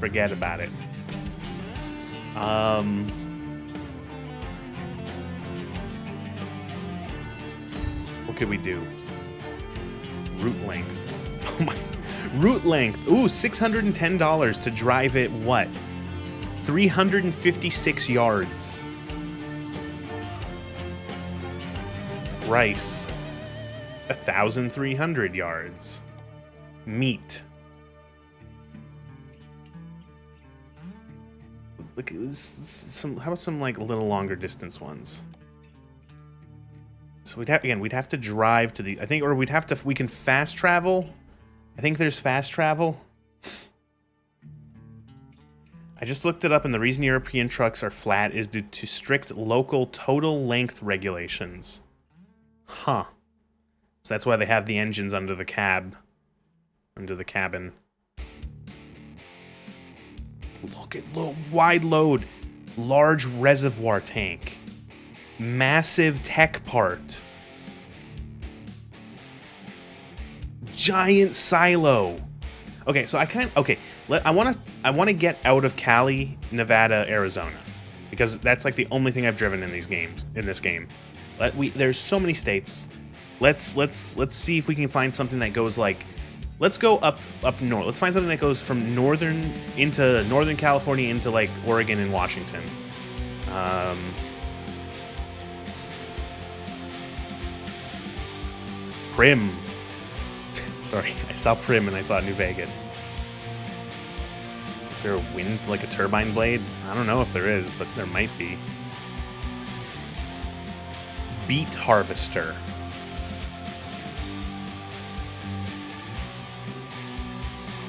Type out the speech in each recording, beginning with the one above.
Forget about it. What could we do? Route length. Oh my. Route length. Ooh, $610 to drive it, what? 356 yards. Rice. 1,300 yards. Meat. Look, how about some like a little longer distance ones? So we'd have to drive to the, I think, or we can fast travel. I think there's fast travel. I just looked it up, and the reason European trucks are flat is due to strict local total length regulations. Huh. So that's why they have the engines under the cabin. Look at wide load, large reservoir tank, massive tech part, giant silo. Okay, so I want to get out of Cali, Nevada, Arizona, because that's like the only thing I've driven in this game. There's so many states. Let's see if we can find something that goes like, let's go up north. Let's find something that goes from Northern California into like Oregon and Washington. Prim. Sorry, I saw Prim and I thought New Vegas. Is there a wind, like a turbine blade? I don't know if there is, but there might be. Beet harvester.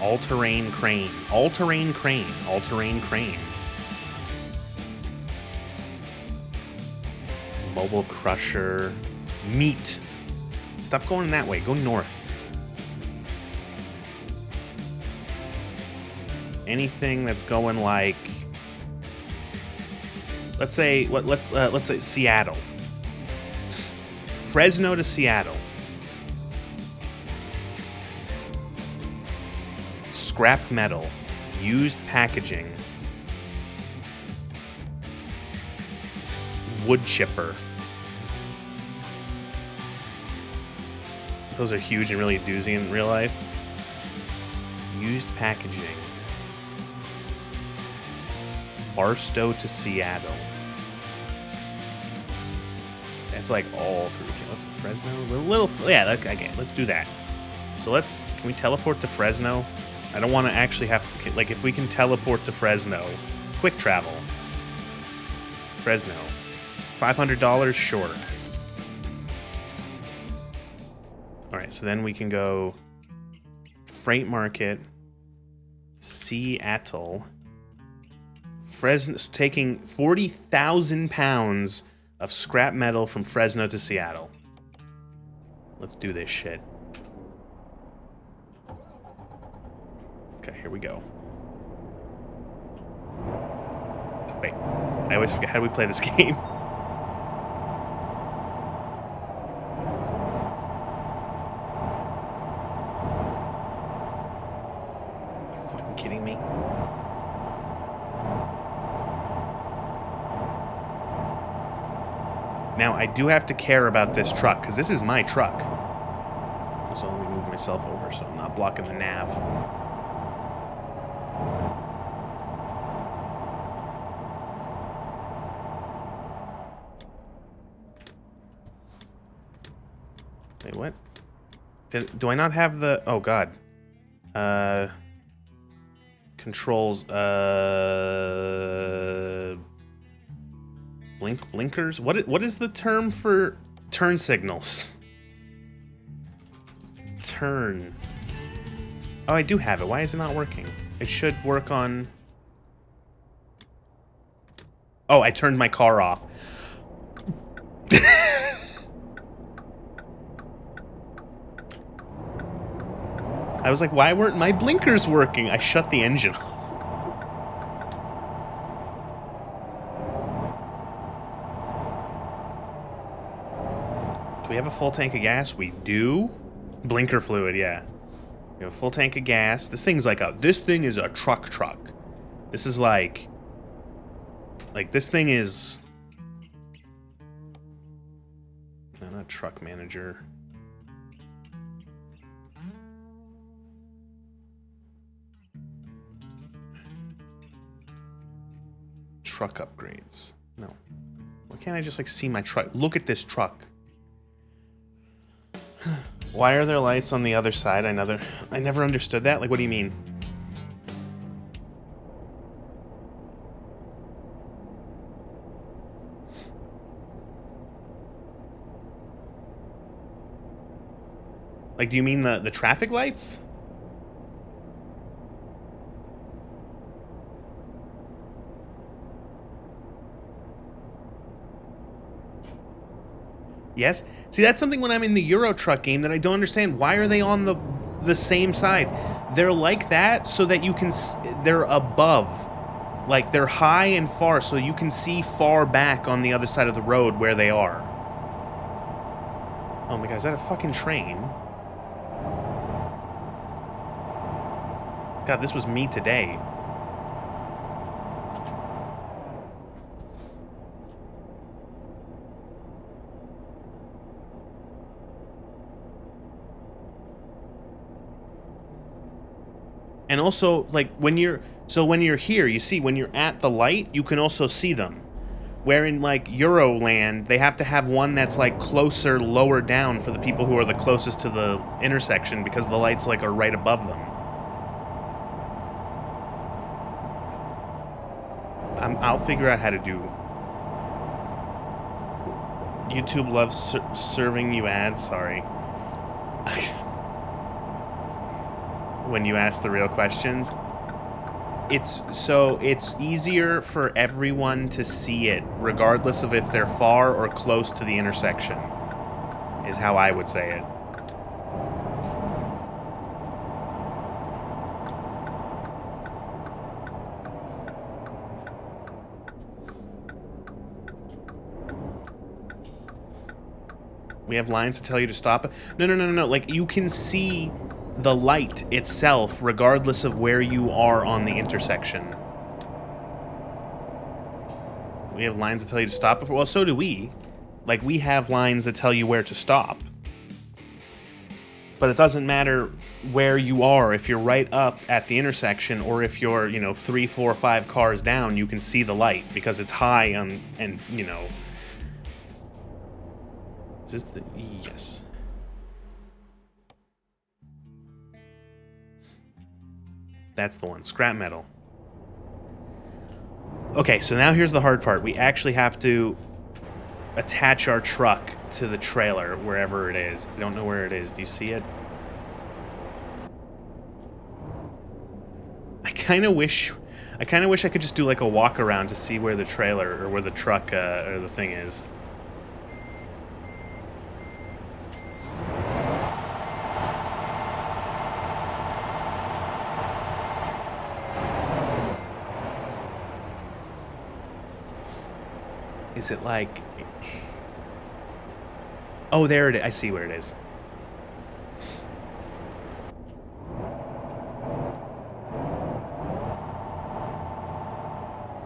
All-terrain crane. All-terrain crane. All-terrain crane. Mobile crusher. Meat. Stop going that way. Go north. Anything that's going like, let's say Seattle. Fresno to Seattle. Scrap metal, used packaging, wood chipper. Those are huge and really doozy in real life. Used packaging. Barstow to Seattle. That's like all through. What's Fresno? Yeah. Okay, let's do that. So can we teleport to Fresno? I don't want to actually have to, like, if we can teleport to Fresno, quick travel. Fresno. $500, sure. All right, so then we can go Freight Market, Seattle. Fresno, taking 40,000 pounds of scrap metal from Fresno to Seattle. Let's do this shit. Okay, here we go. Wait, I always forget, how do we play this game? Are you fucking kidding me? Now, I do have to care about this truck, because this is my truck. So let me move myself over so I'm not blocking the nav. Wait, what? Do I not have the... Oh, God. Controls, blinkers? What is the term for turn signals? Turn. Oh, I do have it. Why is it not working? It should work on... Oh, I turned my car off. I was like, why weren't my blinkers working? I shut the engine off. Do we have a full tank of gas? We do. Blinker fluid, yeah. We have a full tank of gas. This thing is a truck. This is like this thing is... No, not truck manager. Truck upgrades. No. Why can't I just like see my truck? Look at this truck. Why are there lights on the other side? I never understood that. Like, what do you mean? Like, do you mean the traffic lights? Yes. See, that's something when I'm in the Euro Truck game that I don't understand. Why are they on the same side? They're like that so that you can... They're above. Like, they're high and far so you can see far back on the other side of the road where they are. Oh my god, is that a fucking train? God, this was me today. And also, like, when you're here, you see, when you're at the light, you can also see them. Where in, like, Euroland, they have to have one that's, like, closer, lower down for the people who are the closest to the intersection because the lights, like, are right above them. I'll figure out how to do... YouTube loves serving you ads, sorry. When you ask the real questions. It's easier for everyone to see it, regardless of if they're far or close to the intersection, is how I would say it. We have lines to tell you to stop. No. Like, you can see the light itself regardless of where you are on the intersection. We have lines that tell you to stop before. Well, so do we. Like, we have lines that tell you where to stop. But it doesn't matter where you are. If you're right up at the intersection or if you're, 3, 4, 5 cars down, you can see the light because it's high and Is this the... Yes. That's the one. Scrap metal. Okay, so now here's the hard part. We actually have to attach our truck to the trailer, wherever it is. I don't know where it is. Do you see it? I kind of wish I could just do like a walk around to see where the trailer or where the truck or the thing is. Is it like... Oh, there it is. I see where it is.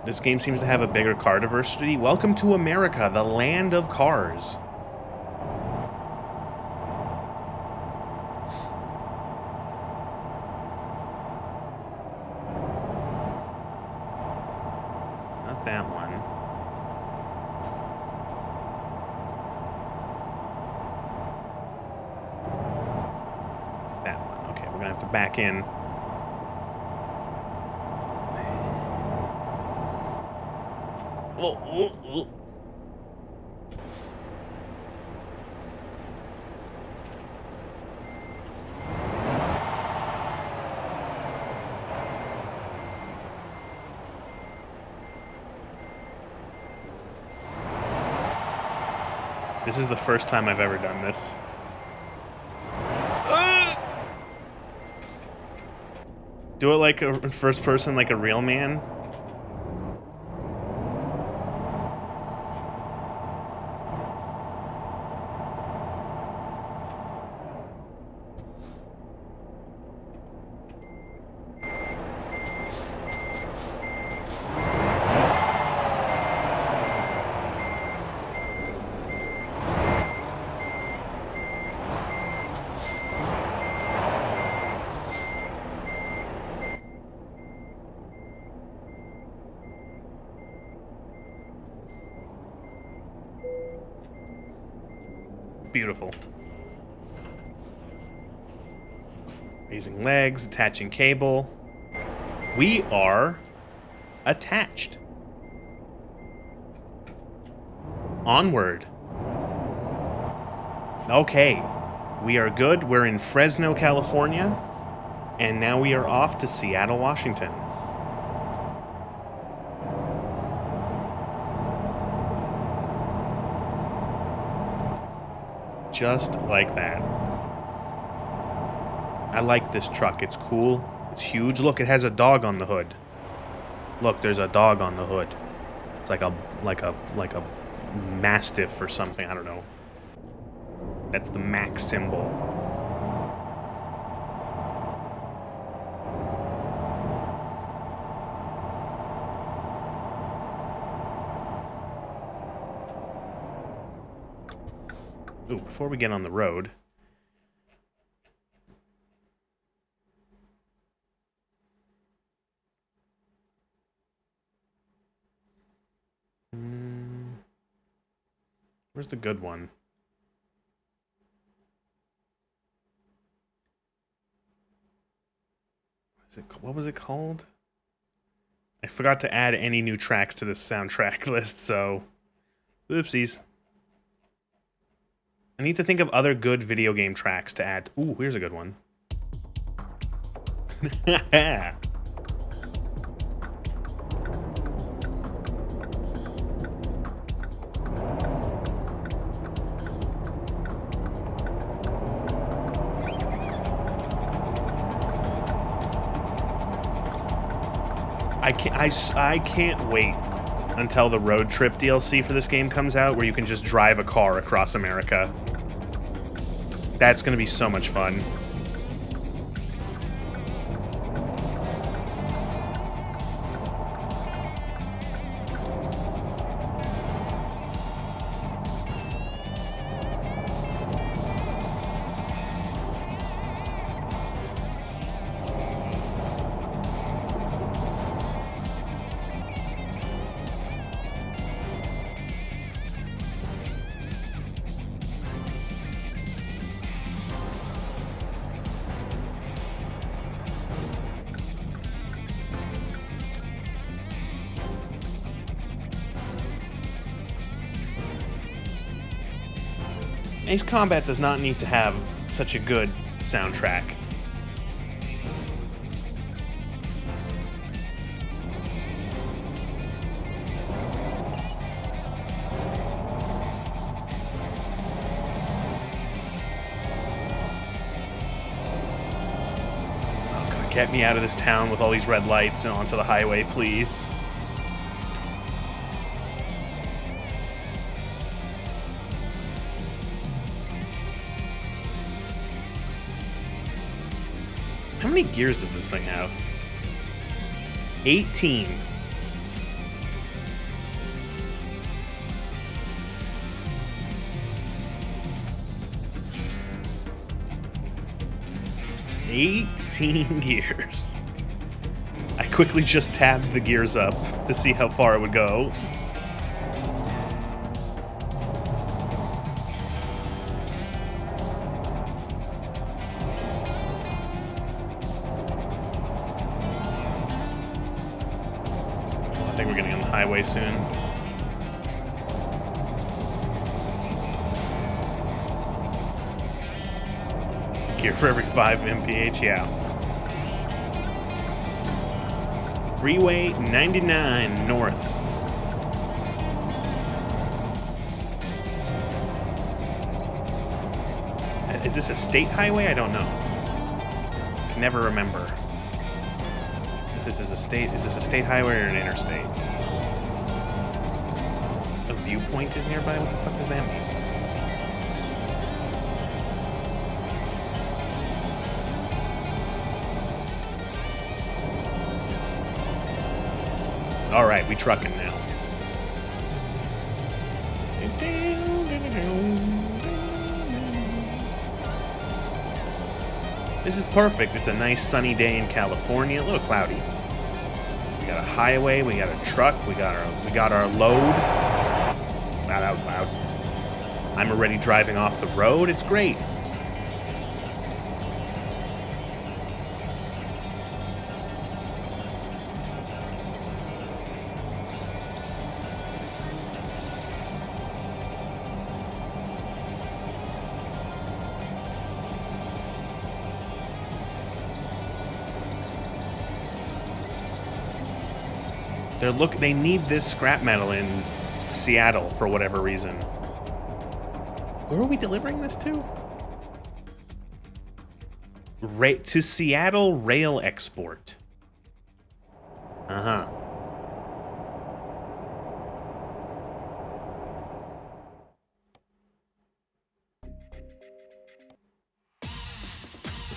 This game seems to have a bigger car diversity. Welcome to America, the land of cars. It's not that one. Back in. Oh. This is the first time I've ever done this. Do it like a first person, like a real man. Beautiful. Raising legs, attaching cable. We are attached. Onward. Okay. We are good. We're in Fresno, California. And now we are off to Seattle, Washington. Just like that. I like this truck. It's cool. It's huge. Look, it has a dog on the hood. Look, there's a dog on the hood. It's like a mastiff or something. I don't know. That's the Mac symbol. Ooh, before we get on the road. Where's the good one? What was it called? I forgot to add any new tracks to this soundtrack list, so... Oopsies. I need to think of other good video game tracks to add. Ooh, here's a good one. I can't wait until the road trip DLC for this game comes out, where you can just drive a car across America. That's gonna be so much fun. Ace Combat does not need to have such a good soundtrack. Oh God, get me out of this town with all these red lights and onto the highway, please. How many gears does this thing have? 18. Gears. I quickly just tabbed the gears up to see how far it would go. I think we're getting on the highway soon. Gear for every 5 mph, yeah. Freeway 99 north. Is this a state highway? I don't know. Can never remember. If this is a state, is this a state highway or an interstate? A viewpoint is nearby? What the fuck does that mean? Alright, we trucking now. This is perfect. It's a nice sunny day in California, a little cloudy. We got a highway, we got a truck, we got our load. Wow, that was loud. I'm already driving off the road. It's great. They need this scrap metal in Seattle for whatever reason. Where are we delivering this to? To Seattle Rail Export. Uh-huh.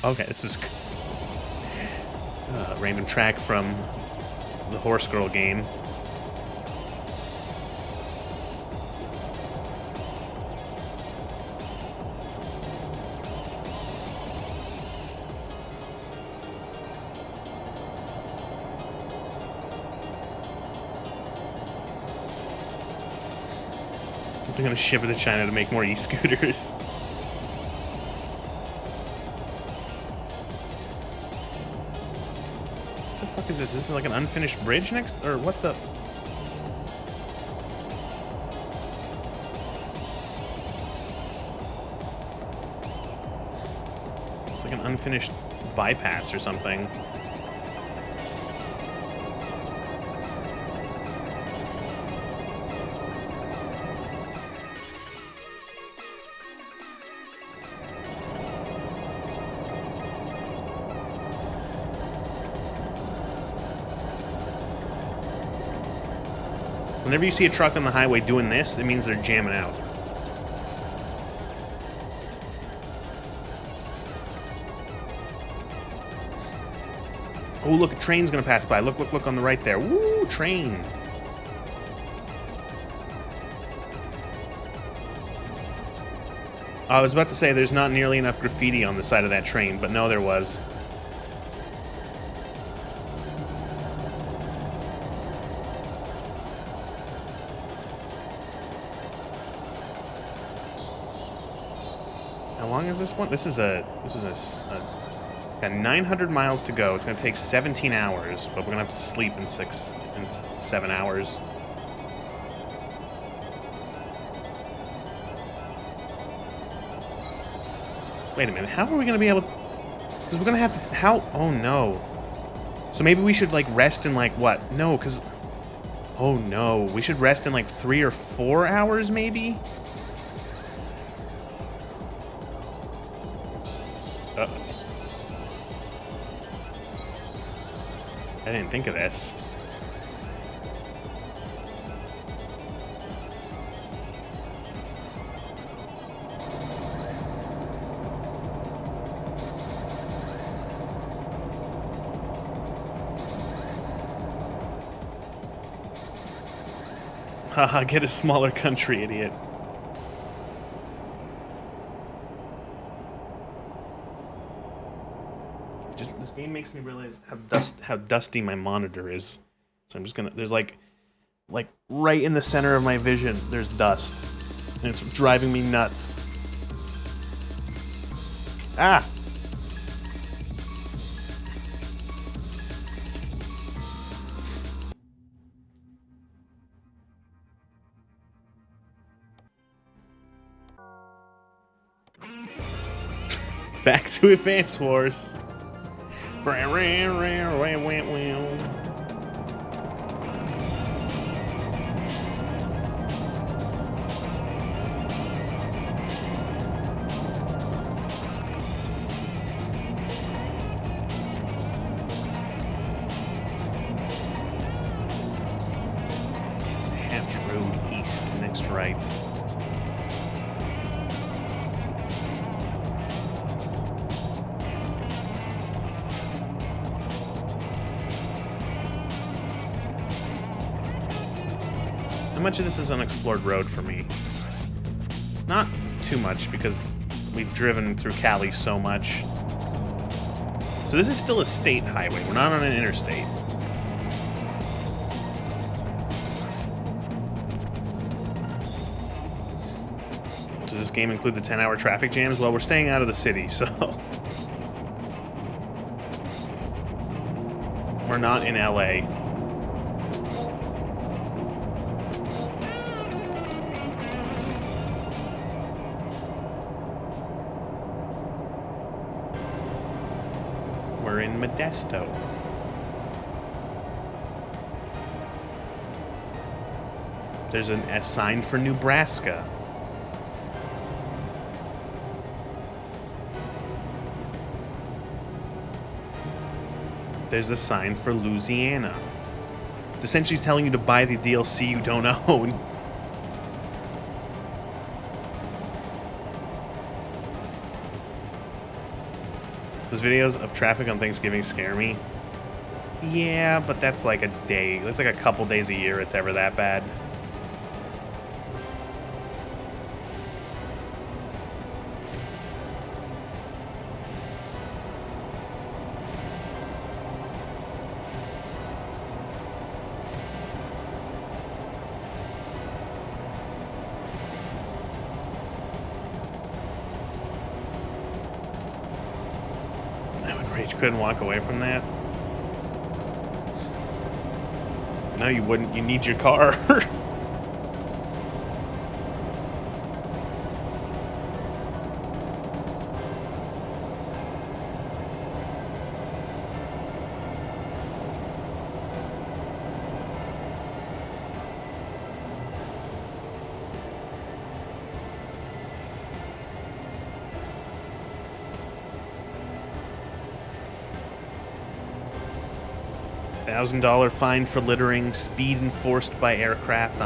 Okay, this is random track from the Horse Girl game. They're gonna ship it to China to make more e-scooters. What the fuck is this? This is like an unfinished bridge next, or what the? It's like an unfinished bypass or something. Whenever you see a truck on the highway doing this, it means they're jamming out. Oh, look, a train's gonna pass by. Look, look, look on the right there. Woo, train. I was about to say there's not nearly enough graffiti on the side of that train, but no, there was. How long is this one? This is got 900 miles to go. It's gonna take 17 hours, but we're gonna have to sleep in 7 hours. Wait a minute, how are we gonna be able to... Because we're gonna have to... How... Oh no. So maybe we should like rest in like what? No, because... Oh no, we should rest in like 3 or 4 hours maybe? Uh-oh. I didn't think of this. Haha, get a smaller country, idiot. This game makes me realize how dusty my monitor is. So I'm just gonna... There's like right in the center of my vision, there's dust. And it's driving me nuts. Ah! Back to Advance Wars. Hatch Road East, next right. How much of this is unexplored road for me? Not too much, because we've driven through Cali so much. So this is still a state highway. We're not on an interstate. So this game include the 10-hour traffic jams? Well, we're staying out of the city, so... We're not in LA. We're in Modesto. There's a sign for Nebraska. There's a sign for Louisiana. It's essentially telling you to buy the DLC you don't own. Those videos of traffic on Thanksgiving scare me. Yeah, but that's like a day. That's like a couple days a year it's ever that bad. Couldn't walk away from that. No, you wouldn't. You need your car. $1,000 fine for littering, speed enforced by aircraft,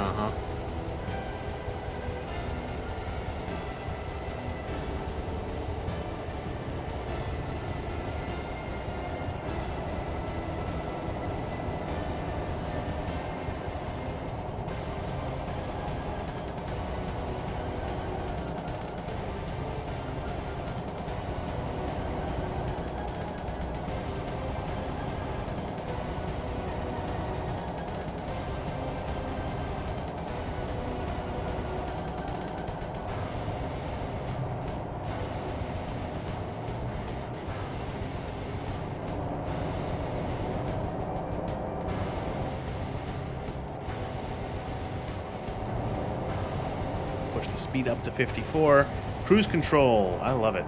Push the speed up to 54. Cruise control. I love it.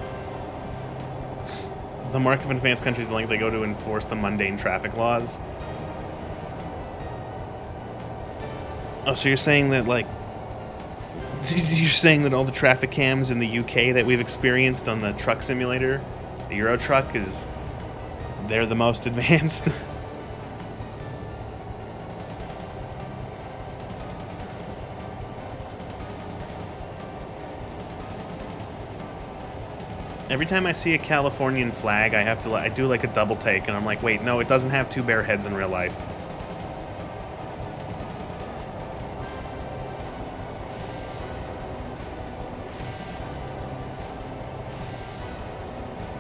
The mark of an advanced country is the length they go to enforce the mundane traffic laws. Oh, so you're saying that, like... You're saying that all the traffic cams in the UK that we've experienced on the truck simulator, the Euro Truck, is... they're the most advanced? Every time I see a Californian flag, I do like a double take, and I'm like, wait, no, it doesn't have two bear heads in real life.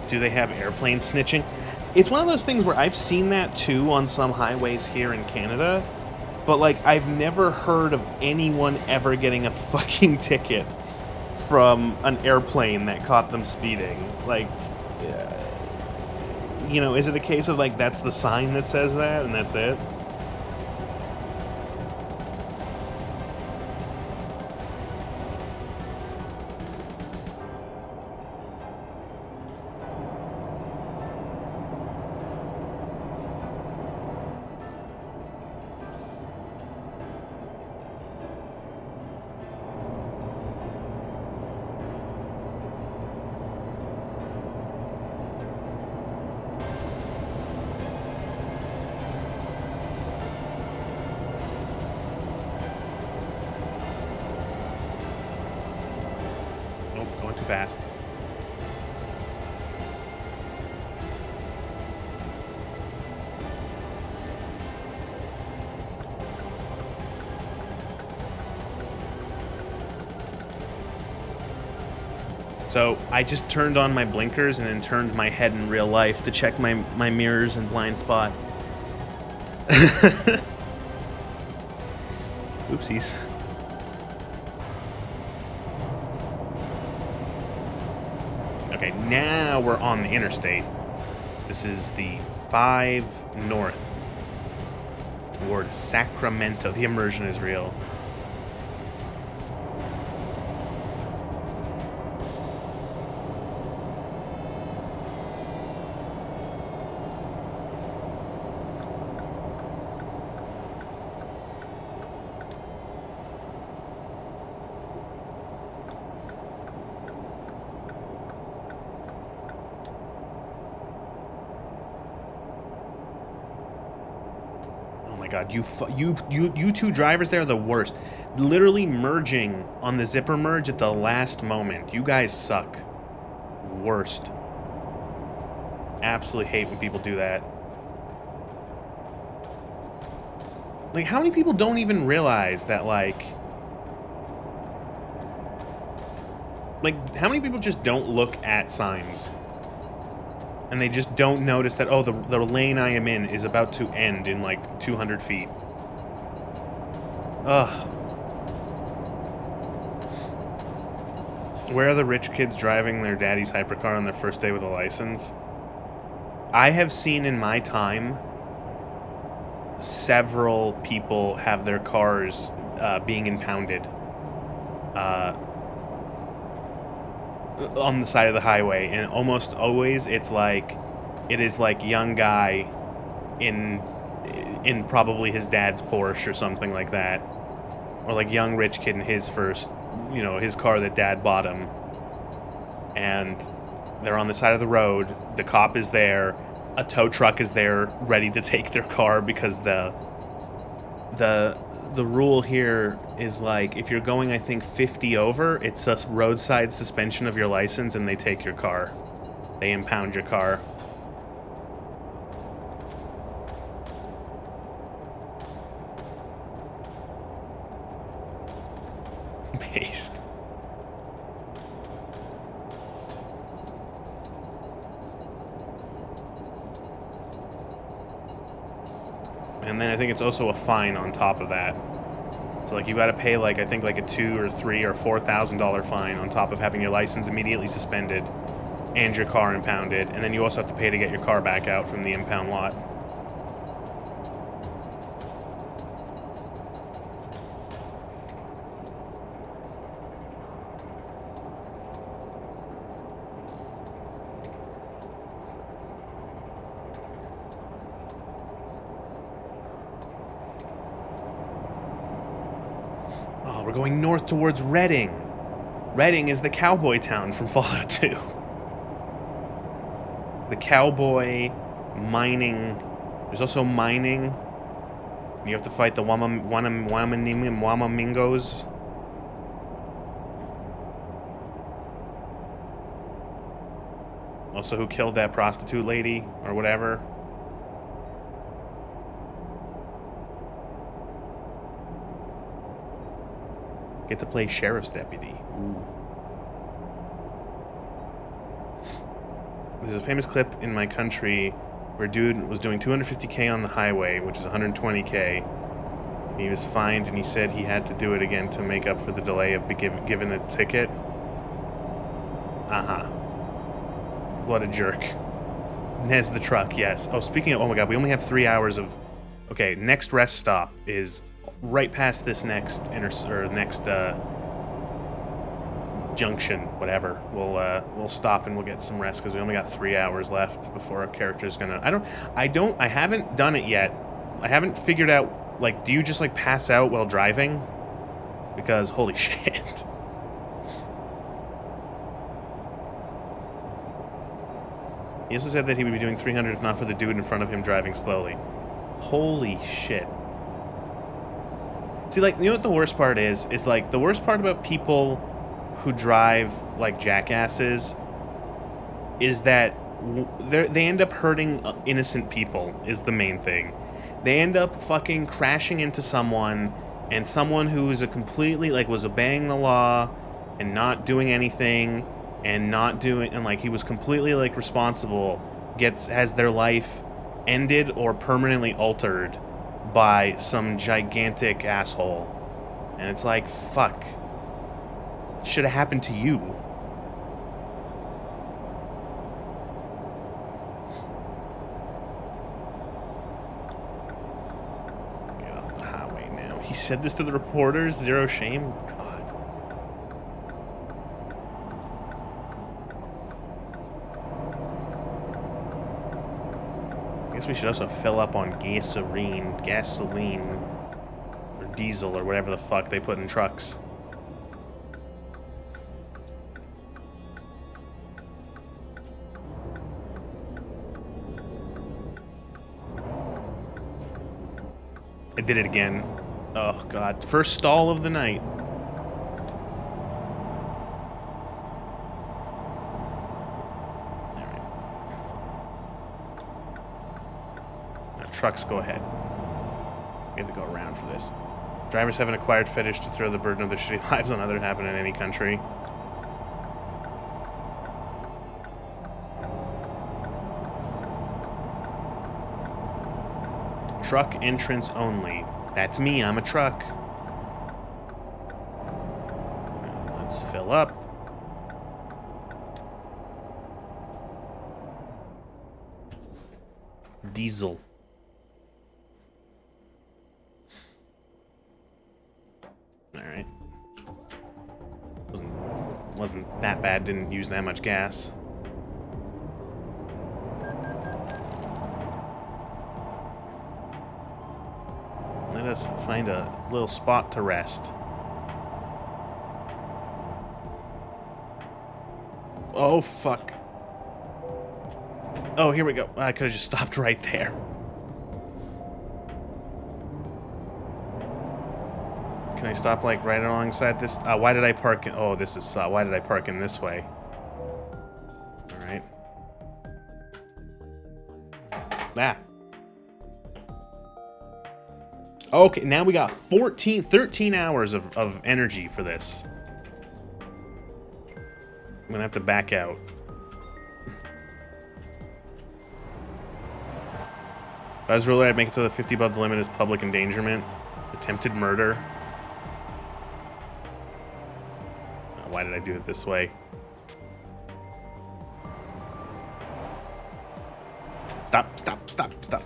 Do they have airplane snitching? It's one of those things where I've seen that too on some highways here in Canada, but like I've never heard of anyone ever getting a fucking ticket from an airplane that caught them speeding. Like, you know, is it a case of like that's the sign that says that and that's it? Fast. So I just turned on my blinkers and then turned my head in real life to check my mirrors and blind spot. Okay, now we're on the interstate. This is the 5 north toward Sacramento. The immersion is real. God, you two drivers there are the worst. Literally merging on the zipper merge at the last moment. You guys suck. Worst. Absolutely hate when people do that. Like, how many people don't even realize that, like, how many people just don't look at signs? And they just don't notice that, oh, the lane I am in is about to end in, like, 200 feet. Ugh. Where are the rich kids driving their daddy's hypercar on their first day with a license? I have seen in my time several people have their cars being impounded on the side of the highway, and almost always it is like young guy in probably his dad's Porsche or something like that, or like young rich kid in his first, you know, his car that dad bought him, and they're on the side of the road. The cop is there, a tow truck is there ready to take their car, because the rule here is, like, if you're going, I think, 50 over, it's a roadside suspension of your license, and they take your car. They impound your car. Based. And then I think it's also a fine on top of that. So, like, you gotta pay, like, I think, like a $2,000 or $3,000 or $4,000 fine on top of having your license immediately suspended and your car impounded, and then you also have to pay to get your car back out from the impound lot. We're going north towards Redding. Redding is the cowboy town from Fallout 2. The cowboy mining. There's also mining. You have to fight the Wamamingos. Also, who killed that prostitute lady or whatever. Get to play sheriff's deputy. Ooh. There's a famous clip in my country where a dude was doing 250K on the highway, which is 120K. He was fined, and he said he had to do it again to make up for the delay of given a ticket. Uh-huh. What a jerk. Nez the truck, yes. Oh, speaking of, oh my god, we only have 3 hours of... Okay, next rest stop is right past this next junction, whatever. We'll stop and we'll get some rest, because we only got 3 hours left before our character's gonna... I haven't done it yet. I haven't figured out, like, do you just, like, pass out while driving? Because, holy shit. He also said that he would be doing 300 if not for the dude in front of him driving slowly. Holy shit. See, like, you know what the worst part is? Is, like, the worst part about people who drive like jackasses is that they end up hurting innocent people, is the main thing. They end up fucking crashing into someone, and someone who is a completely, like, was obeying the law and not doing anything, and like, he was completely, like, responsible, has their life ended or permanently altered by some gigantic asshole. And it's like, fuck. Should have happened to you. said this to the reporters? Zero shame? God. I guess we should also fill up on gasoline, or diesel, or whatever the fuck they put in trucks. I did it again. Oh, God. First stall of the night. Alright. Now, trucks, go ahead. We have to go around for this. Drivers have an acquired fetish to throw the burden of their shitty lives on others. Happen in any country. Truck entrance only. That's me, I'm a truck. Let's fill up. Diesel. Alright. Wasn't that bad, didn't use that much gas. Let us find a little spot to rest. Oh, fuck. Oh, here we go. I could have just stopped right there. Can I stop, like, right alongside this? Why did I park in... Oh, this is... why did I park in this way? Alright. Ah. Okay, now we got 13 hours of energy for this. I'm gonna have to back out. If I was ruler, I'd make it so the 50 above the limit is public endangerment. Attempted murder. Why did I do it this way? Stop, stop, stop, stop.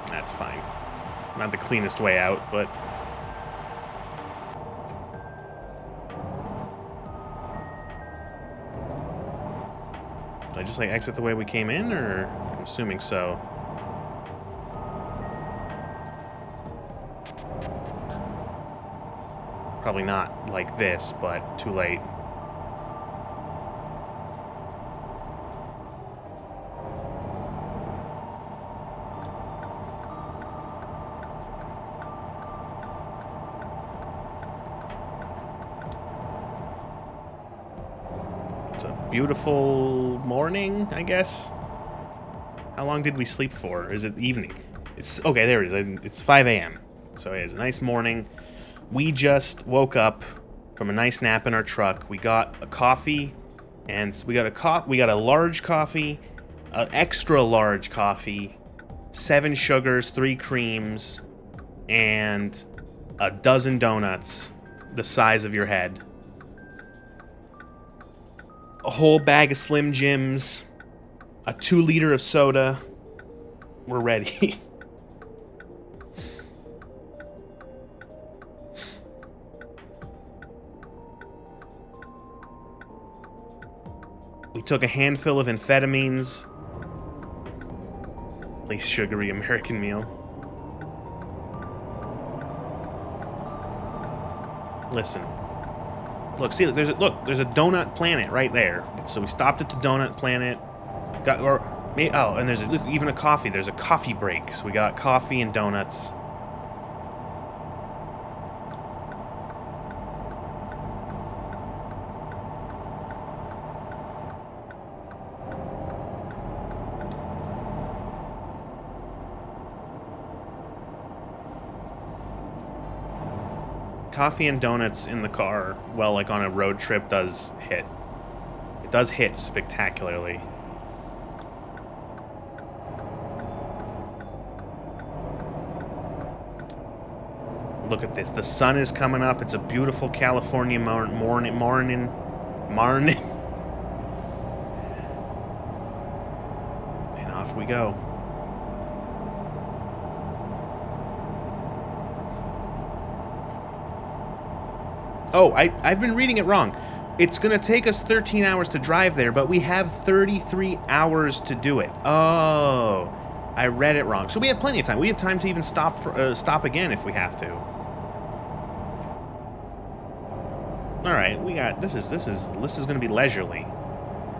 That's fine. Not the cleanest way out, but... Did I just, like, exit the way we came in, or... I'm assuming so. Probably not like this, but too late. It's a beautiful morning, I guess. How long did we sleep for? Is it evening? It's okay, there it is. It's 5 a.m. So it's a nice morning. We just woke up from a nice nap in our truck. We got a coffee, and we got a large coffee, an extra large coffee, 7 sugars, 3 creams, and a dozen donuts the size of your head. A whole bag of Slim Jims, a 2-liter of soda. We're ready. We took a handful of amphetamines. Nice sugary American meal. Listen. Look, see, there's a donut planet right there. So we stopped at the donut planet. And there's even a coffee. There's a coffee break. So we got coffee and donuts. Coffee and donuts in the car, well, like on a road trip, does hit. It does hit spectacularly. Look at this. The sun is coming up. It's a beautiful California morning. And off we go. Oh, I've been reading it wrong. It's going to take us 13 hours to drive there, but we have 33 hours to do it. Oh, I read it wrong. So we have plenty of time. We have time to even stop again if we have to. All right, we got this is going to be leisurely.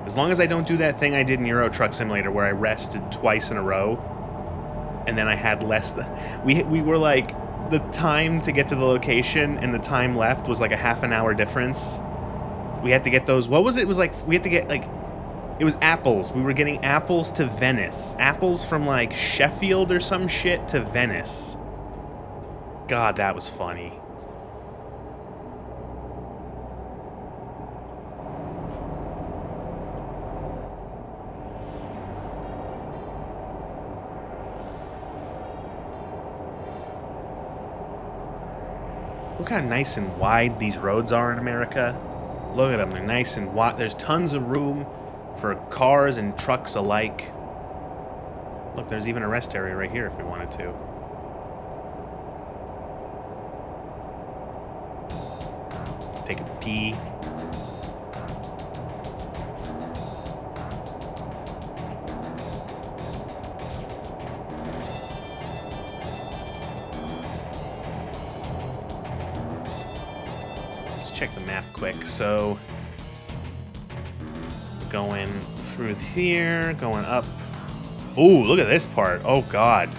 As long as I don't do that thing I did in Euro Truck Simulator where I rested twice in a row, and then I had less. We were like, the time to get to the location and the time left was like a half an hour difference. We had to get those. What was it? It was like we had to get like, it was apples. We were getting apples to Venice. Apples from like Sheffield or some shit to Venice. God, that was funny. Look how nice and wide these roads are in America. Look at them, they're nice and wide. There's tons of room for cars and trucks alike. Look, there's even a rest area right here if we wanted to. Take a pee. Check the map quick. So going through here, going up. Ooh, look at this part. Oh god.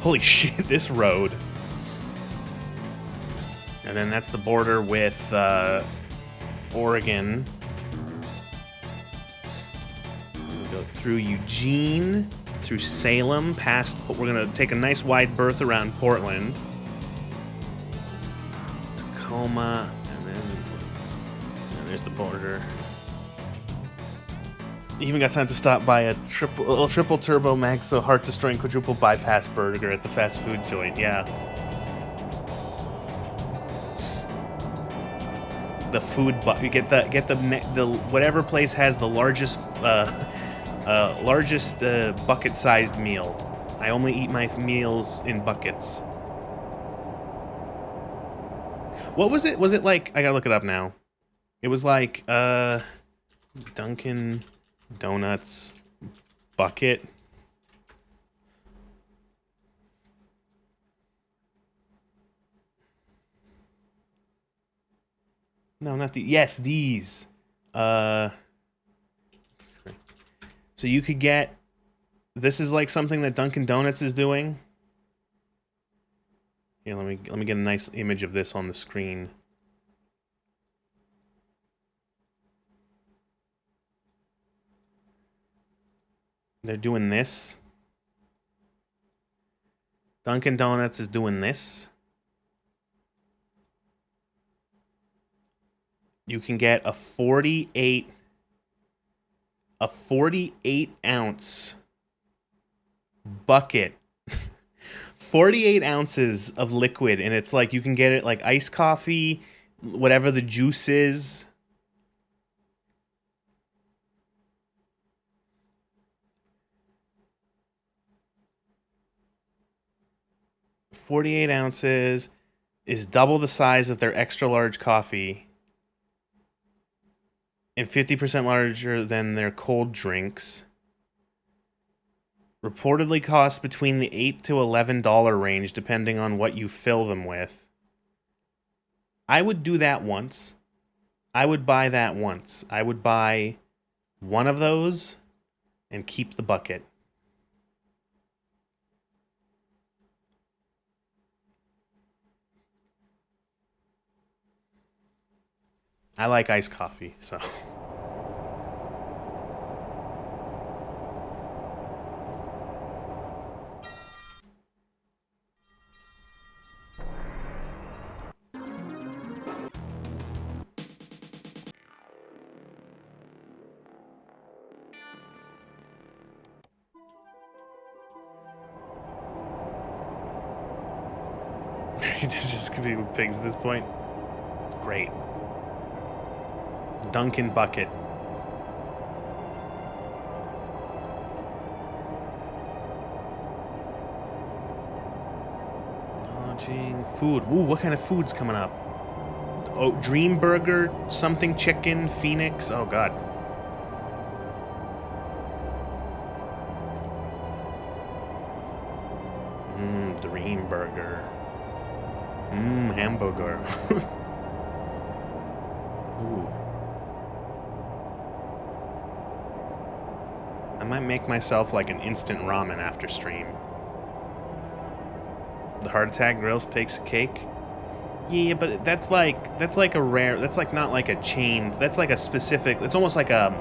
Holy shit, this road. And then that's the border with Oregon. We'll go through Eugene, through Salem, past, but we're gonna take a nice wide berth around Portland. Tacoma. There's the border. Even got time to stop by a triple turbo Maxo heart destroying quadruple bypass burger at the fast food joint. Yeah. The food you get the whatever place has the largest bucket-sized meal. I only eat my meals in buckets. What was it? Was it like, I gotta look it up now. It was like, Dunkin' Donuts bucket. No, not the, yes, these. So you could get, this is like something that Dunkin' Donuts is doing. Here, let me get a nice image of this on the screen. They're doing this. Dunkin' Donuts is doing this. You can get a 48 ounce bucket. 48 ounces of liquid, and it's like you can get it like iced coffee, whatever the juice is. $48 ounces is double the size of their extra large coffee and 50% larger than their cold drinks. Reportedly costs between the $8 to $11 range depending on what you fill them with. I would do that once. I would buy that once. I would buy one of those and keep the bucket. I like iced coffee, so. This just could be with pigs at this point. It's great. Dunkin' bucket. Lodging, food. Ooh, what kind of food's coming up? Oh, Dream Burger, something chicken, Phoenix. Oh god. Dream Burger. Hamburger. Ooh. I might make myself like an instant ramen after stream. The Heart Attack Grill takes a cake. Yeah, but that's like a rare. That's like not like a chain. That's like a specific. It's almost like a.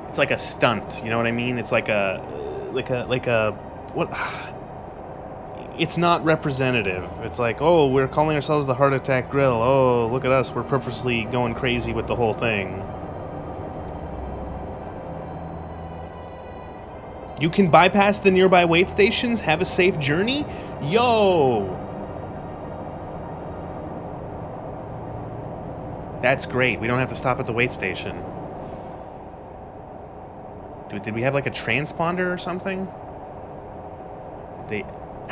It's like a stunt. You know what I mean? It's like a what? It's not representative. It's like, oh, we're calling ourselves the Heart Attack Grill. Oh, look at us. We're purposely going crazy with the whole thing. You can bypass the nearby wait stations, have a safe journey? Yo! That's great. We don't have to stop at the wait station. Did we have like a transponder or something?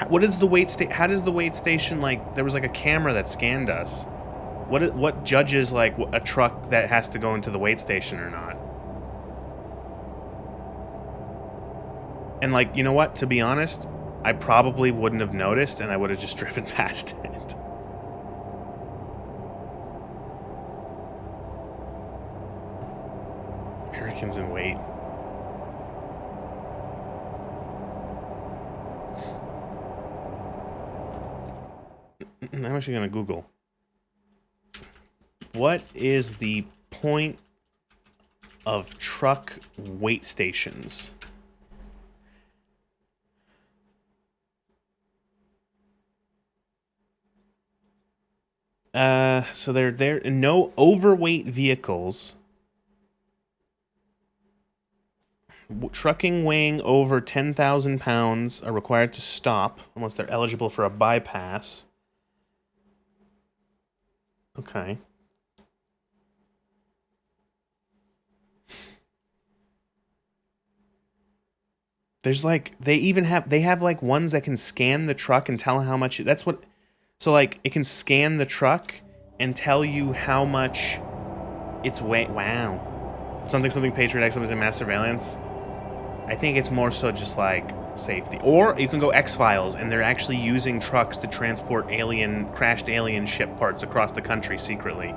What is the wait station? How does the wait station, like, there was like a camera that scanned us. What judges like a truck that has to go into the wait station or not? And like, you know what? To be honest, I probably wouldn't have noticed and I would have just driven past it. Americans in wait. I'm actually gonna Google. What is the point of truck wait stations? So they're no overweight vehicles. Trucking weighing over 10,000 pounds are required to stop unless they're eligible for a bypass. Okay. There's like they have like ones that can scan the truck and tell how much that's what so like it can scan the truck and tell you how much it's weight. Wow. Something Patriot X was in mass surveillance. I think it's more so just like safety. Or you can go X-Files and they're actually using trucks to transport crashed alien ship parts across the country secretly.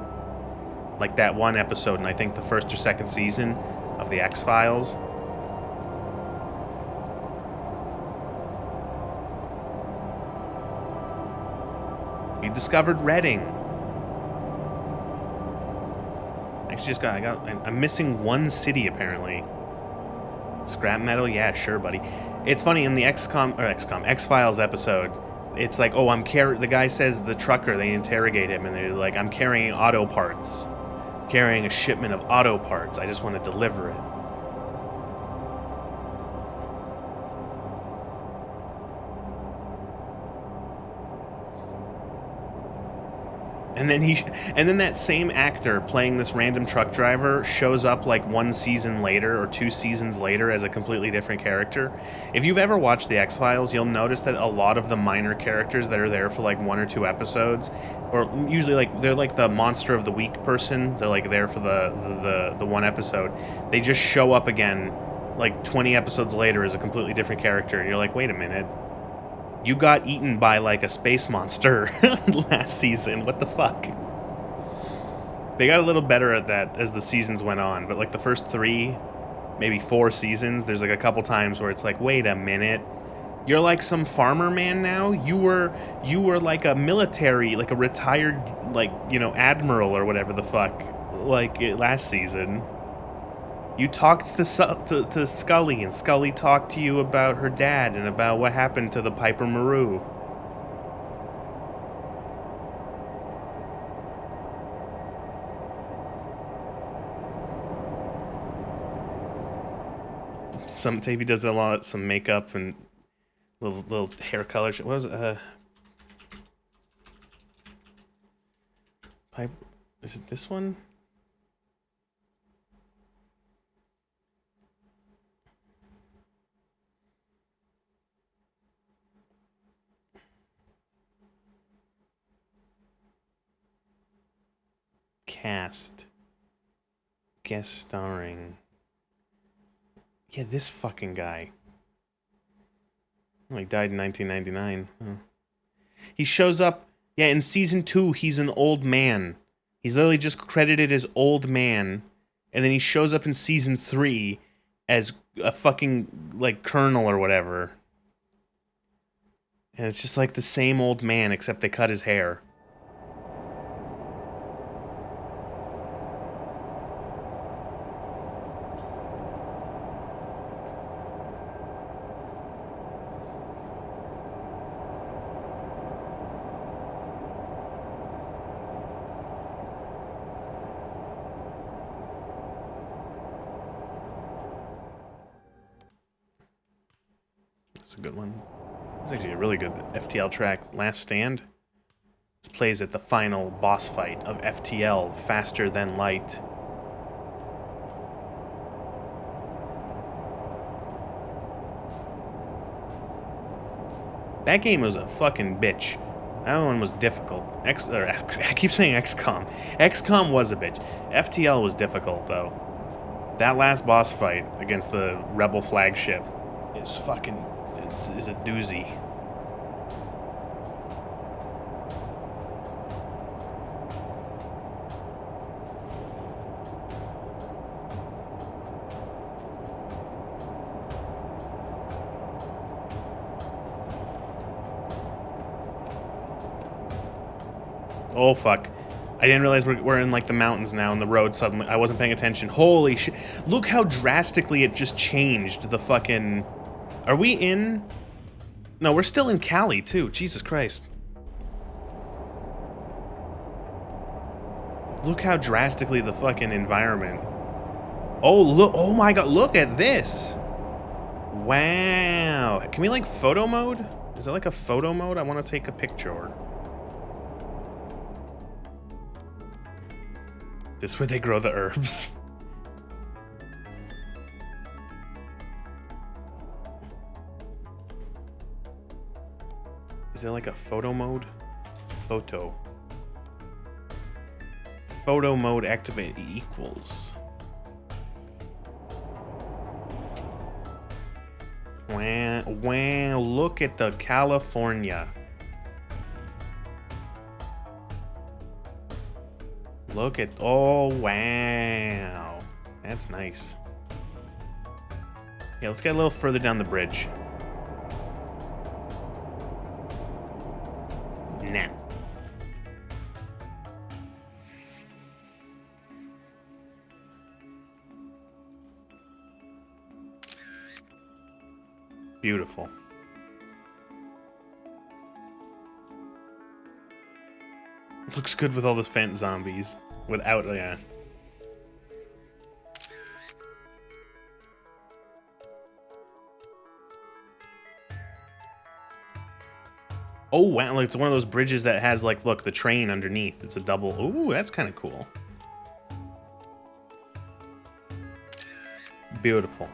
Like that one episode in I think the first or second season of the X-Files. You discovered Reading. Actually, I'm missing one city apparently. Scrap metal, yeah, sure, buddy. It's funny in the X-Files episode. It's like, oh, the guy says the trucker. They interrogate him, and they're like, I'm carrying auto parts, carrying a shipment of auto parts. I just want to deliver it. And then that same actor playing this random truck driver shows up like one season later or 2 seasons later as a completely different character. If you've ever watched the X-Files, you'll notice that a lot of the minor characters that are there for like 1 or 2 episodes, or usually like they're like the monster of the week person, they're like there for the one episode. They just show up again like 20 episodes later as a completely different character, and you're like, wait a minute. You got eaten by, like, a space monster last season. What the fuck? They got a little better at that as the seasons went on, but, like, the first 3, maybe 4 seasons, there's, like, a couple times where it's like, wait a minute. You're, like, some farmer man now? You were, like, a military, like, a retired, like, you know, admiral or whatever the fuck, like, last season. You talked to Scully, and Scully talked to you about her dad and about what happened to the Piper Maru. Some Tavy does that a lot. Some makeup and little hair color. What was it? Pipe? Is it this one? cast. Guest starring. Yeah, this fucking guy. Oh, he died in 1999. Huh. He shows up, yeah, in season 2, he's an old man. He's literally just credited as old man, and then he shows up in season 3 as a fucking, like, colonel or whatever. And it's just like the same old man, except they cut his hair. That's a good one. It's actually a really good FTL track, Last Stand. This plays at the final boss fight of FTL, Faster Than Light. That game was a fucking bitch. That one was difficult. I keep saying XCOM. XCOM was a bitch. FTL was difficult, though. That last boss fight against the Rebel flagship is fucking... is a doozy. Oh, fuck. I didn't realize we're in, like, the mountains now, and the road suddenly... I wasn't paying attention. Holy shit. Look how drastically it just changed the fucking... Are we in... No, we're still in Cali, too. Jesus Christ. Look how drastically the fucking environment... Oh, look... Oh my god, look at this! Wow. Can we, like, photo mode? Is that, like, a photo mode? I want to take a picture. This is where they grow the herbs. Is there like a photo mode? Photo. Photo mode activate equals. Wow, wow, look at the California. Look at, oh, wow. That's nice. Yeah, let's get a little further down the bridge. Now. Beautiful. Looks good with all the Fent zombies. Without, yeah. Oh, wow, like it's one of those bridges that has, like, look, the train underneath. It's a double. Ooh, that's kind of cool. Beautiful.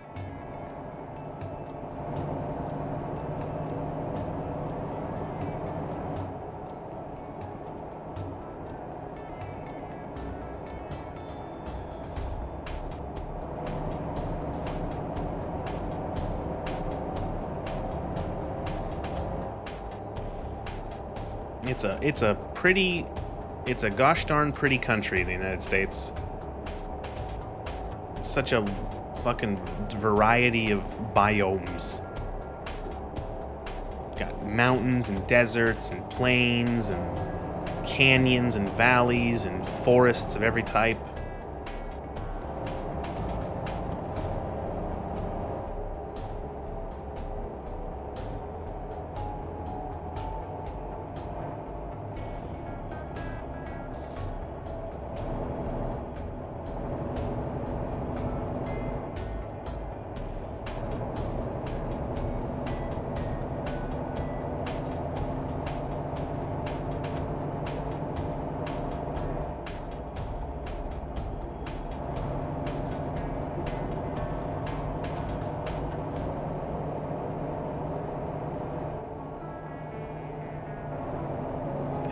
It's a gosh darn pretty country, the United States. It's such a fucking variety of biomes. Got mountains and deserts and plains and canyons and valleys and forests of every type.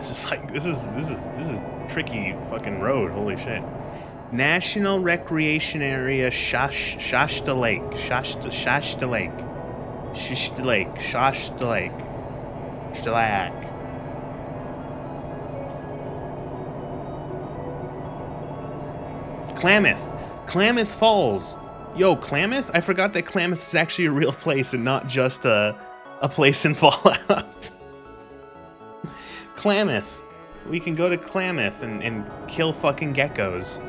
This is tricky fucking road. Holy shit. National Recreation Area Shasta Lake. Shasta Lake. Shasta Lake. Shasta Lake. Stalak. Klamath. Klamath Falls. Yo, Klamath? I forgot that Klamath is actually a real place and not just a place in Fallout. Klamath. We can go to Klamath and kill fucking geckos.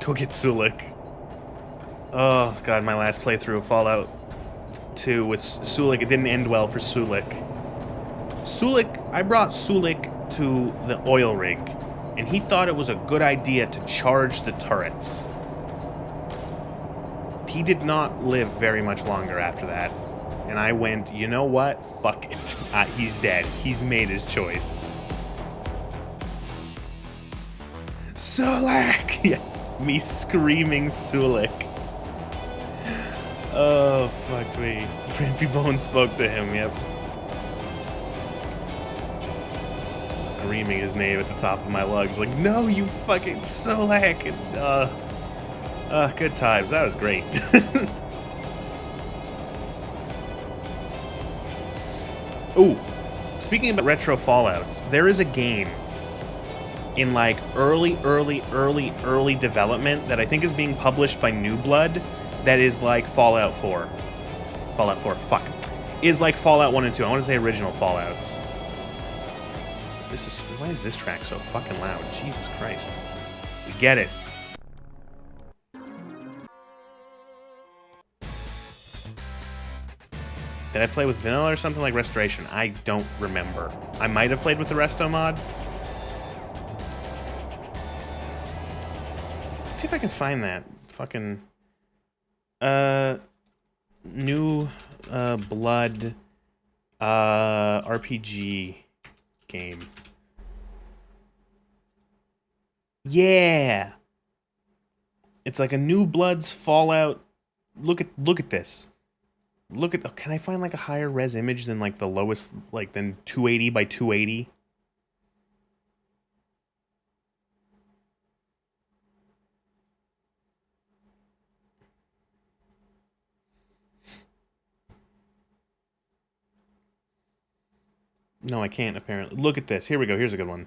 Go get Sulik. Oh god, my last playthrough of Fallout 2 with Sulik, it didn't end well for Sulik. I brought Sulik to the oil rig, and he thought it was a good idea to charge the turrets. He did not live very much longer after that, and I went, you know what? Fuck it. He's dead. He's made his choice. Sulik! Yeah. Me screaming Sulik. Oh, fuck me. Brampy Bone spoke to him, yep. Screaming his name at the top of my lungs, like, no, you fucking Sulik! Good times. That was great. Ooh, speaking about retro Fallouts, there is a game in like early development that I think is being published by New Blood that is like Fallout 4. Fallout 4, fuck. Is like Fallout 1 and 2. I want to say original Fallouts. Why is this track so fucking loud? Jesus Christ. We get it. Did I play with vanilla or something like Restoration? I don't remember. I might have played with the Resto mod. Let's see if I can find that fucking New Blood RPG game. Yeah, it's like a New Blood's Fallout. Look at this. Look at. Oh, can I find like a higher res image than like the lowest, like than 280 by 280? No, I can't, apparently. Look at this. Here we go. Here's a good one.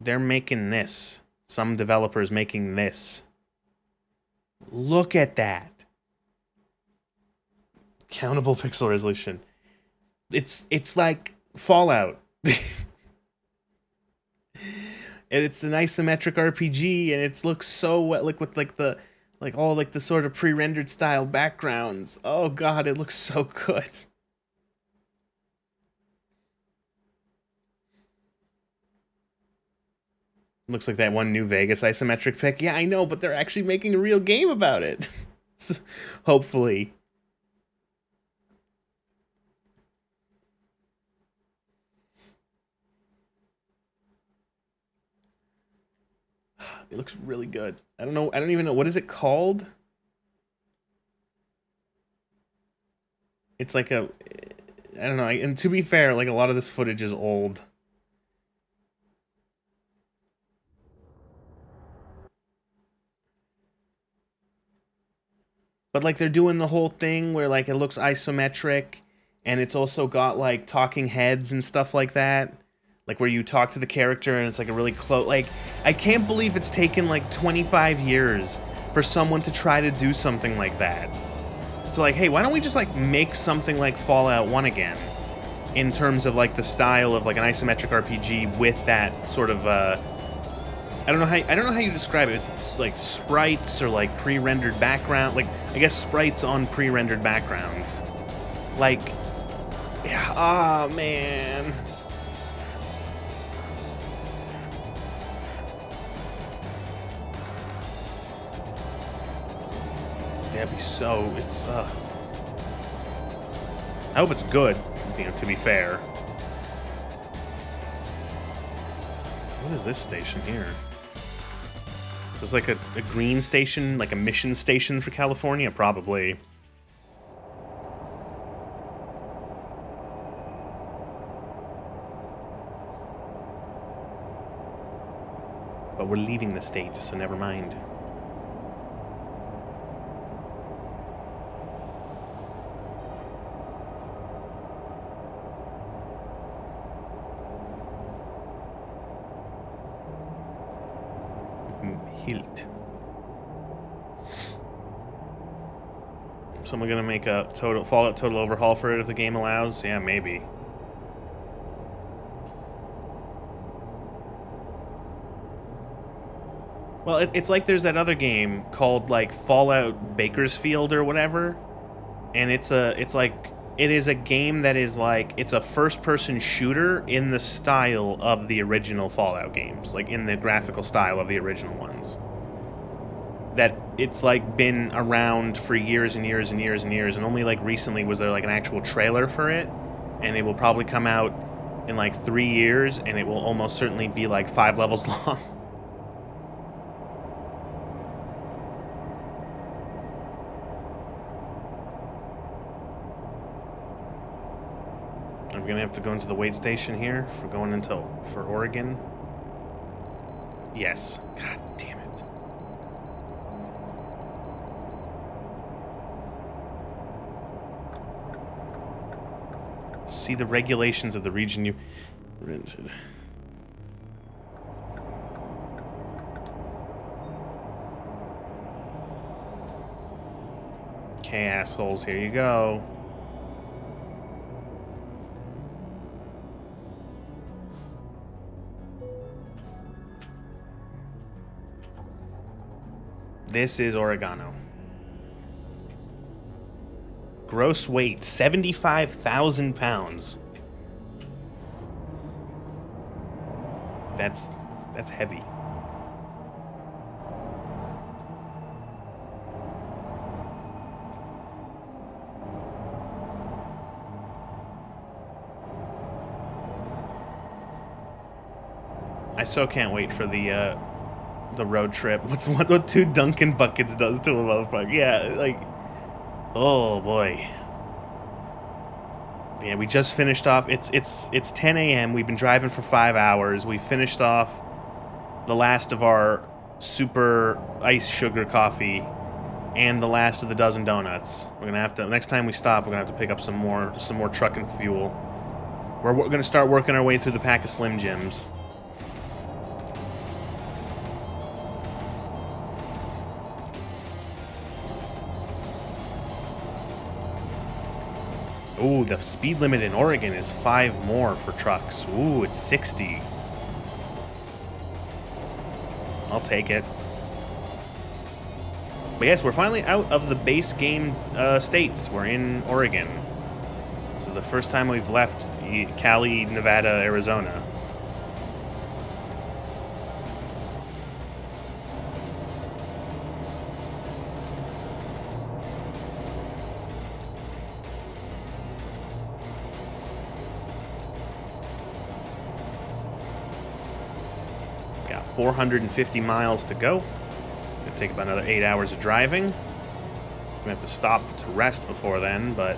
They're making this. Some developers making this. Look at that. Countable pixel resolution. It's like Fallout. And it's an isometric RPG, and it looks so well, like with like the all like the sort of pre-rendered style backgrounds. Oh god, it looks so good. Looks like that one New Vegas isometric pic. Yeah, I know, but they're actually making a real game about it. Hopefully. It looks really good. I don't know. I don't even know. What is it called? It's like a... I don't know. And to be fair, like a lot of this footage is old. But like they're doing the whole thing where like it looks isometric, and it's also got like talking heads and stuff like that. Like where you talk to the character and it's like a really close, like, I can't believe it's taken like 25 years for someone to try to do something like that. So like, hey, why don't we just like make something like Fallout 1 again? In terms of like the style of like an isometric RPG with that sort of, I don't know how you describe it. It's like sprites or like pre-rendered background, like, I guess sprites on pre-rendered backgrounds. Like, yeah, oh man. That'd be so. It's. I hope it's good. You know, to be fair. What is this station here? Is this like a green station, like a mission station for California? Probably. But we're leaving the state, so never mind. Hilt. Someone gonna make a Fallout total overhaul for it if the game allows? Yeah, maybe. Well, it's like there's that other game called like Fallout Bakersfield or whatever, and it is a game that is like it's a first-person shooter in the style of the original Fallout games, like in the graphical style of the original ones. That it's like been around for years and years and years and years, and only like recently was there like an actual trailer for it, and it will probably come out in like 3 years, and it will almost certainly be like 5 levels long. I'm gonna have to go into the wait station here for Oregon. Yes. God damn it. See the regulations of the region you rented. Okay, assholes, here you go. This is Oregano. Gross weight, 75,000 pounds. That's heavy. I so can't wait for the road trip. What 2 Dunkin' buckets does to a motherfucker. Yeah, like, oh boy. Yeah, we just finished off. It's 10 a.m. We've been driving for 5 hours. We finished off the last of our super ice sugar coffee and the last of the dozen donuts. We're gonna have to, next time we stop, we're gonna have to pick up some more trucking fuel. We're gonna start working our way through the pack of Slim Jims. Ooh, the speed limit in Oregon is 5 more for trucks. Ooh, it's 60. I'll take it. But yes, we're finally out of the base game states. We're in Oregon. This is the first time we've left Cali, Nevada, Arizona. Got 450 miles to go. Gonna take about another 8 hours of driving. Gonna have to stop to rest before then, but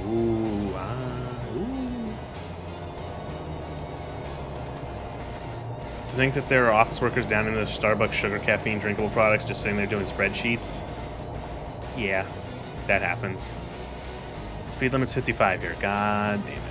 ooh. To think that there are office workers down in the Starbucks sugar caffeine drinkable products just sitting there doing spreadsheets. Yeah, that happens. Speed limit's 55 here. God damn it.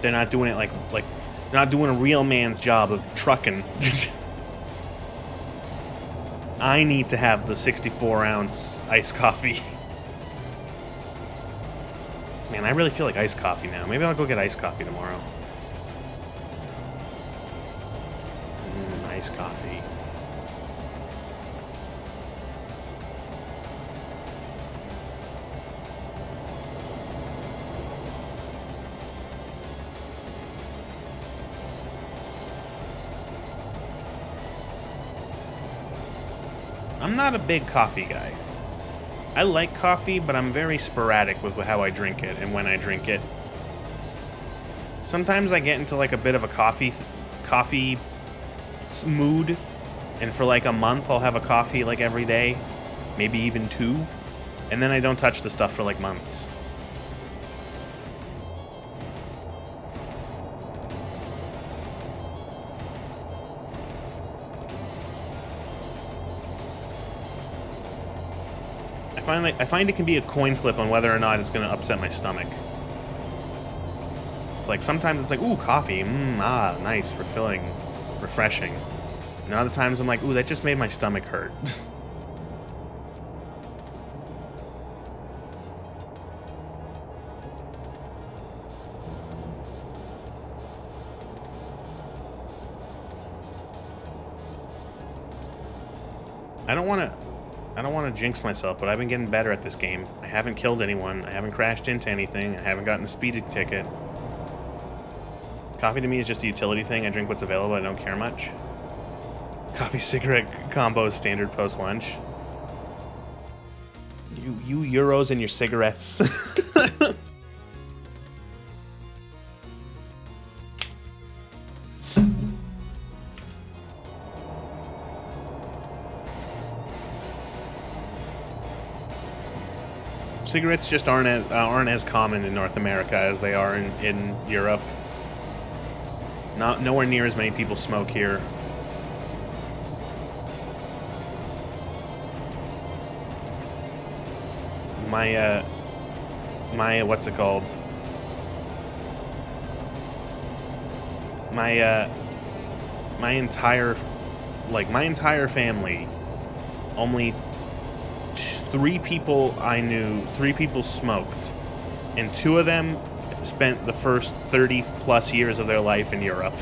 They're not doing it like they're not doing a real man's job of trucking. I need to have the 64-ounce iced coffee. Man, I really feel like iced coffee now. Maybe I'll go get iced coffee tomorrow. Iced coffee. I'm not a big coffee guy. I like coffee, but I'm very sporadic with how I drink it and when I drink it. Sometimes I get into like a bit of a coffee mood, and for like a month I'll have a coffee like every day, maybe even 2, and then I don't touch the stuff for like months. I find it can be a coin flip on whether or not it's going to upset my stomach. It's like sometimes it's like, ooh, coffee, nice, refilling, refreshing. And other times I'm like, ooh, that just made my stomach hurt. I don't want to jinx myself, but I've been getting better at this game. I haven't killed anyone. I haven't crashed into anything. I haven't gotten a speeding ticket. Coffee to me is just a utility thing. I drink what's available. I don't care much. Coffee cigarette combo standard post lunch. You Euros and your cigarettes. Cigarettes just aren't as common in North America as they are in Europe. Nowhere near as many people smoke here. My what's it called? My entire family, only 3 people I knew, 3 people smoked, and 2 of them spent the first 30 plus years of their life in Europe.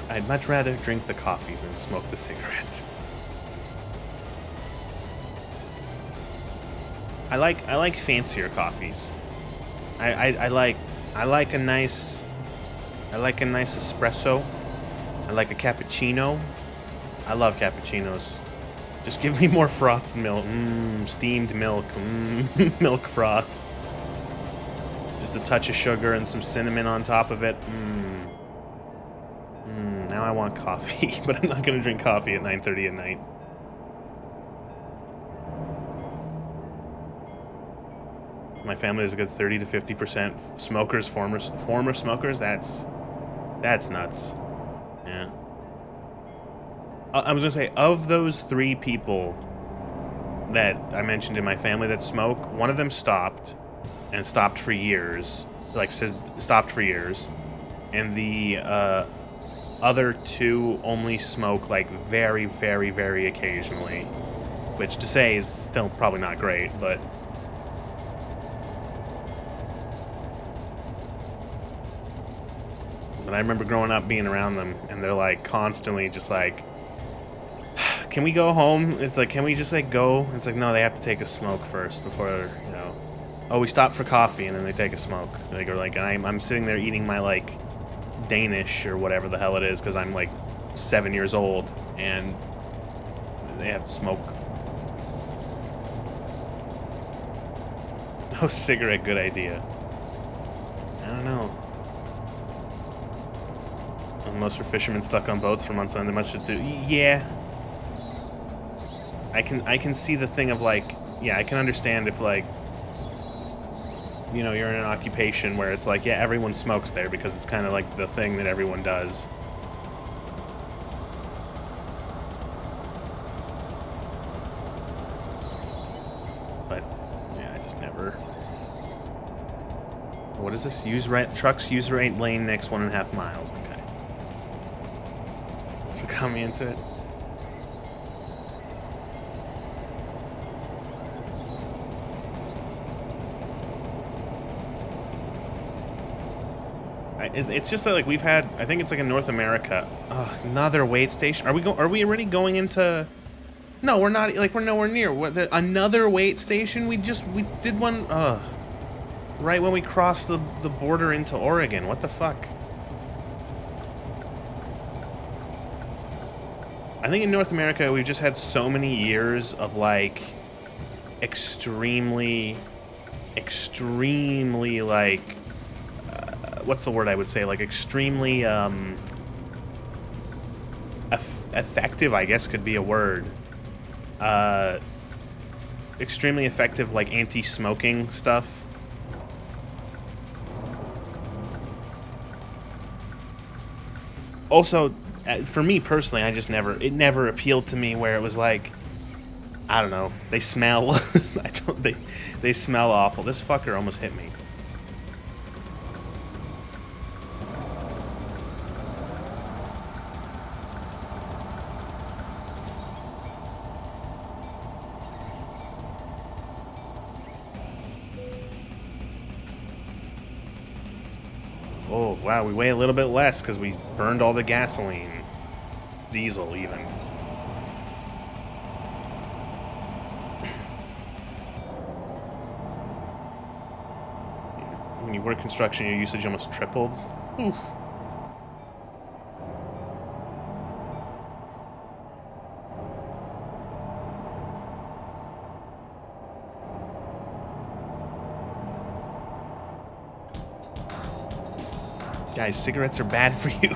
I'd much rather drink the coffee than smoke the cigarette. I like fancier coffees. I like a nice espresso. I like a cappuccino. I love cappuccinos. Just give me more frothed milk. Steamed milk. Milk froth. Just a touch of sugar and some cinnamon on top of it. Now I want coffee, but I'm not going to drink coffee at 9:30 at night. My family is a good 30 to 50% smokers, former smokers. That's nuts. Yeah. I was going to say, of those 3 people that I mentioned in my family that smoke, one of them stopped, and stopped for years. Stopped for years. And the other 2 only smoke like very, very, very occasionally, which to say is still probably not great, but I remember growing up being around them, and they're like constantly just like, can we go home? It's like, can we just like go? It's like, no, they have to take a smoke first before, oh, we stopped for coffee, and then they take a smoke. Like, or like, I'm sitting there eating my like Danish or whatever the hell it is, because I'm like 7 years old, and they have to smoke. Oh, cigarette, good idea. I don't know. Most are fishermen stuck on boats for months on. They must just do. Yeah. I can see the thing of like, yeah, I can understand if like, you're in an occupation where it's like, yeah, everyone smokes there because it's kind of like the thing that everyone does. but yeah, I just never. What is this? Use right trucks use right lane next 1.5 miles. Okay. So got me into it. It's just that like we've had, I think it's like in North America, another wait station. Are we already going into? No, we're not. Like we're nowhere near. Another wait station? We did one. Right when we crossed the border into Oregon. What the fuck? I think in North America we've just had so many years of like extremely like what's the word I would say, like extremely effective, I guess could be a word. Extremely effective like anti-smoking stuff. Also, for me personally, it never appealed to me where it was like, I don't know, they smell. They smell awful. This fucker almost hit me. Oh, wow, we weigh a little bit less because we burned all the gasoline. Diesel, even. When you work construction, your usage almost tripled. Oof. Guys, cigarettes are bad for you.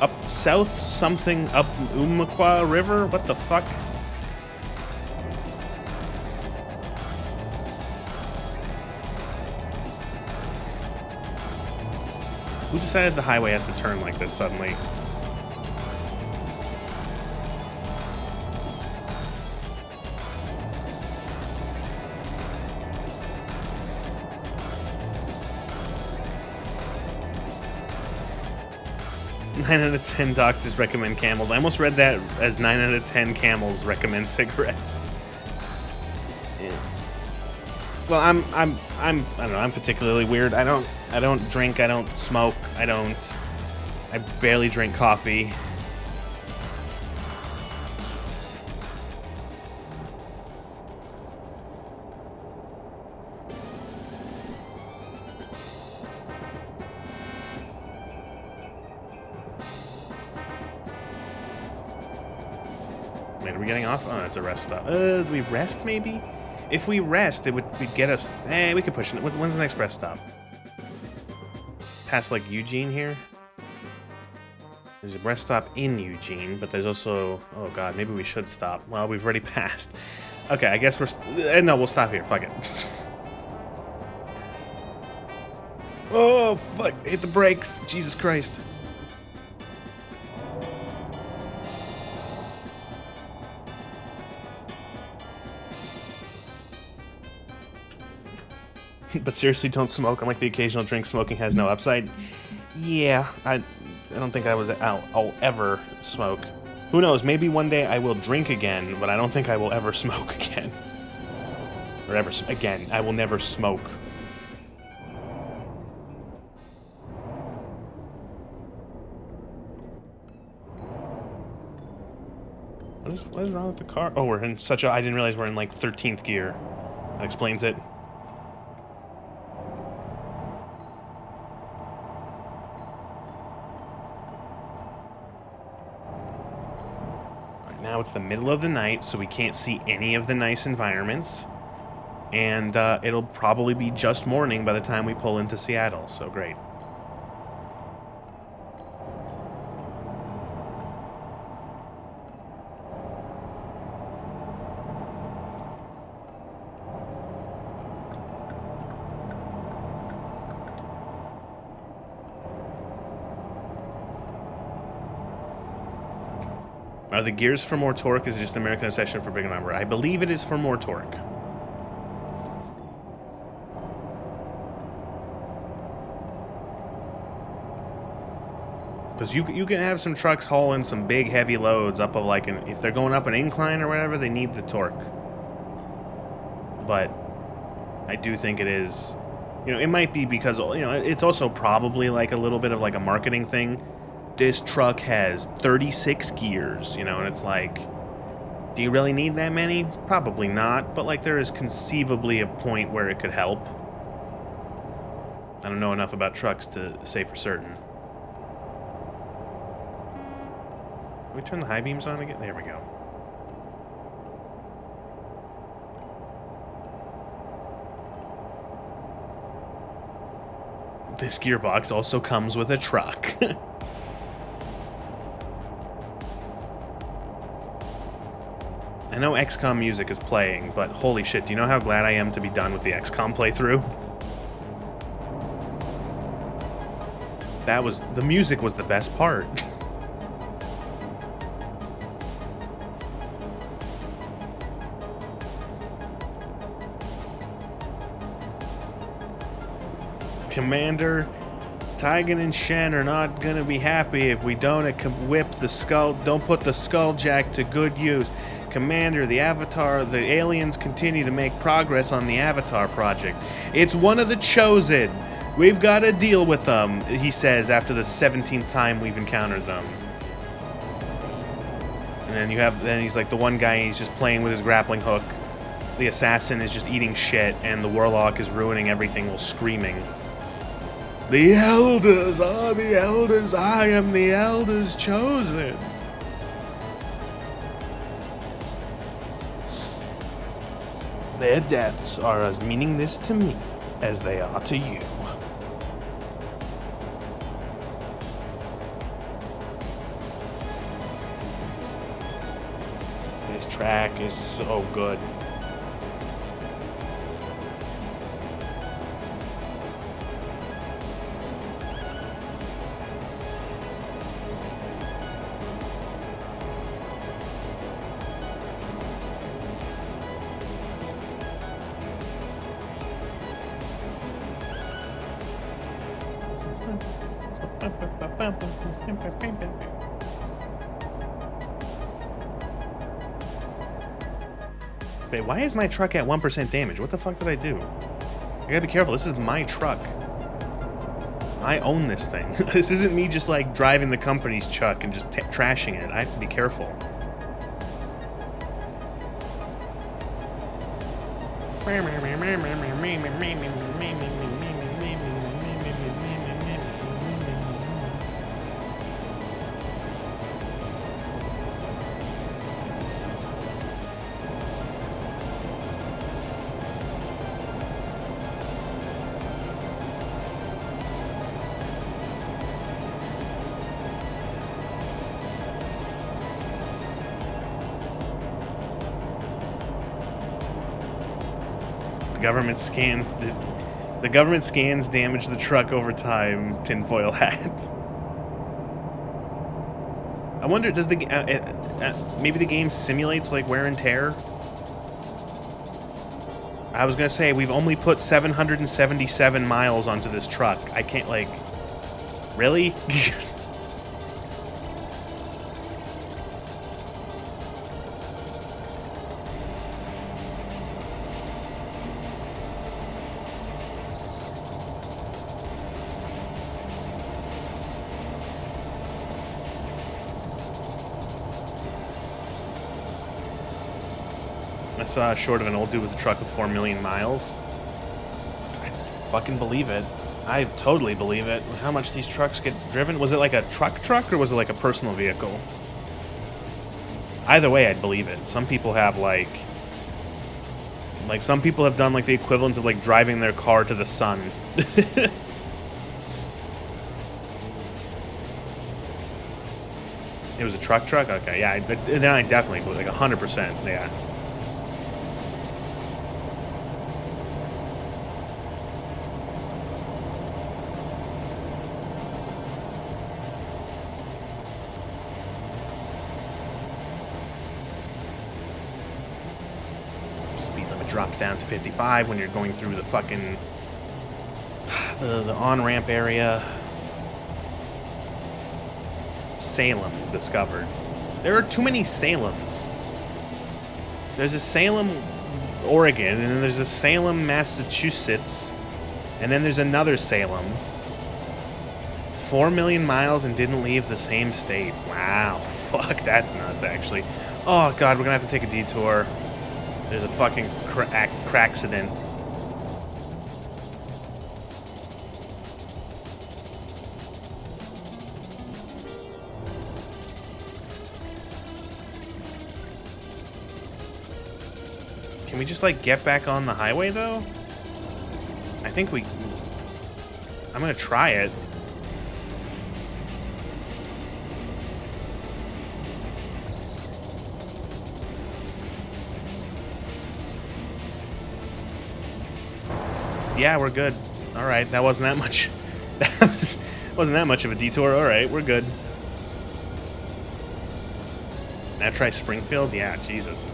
Up south something up Umpqua River? What the fuck? Who decided the highway has to turn like this suddenly? Nine out of 10 doctors recommend Camels. I almost read that as 9 out of 10 Camels recommend cigarettes. Yeah. Well, I don't know. I'm particularly weird. I don't drink. I don't smoke. I barely drink coffee. Wait, are we getting off? Oh, it's a rest stop. Do we rest maybe? If we rest, we'd get us. We could push it. When's the next rest stop? Past like Eugene here. There's a rest stop in Eugene, but there's also. Oh god, maybe we should stop. Well, we've already passed. Okay, I guess we're. No, we'll stop here. Fuck it. Oh fuck! Hit the brakes. Jesus Christ. But seriously, don't smoke. Unlike the occasional drink, smoking has no upside. Yeah, I don't think I'll ever smoke. Who knows? Maybe one day I will drink again, but I don't think I will ever smoke again. Or ever again. I will never smoke. What is wrong with the car? Oh, we're in such a... I didn't realize we're in like 13th gear. That explains it. Now it's the middle of the night, so we can't see any of the nice environments. And it'll probably be just morning by the time we pull into Seattle, so great. Are the gears for more torque? Is it just American obsession for bigger number? I believe it is for more torque. Because you can have some trucks hauling some big heavy loads up of like if they're going up an incline or whatever, they need the torque. But I do think it is, you know, it might be because, you know, it's also probably like a little bit of like a marketing thing. This truck has 36 gears, you know, and it's like, do you really need that many? Probably not, but like there is conceivably a point where it could help. I don't know enough about trucks to say for certain. Can we turn the high beams on again? There we go. This gearbox also comes with a truck. I know XCOM music is playing, but holy shit, do you know how glad I am to be done with the XCOM playthrough? The music was the best part. Commander, Tygan and Shen are not gonna be happy if we don't whip the skull. Don't put the Skulljack to good use. Commander, the aliens continue to make progress on the Avatar project. It's one of the Chosen. We've got to deal with them, he says after the 17th time we've encountered them. And then he's like the one guy, he's just playing with his grappling hook. The assassin is just eating shit, and the warlock is ruining everything while screaming. The elders are the elders. I am the elders chosen. Their deaths are as meaningless to me as they are to you. This track is so good. Wait, why is my truck at 1% damage? What the fuck did I do? I gotta be careful. This is my truck. I own this thing. This isn't me just like driving the company's truck and just trashing it. I have to be careful. The government scans damage the truck over time. Tinfoil hat. I wonder, does maybe the game simulates like wear and tear? I was gonna say we've only put 777 miles onto this truck. I can't like, really? I saw a short of an old dude with a truck of 4 million miles. I fucking believe it. I totally believe it. How much these trucks get driven? Was it like a truck or was it like a personal vehicle? Either way, I'd believe it. Some people have like some people have done like the equivalent of like driving their car to the sun. It was a truck? Okay, yeah, then I definitely believe, like 100%, yeah. drops down to 55 when you're going through the fucking the on-ramp area. Salem discovered. There are too many Salems. There's a Salem, Oregon, and then there's a Salem, Massachusetts, and then there's another Salem. 4 million miles and didn't leave the same state. Wow. Fuck, that's nuts, actually. Oh, God, we're gonna have to take a detour. There's a fucking crackcident. Can we just, like, get back on the highway, though? I think we... I'm gonna try it. Yeah, we're good. Alright, that wasn't that much. That wasn't that much of a detour. Alright, we're good. Now try Springfield? Yeah, Jesus.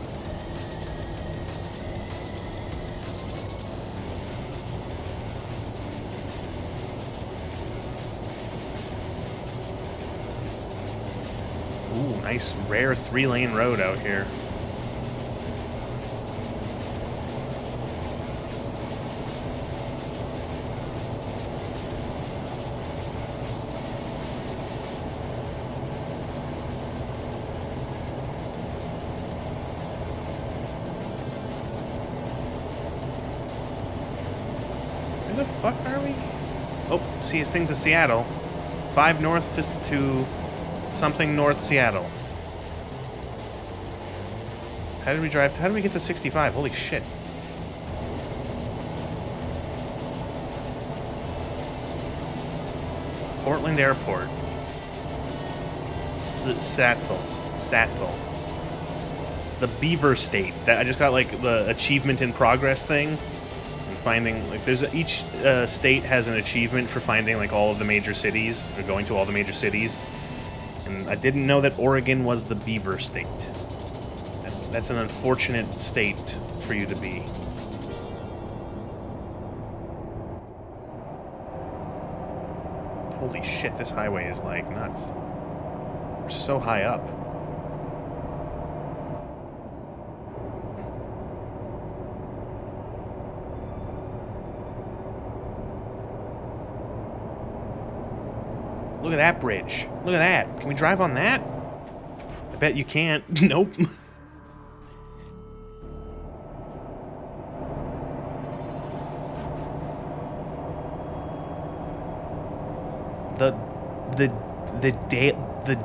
Ooh, nice rare 3-lane road out here. Where the fuck are we? Oh, see his thing to Seattle. 5 north to something north Seattle. How did we drive? How did we get to 65? Holy shit. Portland Airport. Sattel. The Beaver State. That I just got like the achievement in progress thing. And finding like there's each state has an achievement for finding like all of the major cities or going to all the major cities. And I didn't know that Oregon was the Beaver State. That's an unfortunate state for you to be. Holy shit, this highway is like nuts. We're so high up. Look at that bridge. Look at that. Can we drive on that? I bet you can't. Nope. The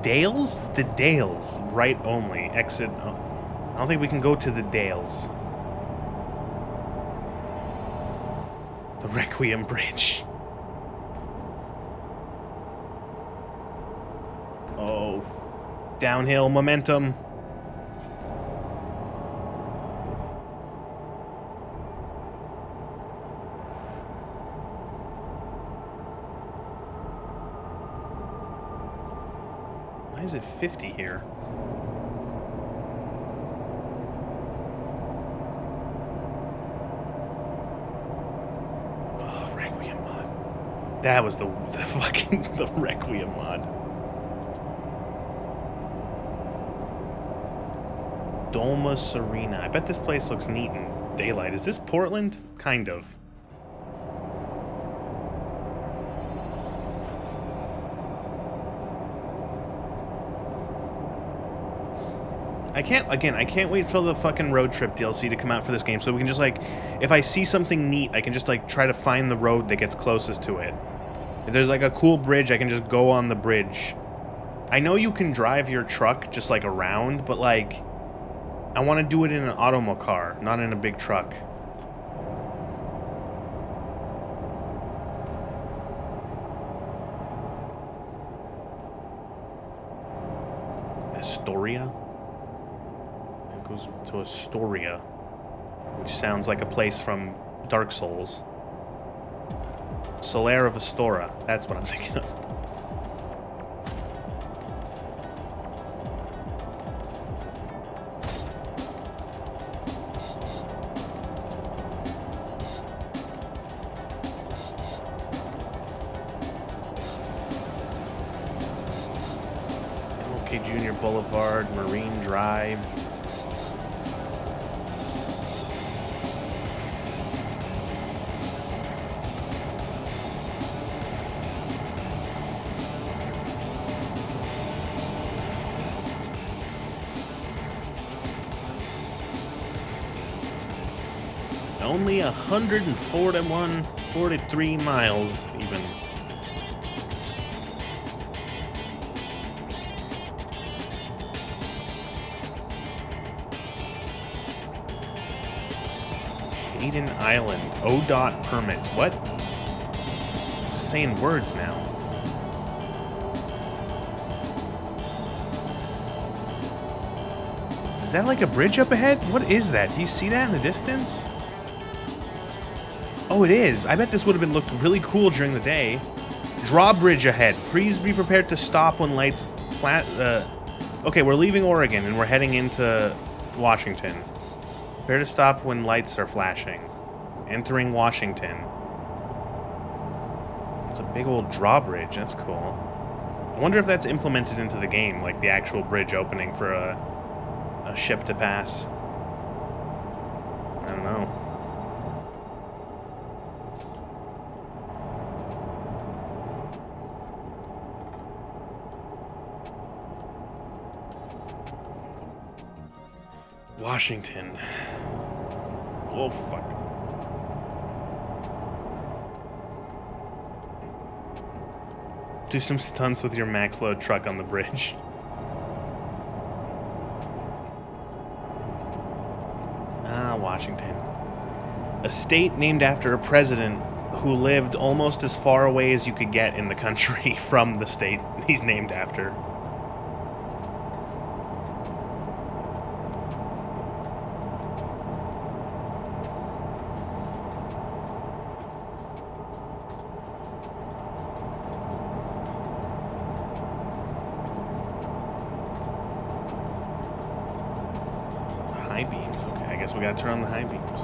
Dales? The Dales. Right only. Exit. I don't think we can go to the Dales. The Requiem Bridge. Oh. Downhill momentum. Why is it 50 here? Oh, Requiem mod. That was the fucking the Requiem mod. Doma Serena. I bet this place looks neat in daylight. Is this Portland? Kind of. I can't wait for the fucking road trip DLC to come out for this game so we can just, like, if I see something neat, I can just, like, try to find the road that gets closest to it. If there's, like, a cool bridge, I can just go on the bridge. I know you can drive your truck just, like, around, but, like, I want to do it in an automocar, not in a big truck. Astoria? It goes to Astoria, which sounds like a place from Dark Souls. Solaire of Astora, that's what I'm thinking of. JFK Jr. Boulevard, Marine Drive. Only 143 miles, even. Aden Island, ODOT permits. What? Just saying words now. Is that like a bridge up ahead? What is that? Do you see that in the distance? Oh, it is. I bet this would have been looked really cool during the day. Drawbridge ahead. Please be prepared to stop when lights okay, we're leaving Oregon and we're heading into Washington. Prepare to stop when lights are flashing. Entering Washington. It's a big old drawbridge. That's cool. I wonder if that's implemented into the game, like the actual bridge opening for a ship to pass. I don't know. Washington. Oh, fuck. Do some stunts with your max load truck on the bridge. Ah, Washington. A state named after a president who lived almost as far away as you could get in the country from the state he's named after. High beams. Okay, I guess we gotta turn on the high beams.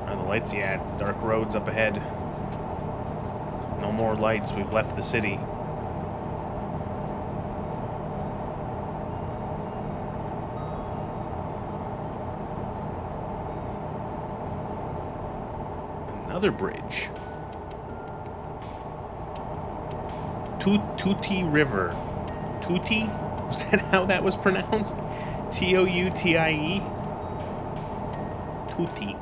Are the lights? Yeah, dark roads up ahead. No more lights. We've left the city. Another bridge. Tuti River. Tuti? Was that how that was pronounced? Toutie? Tuti.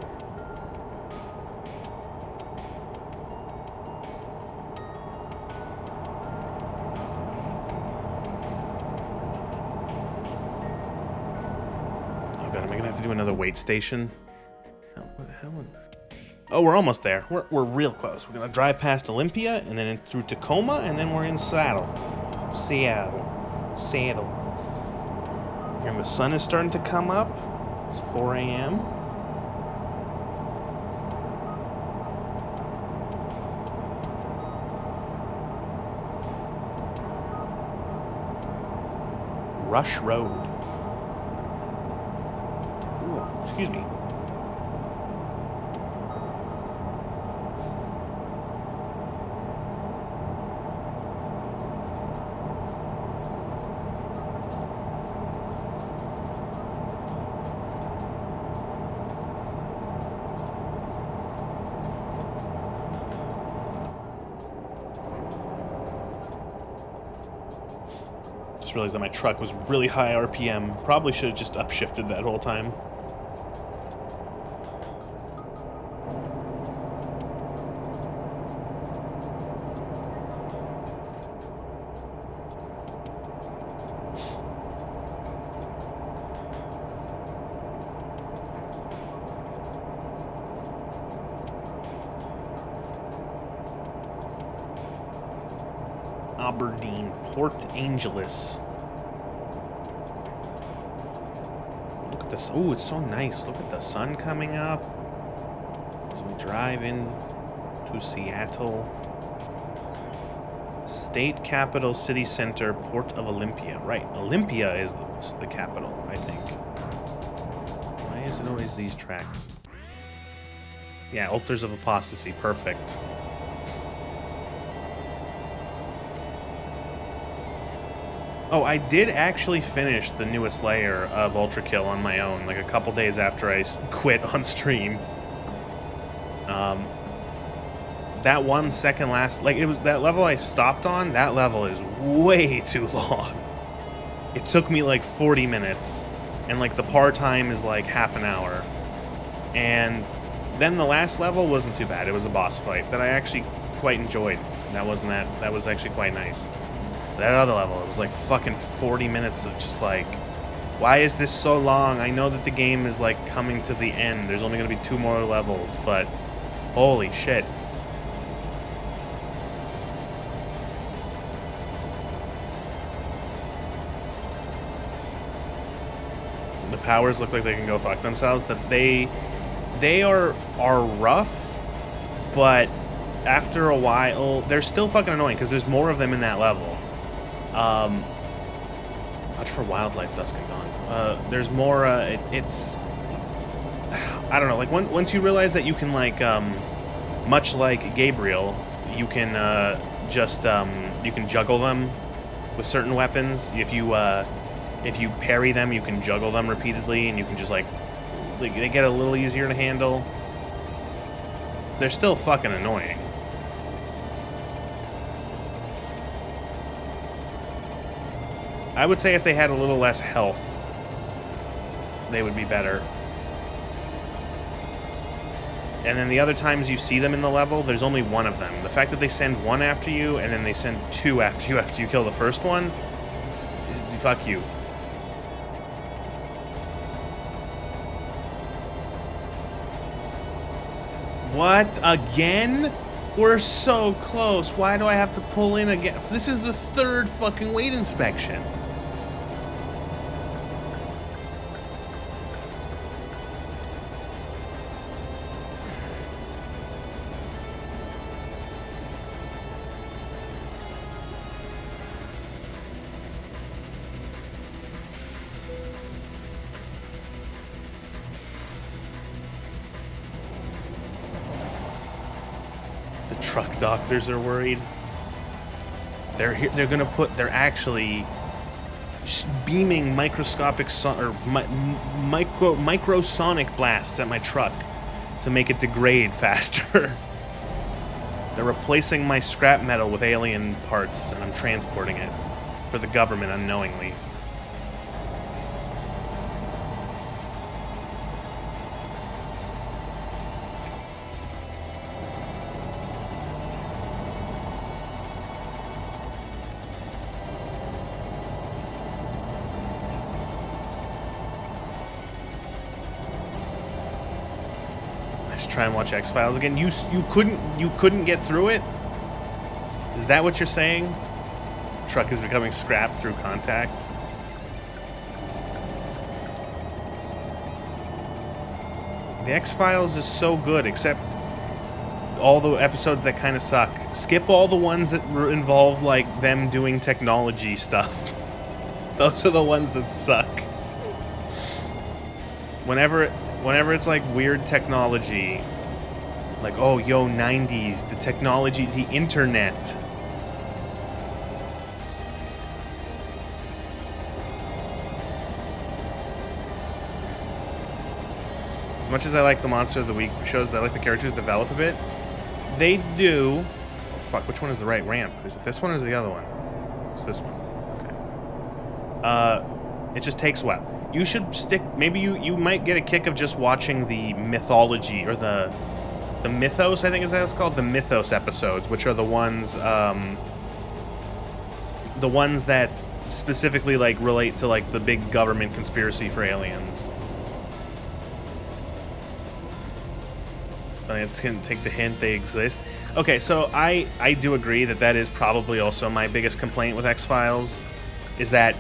Oh god, am I gonna have to do another wait station? What the hell? Oh, we're almost there. We're real close. We're gonna drive past Olympia and then through Tacoma and then we're in Seattle. And the sun is starting to come up. It's 4 a.m. Rush Road. Ooh, excuse me. Realized that my truck was really high RPM. Probably should have just upshifted that whole time. Aberdeen, Port Angeles. Look at this. Oh, it's so nice. Look at the sun coming up as we drive in to Seattle. State capital, city center, Port of Olympia. Right, Olympia is the capital, I think. Why is it always these tracks? Yeah, Altars of Apostasy. Perfect. Oh, I did actually finish the newest layer of Ultra Kill on my own, like a couple days after I quit on stream. That 1 second last, like, it was that level I stopped on, that level is way too long. It took me like 40 minutes, and like the par time is like half an hour. And then the last level wasn't too bad. It was a boss fight that I actually quite enjoyed. That was actually quite nice. That other level, it was like fucking 40 minutes of just like, why is this so long? I know that the game is like coming to the end. There's only gonna be 2 more levels, but holy shit. The powers look like they can go fuck themselves. That they are rough, but after a while, they're still fucking annoying because there's more of them in that level. Watch for wildlife, Dusk and Dawn. There's more. It's I don't know. Like once you realize that you can like, much like Gabriel, you can you can juggle them with certain weapons. If you parry them, you can juggle them repeatedly, and you can just like they get a little easier to handle. They're still fucking annoying. I would say if they had a little less health, they would be better. And then the other times you see them in the level, there's only one of them. The fact that they send one after you, and then they send 2 after you kill the first one, fuck you. What? Again? We're so close. Why do I have to pull in again? This is the 3rd fucking weight inspection. Truck doctors are worried. They're gonna put. They're actually beaming microscopic microsonic blasts at my truck to make it degrade faster. They're replacing my scrap metal with alien parts, and I'm transporting it for the government unknowingly. Try and watch X-Files again. You couldn't get through it? Is that what you're saying? Truck is becoming scrap through contact. The X-Files is so good, except all the episodes that kind of suck. Skip all the ones that involve like them doing technology stuff. Those are the ones that suck. Whenever it's like weird technology, like, oh, yo, 90s, the technology, the internet. As much as I like the Monster of the Week shows that I like the characters develop a bit, they do... Oh, fuck, which one is the right ramp? Is it this one or is it the other one? It's this one. Okay. It just takes a while. You should stick... Maybe you might get a kick of just watching the mythology, or the mythos, I think is how it's called? The mythos episodes, which are the ones that specifically, like, relate to, like, the big government conspiracy for aliens. It's going to take the hint they exist. Okay, so I do agree that is probably also my biggest complaint with X-Files, is that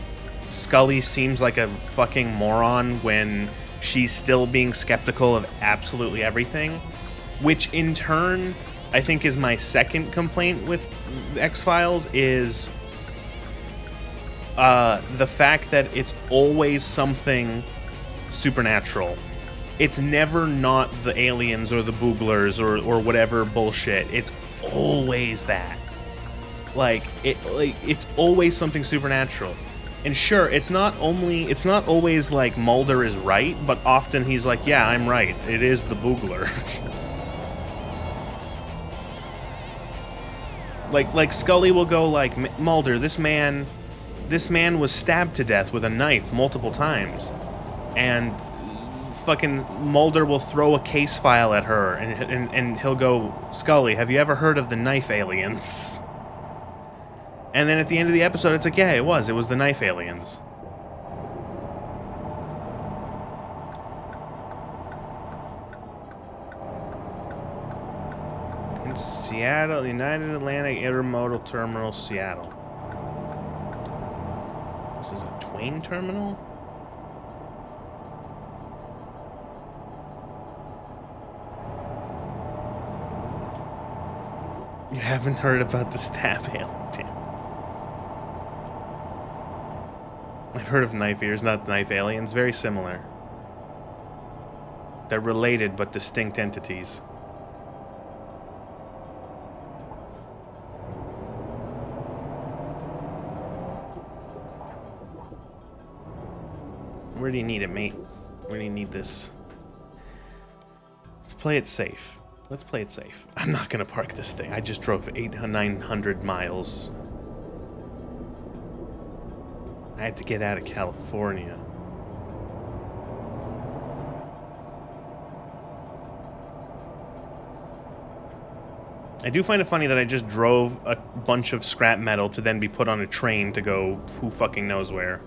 Scully seems like a fucking moron when she's still being skeptical of absolutely everything, which in turn I think is my second complaint with X-Files, is the fact that it's always something supernatural. It's never not the aliens or the booglers or whatever bullshit. It's always that. It's always something supernatural. And sure, it's not always like Mulder is right, but often he's like, yeah, I'm right. It is the Boogler. like Scully will go like, Mulder, this man was stabbed to death with a knife multiple times. And fucking Mulder will throw a case file at her, and he'll go, Scully, have you ever heard of the knife aliens? And then at the end of the episode, it's like, yeah, it was the knife aliens. In Seattle, United Atlantic Intermodal Terminal, Seattle. This is a Twain terminal? You haven't heard about the stab alien? Damn. I've heard of knife ears, not knife aliens. Very similar. They're related but distinct entities. Where do you need it, mate? Where do you need this? Let's play it safe. Let's play it safe. I'm not gonna park this thing. I just drove 900 miles. I had to get out of California. I do find it funny that I just drove a bunch of scrap metal to then be put on a train to go who fucking knows where.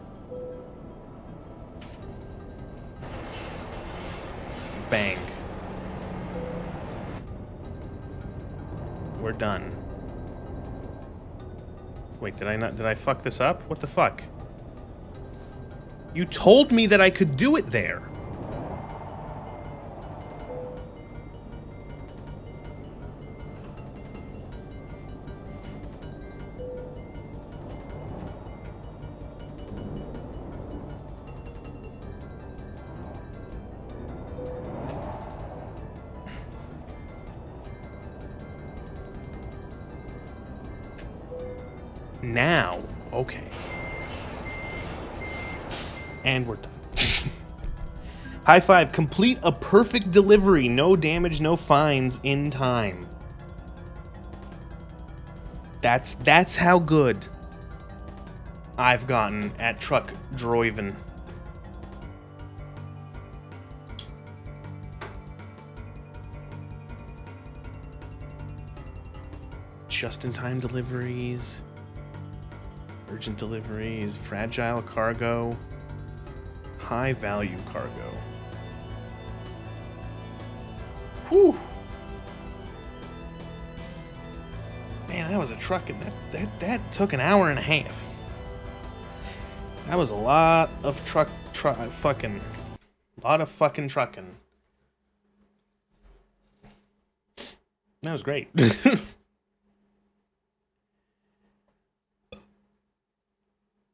Bang. We're done. Wait, did I fuck this up? What the fuck? You told me that I could do it there. Now, okay. And we're done. High five, complete a perfect delivery, no damage, no fines, in time. That's how good I've gotten at truck driving. Just-in-time deliveries. Urgent deliveries, fragile cargo, high value cargo. Whew. Man, that was a truck, and that took an hour and a half. That was a lot of fucking trucking. That was great.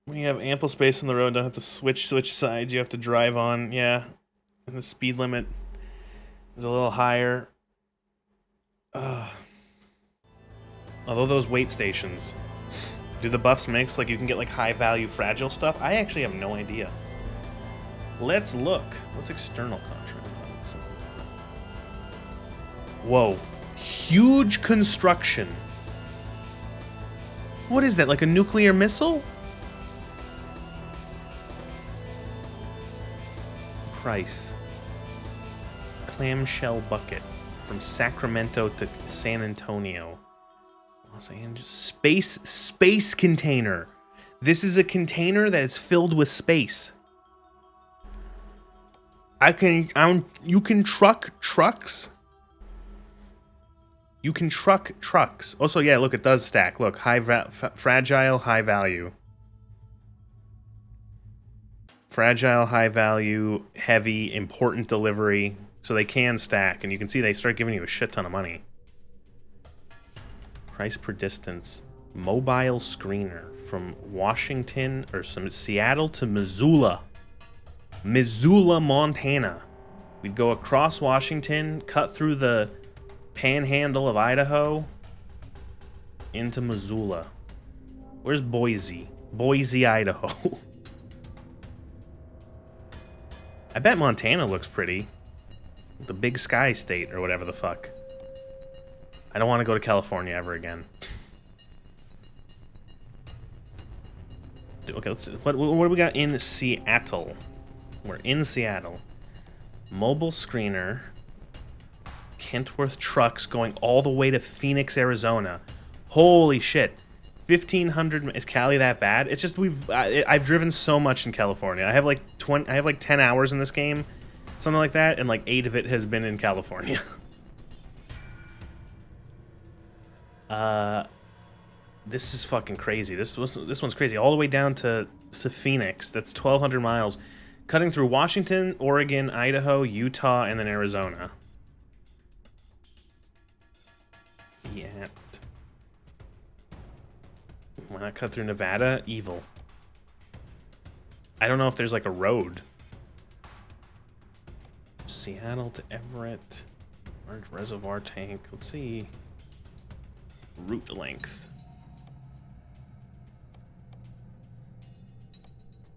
When you have ample space on the road, don't have to switch sides, you have to drive on, yeah. And the speed limit is a little higher. Although those weight stations, do the buffs mix? Like you can get like high value fragile stuff? I actually have no idea. Let's look. What's external contract? Whoa. Huge construction. What is that, like a nuclear missile? Price. Clamshell bucket from Sacramento to San Antonio. Los Angeles. Space container. This is a container that is filled with space. You can truck trucks. You can truck trucks. Also, yeah, look, it does stack. Look, fragile, high value. Fragile, high value, heavy, important delivery. So they can stack, and you can see they start giving you a shit ton of money. Price per distance. Mobile screener from Washington, or some Seattle to Missoula. Missoula, Montana. We'd go across Washington, cut through the panhandle of Idaho, into Missoula. Where's Boise? Boise, Idaho. I bet Montana looks pretty. The Big Sky State, or whatever the fuck. I don't want to go to California ever again. Okay, let's see. What do we got in Seattle? We're in Seattle. Mobile screener. Kentworth trucks going all the way to Phoenix, Arizona. Holy shit. 1,500. Is Cali that bad? It's just I've driven so much in California. I have like 10 hours in this game, something like that, and like 8 of it has been in California. This is fucking crazy. This one's crazy. All the way down to Phoenix. That's 1,200 miles, cutting through Washington, Oregon, Idaho, Utah, and then Arizona. Yeah. Why not cut through Nevada? Evil. I don't know if there's like a road. Seattle to Everett. Large reservoir tank. Let's see. Route length.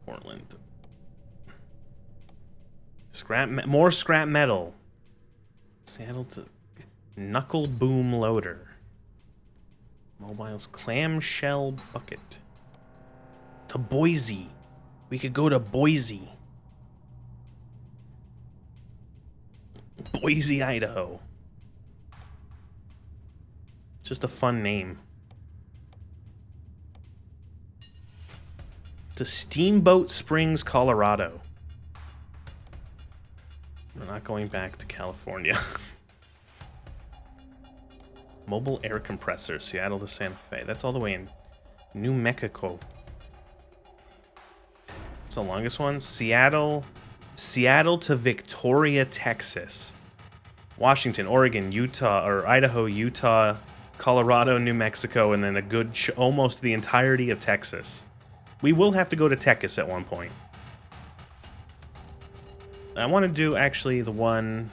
Portland. More scrap metal. Seattle to Knuckle Boom Loader. Mobile's clamshell bucket. To Boise. We could go to Boise. Boise, Idaho. Just a fun name. To Steamboat Springs, Colorado. We're not going back to California. Mobile air compressor, Seattle to Santa Fe. That's all the way in New Mexico. What's the longest one? Seattle to Victoria, Texas. Washington, Oregon, Utah, or Idaho, Utah, Colorado, New Mexico, and then a good almost the entirety of Texas. We will have to go to Texas at one point. I want to do actually the one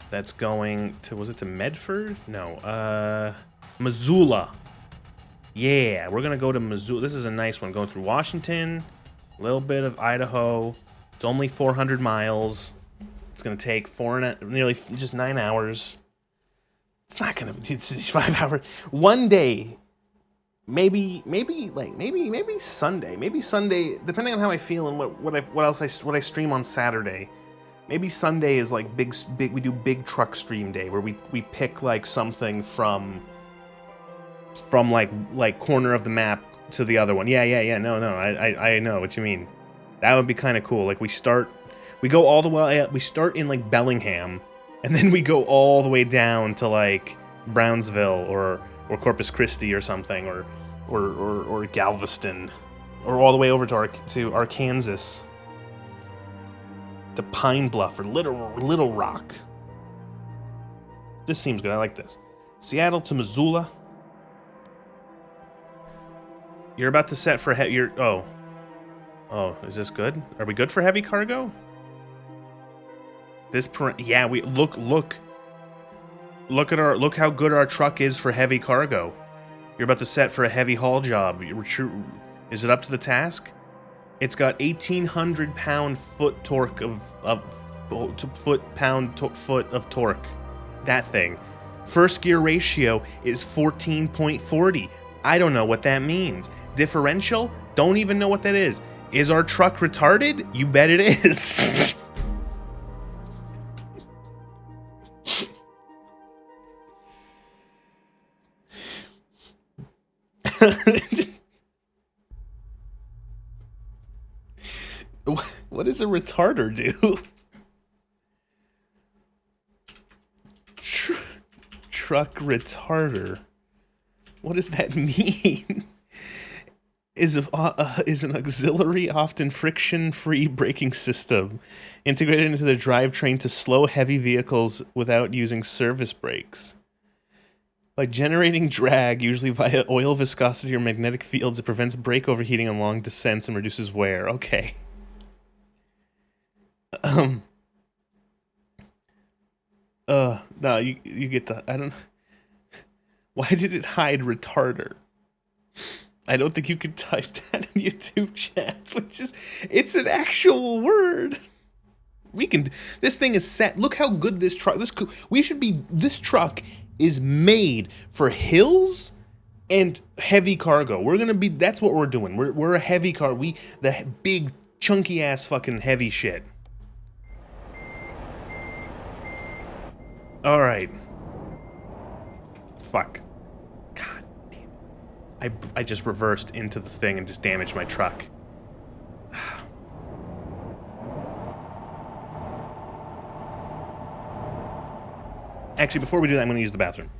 that's going to, was it to Medford? No, Missoula. Yeah, we're gonna go to Missoula. This is a nice one, going through Washington, a little bit of Idaho. It's only 400 miles. It's gonna take nearly just 9 hours. It's not gonna be, it's 5 hours. One day, maybe Sunday, depending on how I feel and what I stream on Saturday. Maybe Sunday is like big. We do big truck stream day where we pick like something from like corner of the map to the other one. Yeah. No. I know what you mean. That would be kind of cool. Like we go all the way. We start in like Bellingham, and then we go all the way down to like Brownsville or Corpus Christi or something, or Galveston, or all the way over to Arkansas. To Pine Bluff or Little Rock. This seems good. I like this. Seattle to Missoula. You're about to set for Oh, is this good? Are we good for heavy cargo? Yeah, we look how good our truck is for heavy cargo. You're about to set for a heavy haul job. Is it up to the task? It's got 1,800 pound-foot torque foot of torque. That thing. First gear ratio is 14.40. I don't know what that means. Differential? Don't even know what that is. Is our truck retarded? You bet it is. What does a retarder do? Truck retarder. What does that mean? Is an auxiliary, often friction-free braking system integrated into the drivetrain to slow heavy vehicles without using service brakes. By generating drag, usually via oil viscosity or magnetic fields, it prevents brake overheating on long descents and reduces wear. Okay. No, you get the, I don't, why did it hide retarder? I don't think you could type that in YouTube chat, it's an actual word. We can. This thing is set. Look how good this truck. We should be. This truck is made for hills and heavy cargo. We're gonna be. That's what we're doing. We're a heavy car. The big chunky ass fucking heavy shit. All right. Fuck. God damn. I just reversed into the thing and just damaged my truck. Actually, before we do that, I'm going to use the bathroom.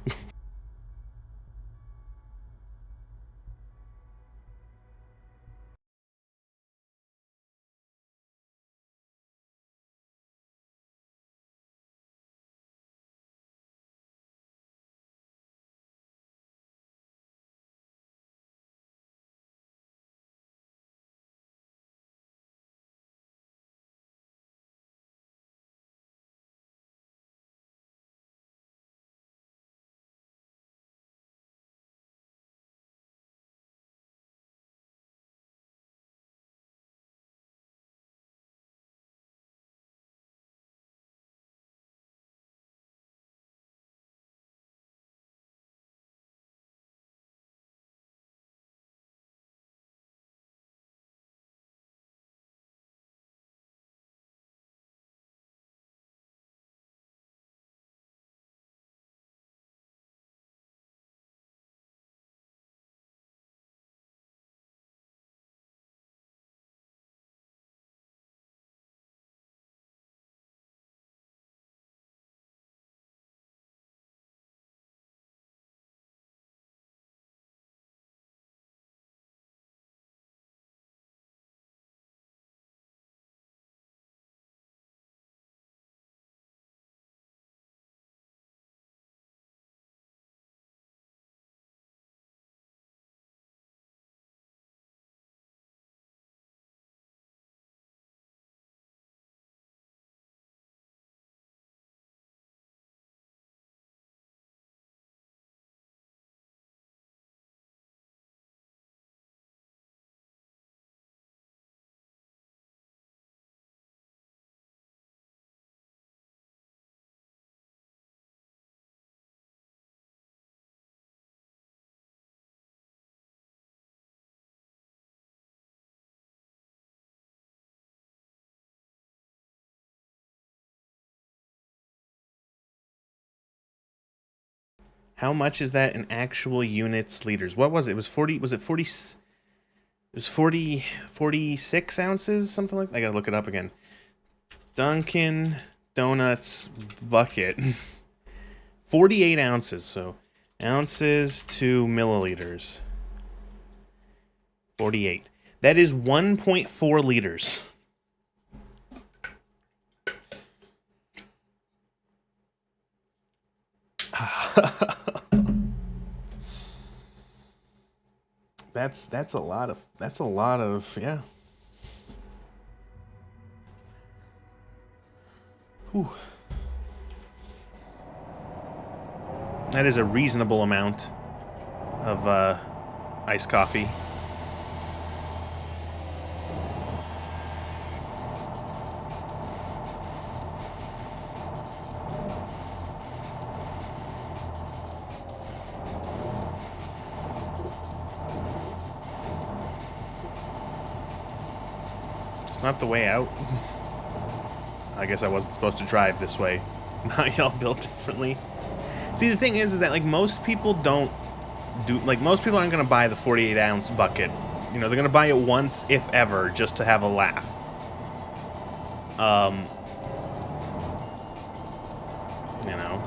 How much is that in actual units liters? What was it? It was 40. Was it 40? It was 40, 46 ounces, something like that. I gotta look it up again. Dunkin' Donuts bucket. 48 ounces. So ounces to milliliters. 48. That is 1.4 liters. That's a lot of yeah. Whew. That is a reasonable amount of iced coffee. It's not the way out. I guess I wasn't supposed to drive this way. Y'all built differently. See, the thing is that like most people don't do, like most people aren't gonna buy the 48 ounce bucket. You know, they're gonna buy it once, if ever, just to have a laugh. You know.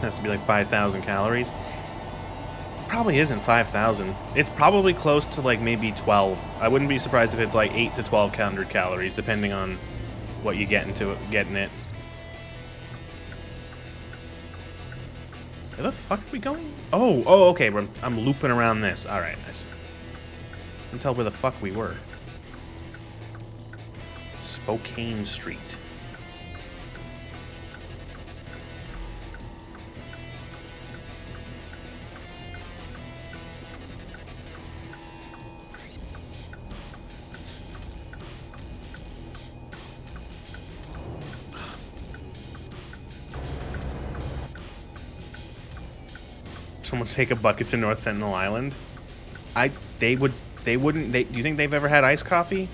Has to be like 5,000 calories. Probably isn't 5,000. It's probably close to like maybe 12. I wouldn't be surprised if it's like 8 to 1200 calories, depending on what you get into it, getting it. Where the fuck are we going? Oh, okay. I'm looping around this. All right, nice. I can tell where the fuck we were. Spokane Street. someone take a bucket to North Sentinel Island. They wouldn't. Do you think they've ever had iced coffee?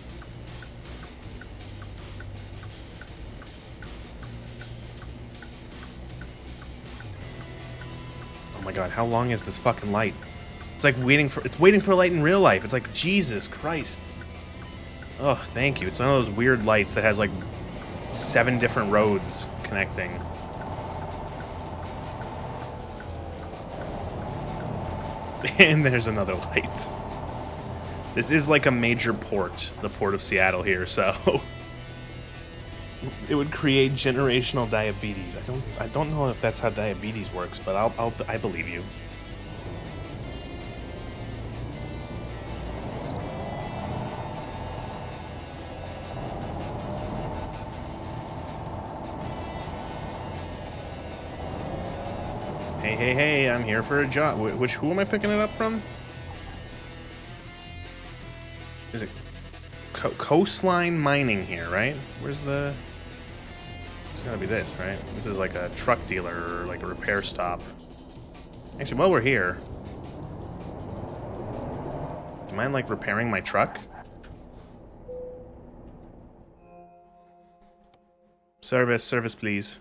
Oh my god, how long is this fucking light? It's like waiting for light in real life. It's like, Jesus Christ. Oh, thank you. It's one of those weird lights that has like 7 different roads connecting. And there's another light. This is like a major port, the Port of Seattle here, so it would create generational diabetes. I don't know if that's how diabetes works, but I believe you. Hey, I'm here for a job. Who am I picking it up from? Is it Coastline Mining here, right? Where's the... It's gotta be this, right? This is like a truck dealer or like a repair stop. Actually, while we're here... Do you mind, like, repairing my truck? Service, please.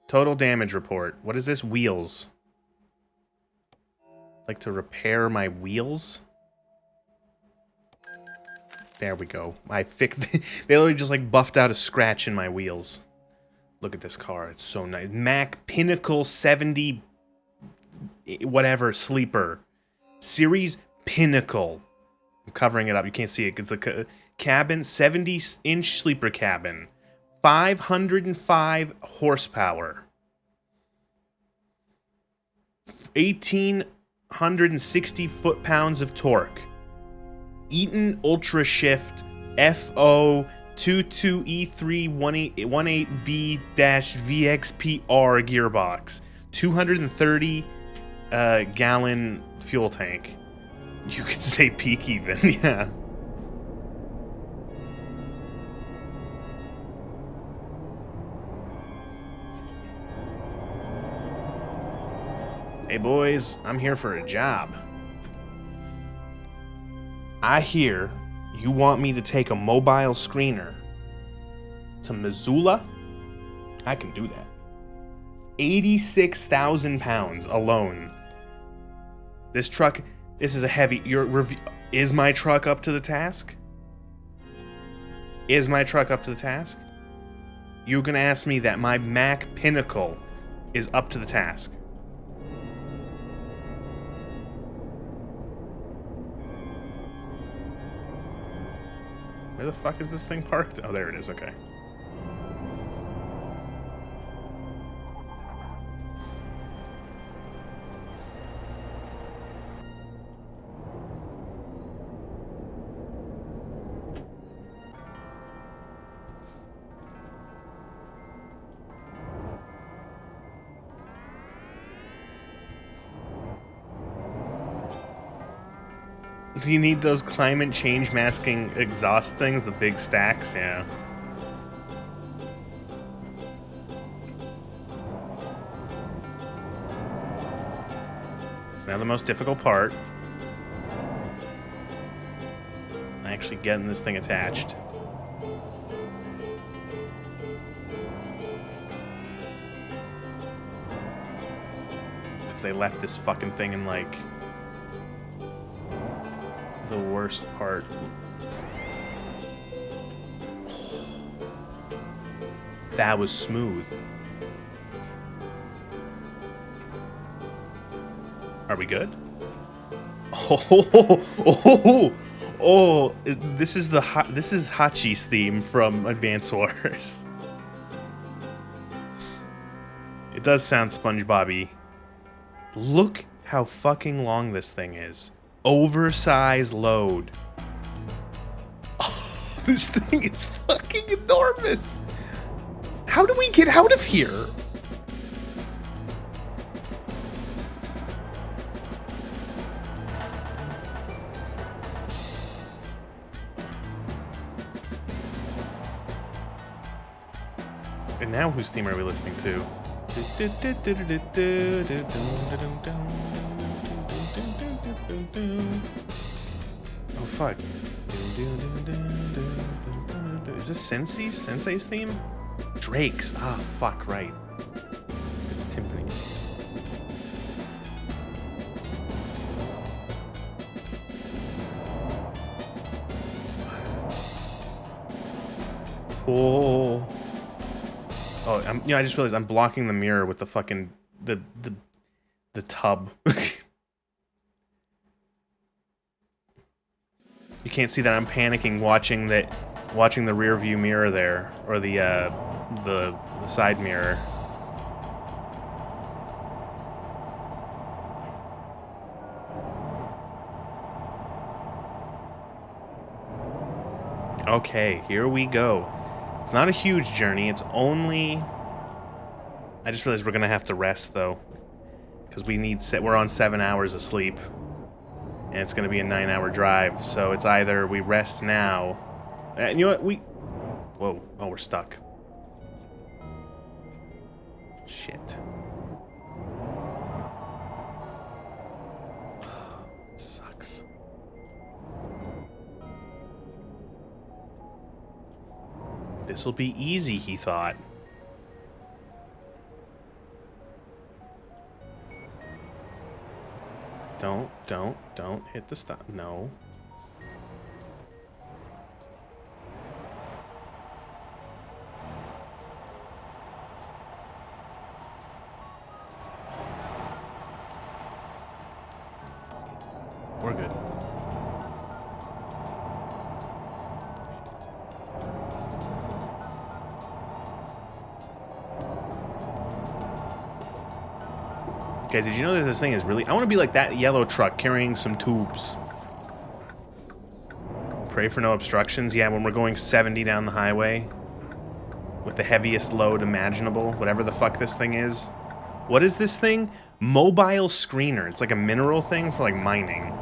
Total damage report. What is this? Wheels. Like to repair my wheels? There we go. They literally just like buffed out a scratch in my wheels. Look at this car. It's so nice. Mack Pinnacle 70 whatever sleeper. Series Pinnacle. I'm covering it up. You can't see it. It's a cabin, 70-inch sleeper cabin. 505 horsepower. 1,860 foot-pounds of torque. Eaton Ultra Shift FO 22E318B-VXPR gearbox. 230 gallon fuel tank. You could say peak even, yeah. Hey boys, I'm here for a job. I hear you want me to take a mobile screener to Missoula? I can do that. 86,000 pounds alone. This truck, this is a heavy... Is my truck up to the task? Is my truck up to the task? You're gonna ask me that my Mack Pinnacle is up to the task. Where the fuck is this thing parked? Oh, there it is, okay. Do you need those climate change masking exhaust things? The big stacks? Yeah. It's now the most difficult part. Actually getting this thing attached. Because they left this fucking thing in, like... the worst part. That was smooth. Are we good? This is Hachi's theme from Advance Wars. It does sound SpongeBob-y. Look how fucking long this thing is. Oversized load. Oh, this thing is fucking enormous. How do we get out of here? And now whose theme are we listening to? Oh fuck. Is this Sensei's theme? Drake's. Ah, fuck, right. Let's get the timpani. Oh. Oh, I just realized I'm blocking the mirror with the fucking the tub. You can't see that I'm panicking watching the rear view mirror there, or the side mirror. Okay, here we go. It's not a huge journey. It's only... I just realized we're gonna have to rest though, because we're on 7 hours of sleep, and it's gonna be a 9-hour drive. So it's either we rest now, and you know what? Whoa! Oh, we're stuck. Shit. Sucks. This'll be easy, he thought. Don't hit the stop. No. We're good. Guys, did you know that this thing is really... I want to be like that yellow truck carrying some tubes. Pray for no obstructions. Yeah, when we're going 70 down the highway with the heaviest load imaginable, whatever the fuck this thing is. What is this thing? Mobile screener. It's like a mineral thing for like mining.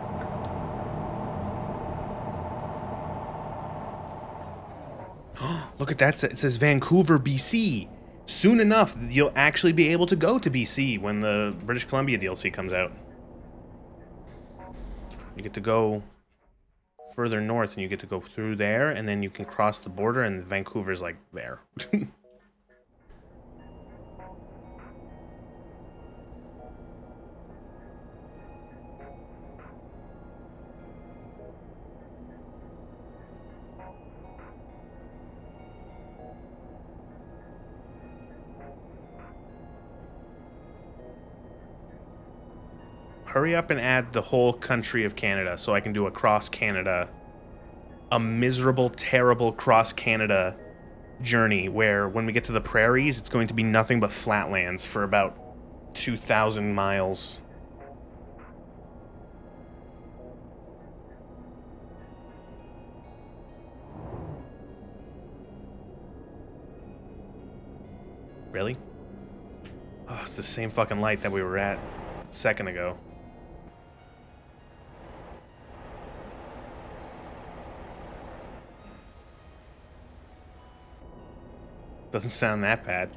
Look at that. It says Vancouver, BC. Soon enough, you'll actually be able to go to BC when the British Columbia DLC comes out. You get to go further north, and you get to go through there, and then you can cross the border, and Vancouver's like there. Hurry up and add the whole country of Canada so I can do a cross-Canada, a miserable, terrible cross-Canada journey where when we get to the prairies, it's going to be nothing but flatlands for about 2,000 miles. Really? Oh, it's the same fucking light that we were at a second ago. Doesn't sound that bad.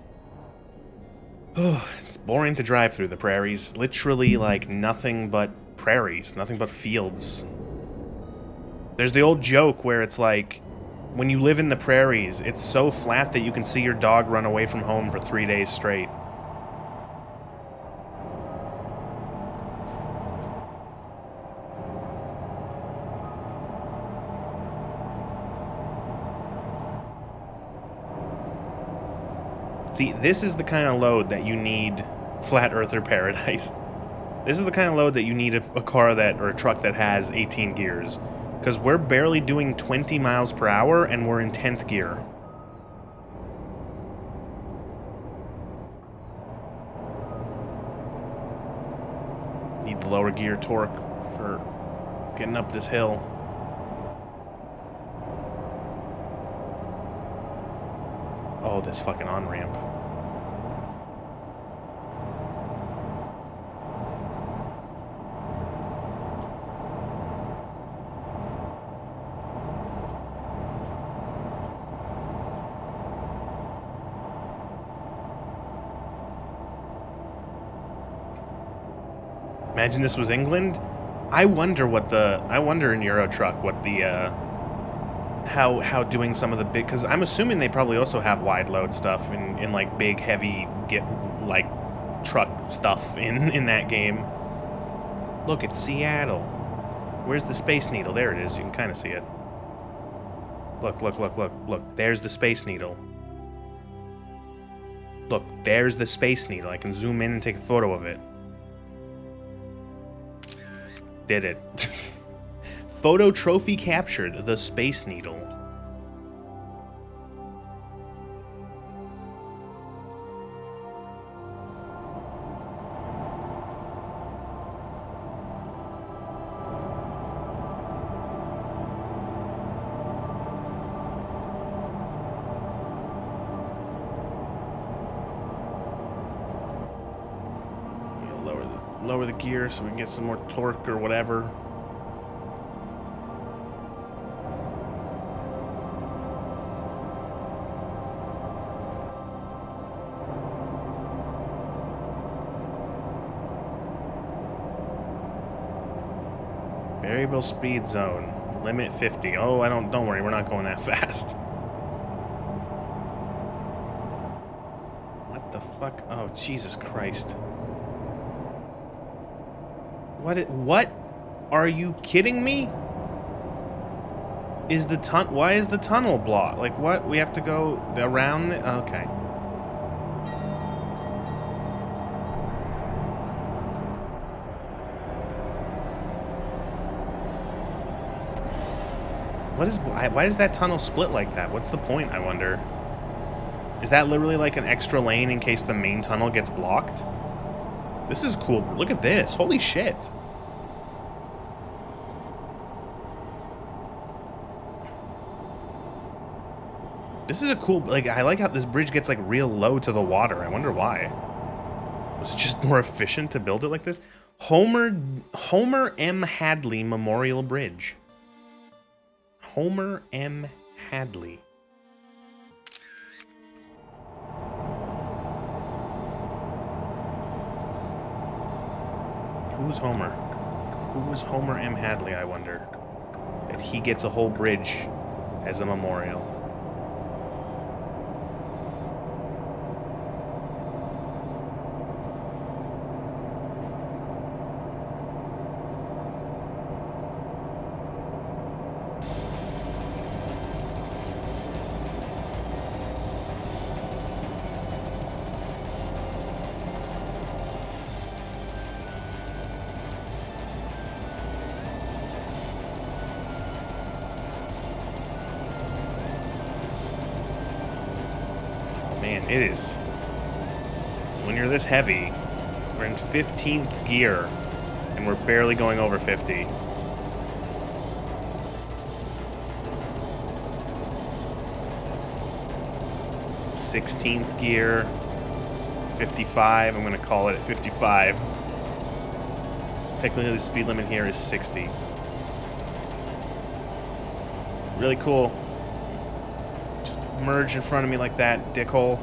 Oh, it's boring to drive through the prairies. Literally, like, nothing but prairies, nothing but fields. There's the old joke where it's like, when you live in the prairies, it's so flat that you can see your dog run away from home for 3 days straight. See, this is the kind of load that you need Flat Earther Paradise. This is the kind of load that you need a car that, or a truck that has 18 gears. Because we're barely doing 20 miles per hour and we're in 10th gear. Need the lower gear torque for getting up this hill. Oh, this fucking on-ramp. Imagine this was England. I wonder in Euro Truck what the how doing some of the big, because I'm assuming they probably also have wide load stuff in like big heavy like truck stuff in that game. Look, it's Seattle. Where's the Space Needle? There it is. You can kind of see it. Look, look, look, look, look. There's the Space Needle. Look, there's the Space Needle. I can zoom in and take a photo of it. Did it. Photo trophy captured. The Space Needle. Lower the gear so we can get some more torque or whatever. Variable speed zone. Limit 50. Oh, don't worry, we're not going that fast. What the fuck? Oh, Jesus Christ. What? Are you kidding me? Why is the tunnel blocked? Like, what? We have to go around it? Okay. Why is that tunnel split like that? What's the point, I wonder? Is that literally like an extra lane in case the main tunnel gets blocked? This is cool. Look at this. Holy shit. This is a cool, like, I like how this bridge gets like real low to the water. I wonder why. Was it just more efficient to build it like this? Homer M. Hadley Memorial Bridge. Homer M. Hadley. Who's Homer? Who is Homer M. Hadley, I wonder? That he gets a whole bridge as a memorial. Man, it is. When you're this heavy, we're in 15th gear, and we're barely going over 50. th gear, 55. I'm going to call it at 55. Technically, the speed limit here is 60. Really cool. Merge in front of me like that, dickhole.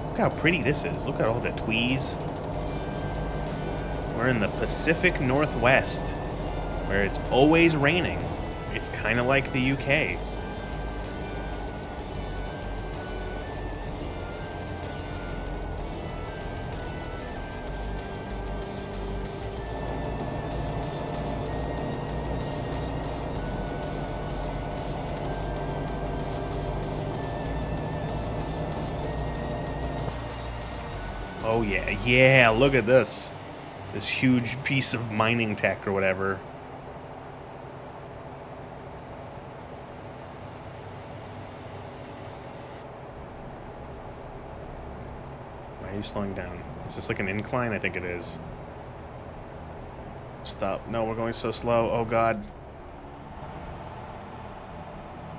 Look how pretty this is. Look at all the tweez. We're in the Pacific Northwest, where it's always raining. It's kind of like the UK. Oh yeah, yeah, look at this. This huge piece of mining tech or whatever. Why are you slowing down? Is this like an incline? I think it is. Stop. No, we're going so slow. Oh god.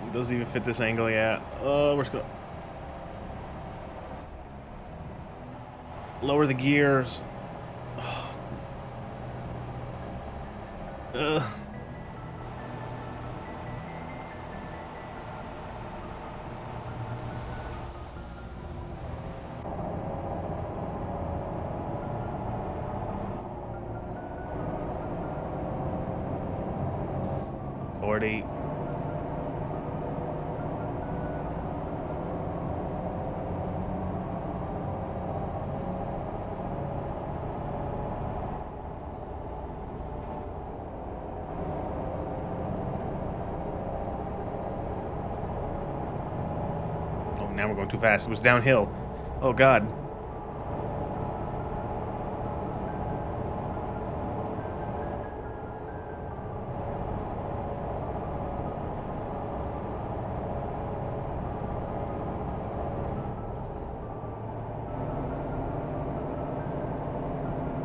It doesn't even fit this angle yet. Oh, we're going. Lower the gears. 40. Oh, now we're going too fast. It was downhill. Oh, God.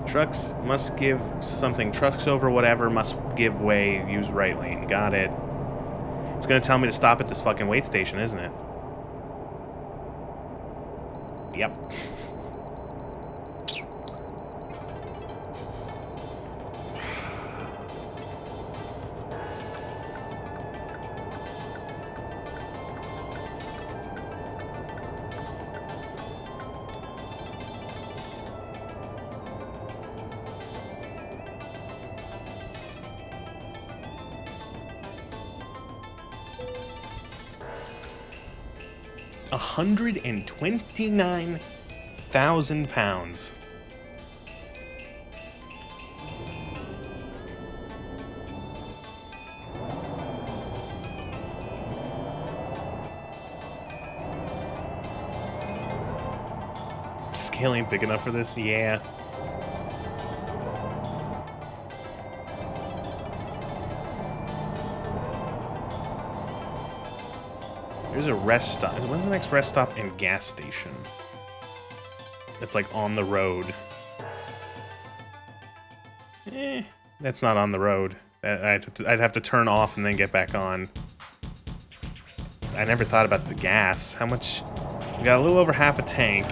Trucks must give something. Trucks over whatever must give way. Use right lane. Got it. It's gonna tell me to stop at this fucking wait station, isn't it? Yep. £129,000. Scale ain't big enough for this? Yeah. There's a rest stop. When's the next rest stop and gas station? It's like on the road. That's not on the road. I'd have to turn off and then get back on. I never thought about the gas. How much? We got a little over half a tank.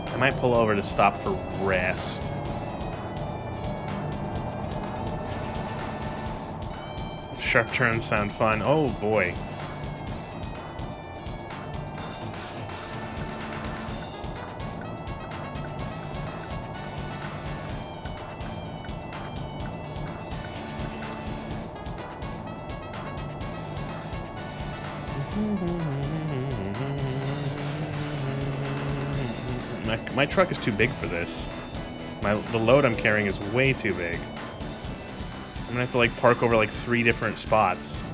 I might pull over to stop for rest. Sharp turns sound fun. Oh boy. My truck is too big for this. The load I'm carrying is way too big. I'm gonna have to like park over like 3 different spots.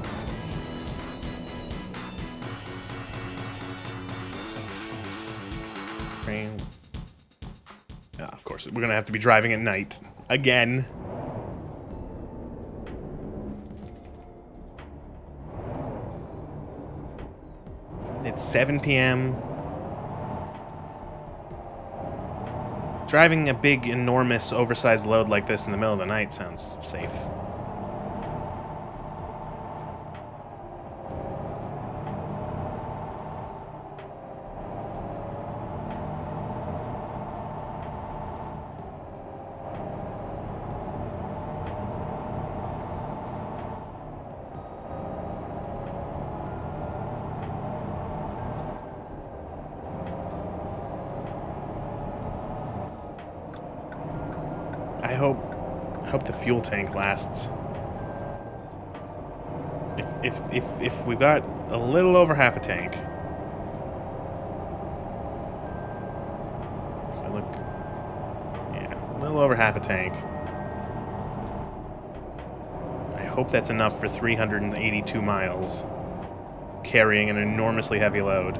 Of course, we're gonna have to be driving at night again. It's 7 p.m. Driving a big, enormous, oversized load like this in the middle of the night sounds safe. I hope the fuel tank lasts. If we got a little over half a tank. If I look, yeah, a little over half a tank. I hope that's enough for 382 miles, carrying an enormously heavy load.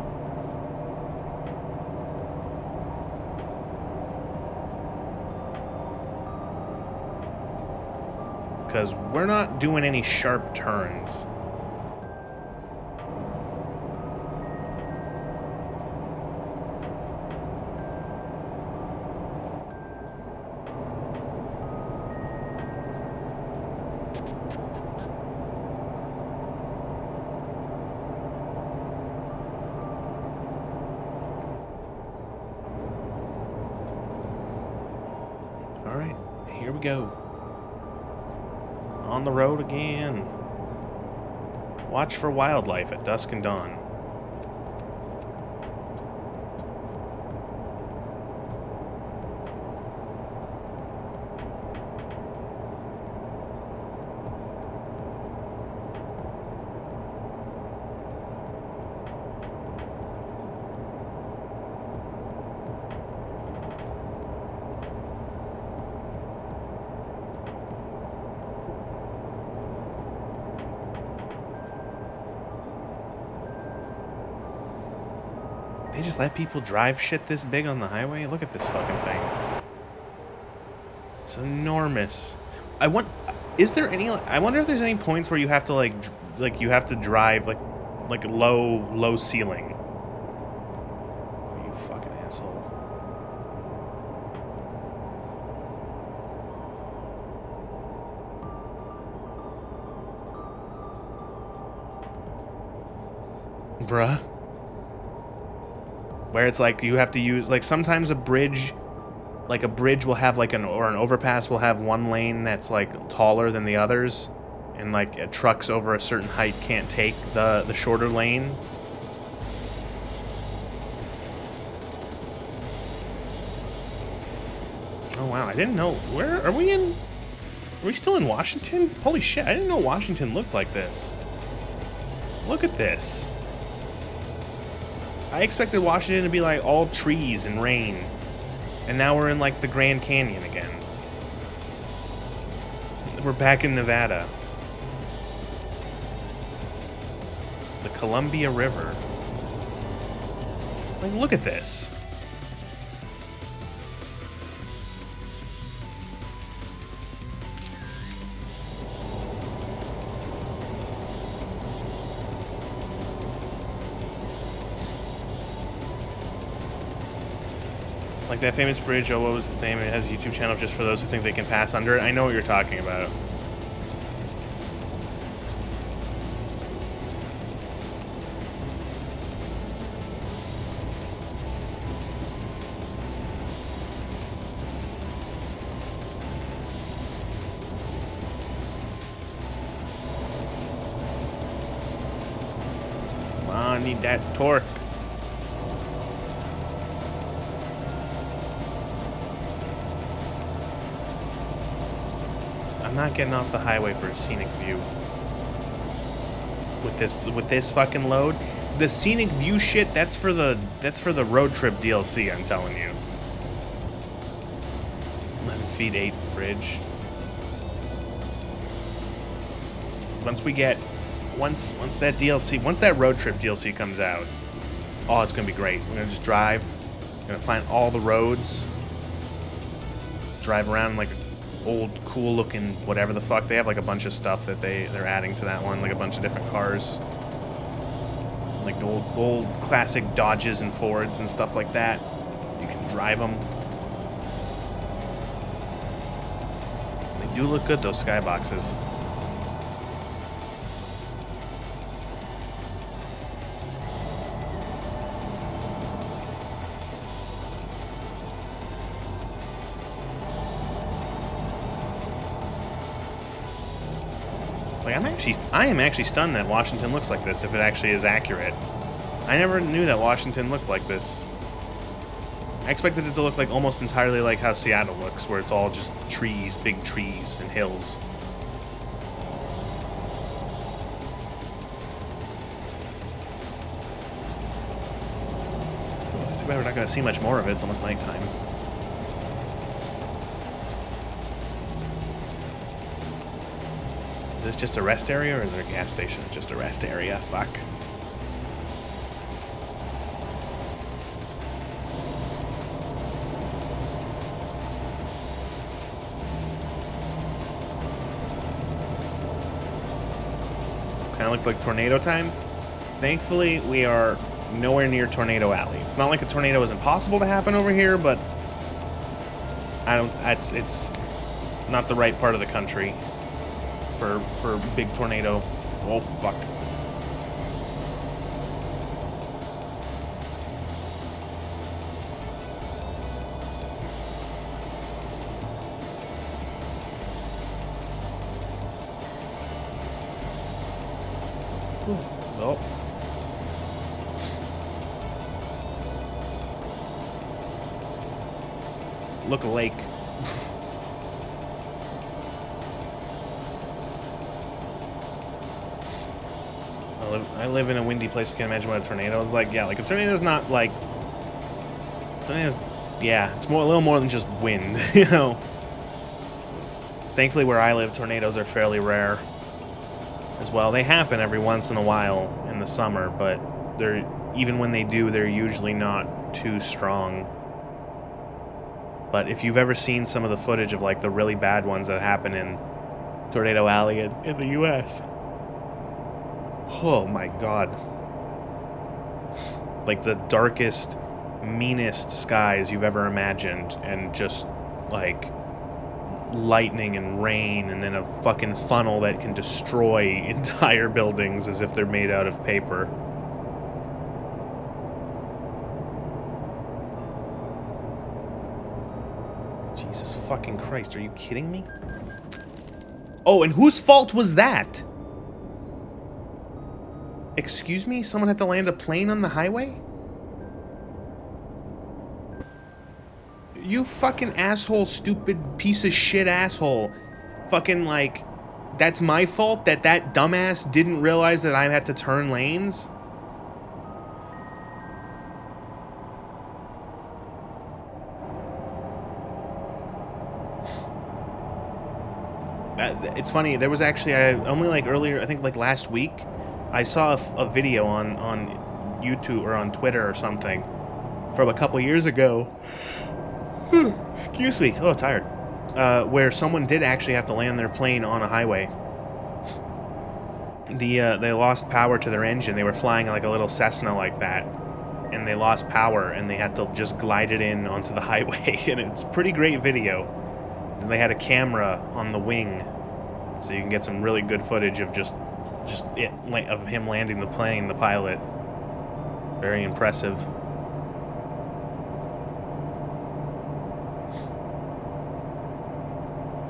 Because we're not doing any sharp turns. All right, here we go. On the road again. Watch for wildlife at dusk and dawn. They just let people drive shit this big on the highway? Look at this fucking thing. It's enormous. I wonder if there's any points where you have to like you have to drive like low ceiling. You fucking asshole. Bruh. Where it's like you have to use, like, sometimes a bridge will have like an overpass will have one lane that's like taller than the others, and like trucks over a certain height can't take the shorter lane. Oh wow, I didn't know. Where are we in? Are we still in Washington? Holy shit, I didn't know Washington looked like this. Look at this. I expected Washington to be like all trees and rain. And now we're in like the Grand Canyon again. We're back in Nevada. The Columbia River. Like, look at this. Like that famous bridge, oh, what was its name? It has a YouTube channel just for those who think they can pass under it. I know what you're talking about. Come on, I need that torque. I'm not getting off the highway for a scenic view. With this fucking load, the scenic view shit, that's for the road trip DLC, I'm telling you. 11 feet 8 bridge. Once that road trip DLC comes out, oh, it's gonna be great. We're gonna just drive. We're gonna find all the roads. Drive around like old cool looking whatever the fuck. They have like a bunch of stuff that they're adding to that one, like a bunch of different cars, like old classic Dodges and Fords and stuff like that. You can drive them. They do look good, those skyboxes. Like, I am actually stunned that Washington looks like this, if it actually is accurate. I never knew that Washington looked like this. I expected it to look like almost entirely like how Seattle looks, where it's all just trees, big trees and hills. Too bad we're not going to see much more of it. It's almost nighttime. Is this just a rest area, or is there a gas station? It's just a rest area. Fuck. Kind of looked like tornado time. Thankfully, we are nowhere near Tornado Alley. It's not like a tornado is impossible to happen over here, but it's not the right part of the country for big tornado. Oh fuck. Oh. Look, a lake. I live in a windy place. I can't imagine what a tornado is like. Yeah, like a tornado's not like... Tornado's... Yeah, it's a little more than just wind, you know? Thankfully, where I live, tornadoes are fairly rare as well. They happen every once in a while in the summer, but they're even when they do, they're usually not too strong. But if you've ever seen some of the footage of like the really bad ones that happen in Tornado Alley in the US, oh my god. Like the darkest, meanest skies you've ever imagined, and just like lightning and rain, and then a fucking funnel that can destroy entire buildings as if they're made out of paper. Jesus fucking Christ, are you kidding me? Oh, and whose fault was that? Excuse me? Someone had to land a plane on the highway? You fucking asshole, stupid piece of shit asshole. Fucking, like, that's my fault that that dumbass didn't realize that I had to turn lanes? It's funny, there was actually, only like earlier, I think like last week, I saw a video on YouTube or on Twitter or something from a couple years ago. Excuse me, oh, tired. Where someone did actually have to land their plane on a highway. They lost power to their engine. They were flying like a little Cessna like that, and they lost power, and they had to just glide it in onto the highway, and it's a pretty great video. And they had a camera on the wing, so you can get some really good footage of of him landing the plane, the pilot. Very impressive.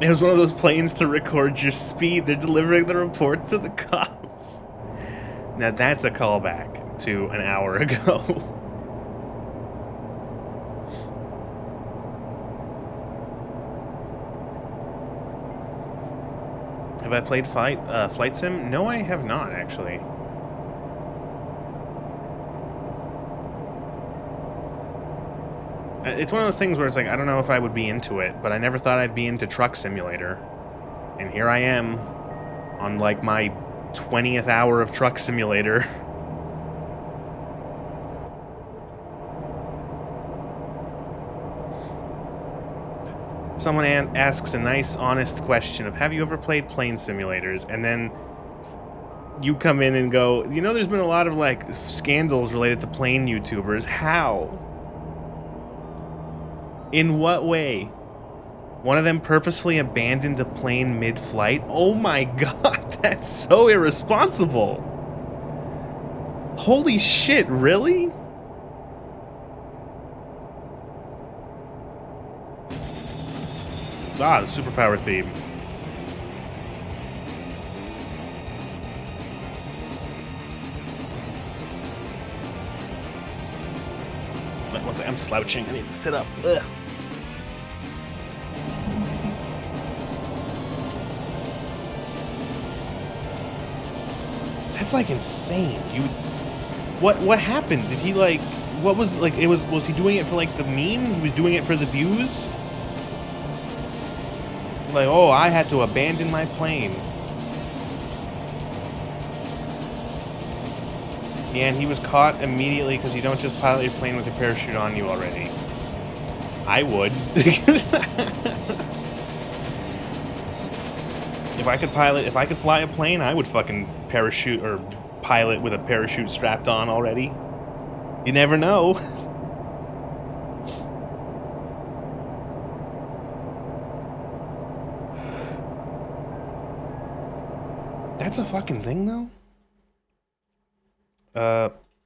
It was one of those planes to record your speed. They're delivering the report to the cops. Now that's a callback to an hour ago. Have I played Flight Sim? No, I have not, actually. It's one of those things where it's like, I don't know if I would be into it, but I never thought I'd be into Truck Simulator. And here I am, on like my 20th hour of Truck Simulator. Someone asks a nice, honest question of, have you ever played plane simulators? And then you come in and go, you know, there's been a lot of like scandals related to plane YouTubers. How? In what way? One of them purposely abandoned a plane mid-flight? Oh my god, that's so irresponsible. Holy shit, really? Ah, the superpower theme. One second, I'm slouching. I need to sit up. Ugh. That's like insane. What happened? Did he like, what was like, was he doing it for like the meme? He was doing it for the views? Like, oh, I had to abandon my plane. Yeah, and he was caught immediately because you don't just pilot your plane with a parachute on you already. I would. If I could fly a plane, I would fucking parachute or pilot with a parachute strapped on already. You never know. That's a fucking thing, though?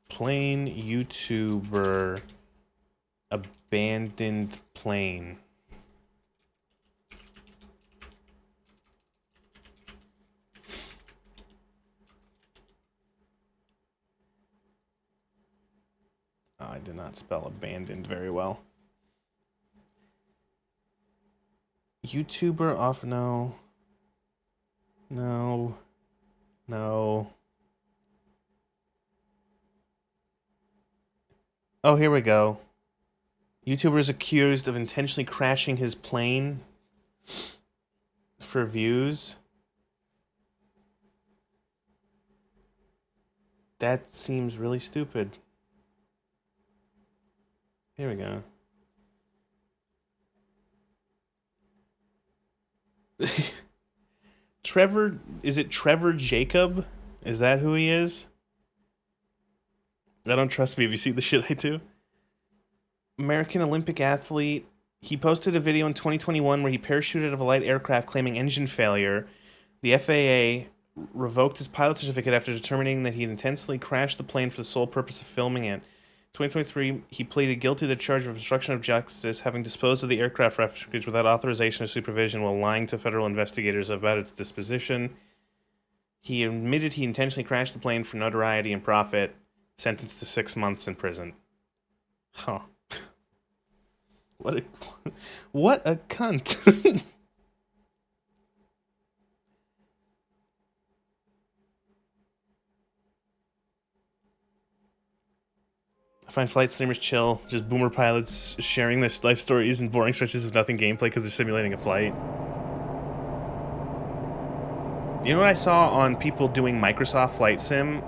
Plane YouTuber abandoned plane. Oh, I did not spell abandoned very well. YouTuber off, no. No. No. Oh, here we go. YouTuber is accused of intentionally crashing his plane for views. That seems really stupid. Here we go. Trevor, is it Trevor Jacob? Is that who he is? I don't trust me. Have you seen the shit I do? American Olympic athlete. He posted a video in 2021 where he parachuted out of a light aircraft claiming engine failure. The FAA revoked his pilot certificate after determining that he had intentionally crashed the plane for the sole purpose of filming it. 2023, he pleaded guilty to the charge of obstruction of justice, having disposed of the aircraft wreckage without authorization or supervision while lying to federal investigators about its disposition. He admitted he intentionally crashed the plane for notoriety and profit, sentenced to 6 months in prison. Huh. What a cunt. I find flight streamers chill, just boomer pilots sharing their life stories and boring stretches of nothing gameplay because they're simulating a flight. You know what I saw on people doing Microsoft Flight Sim?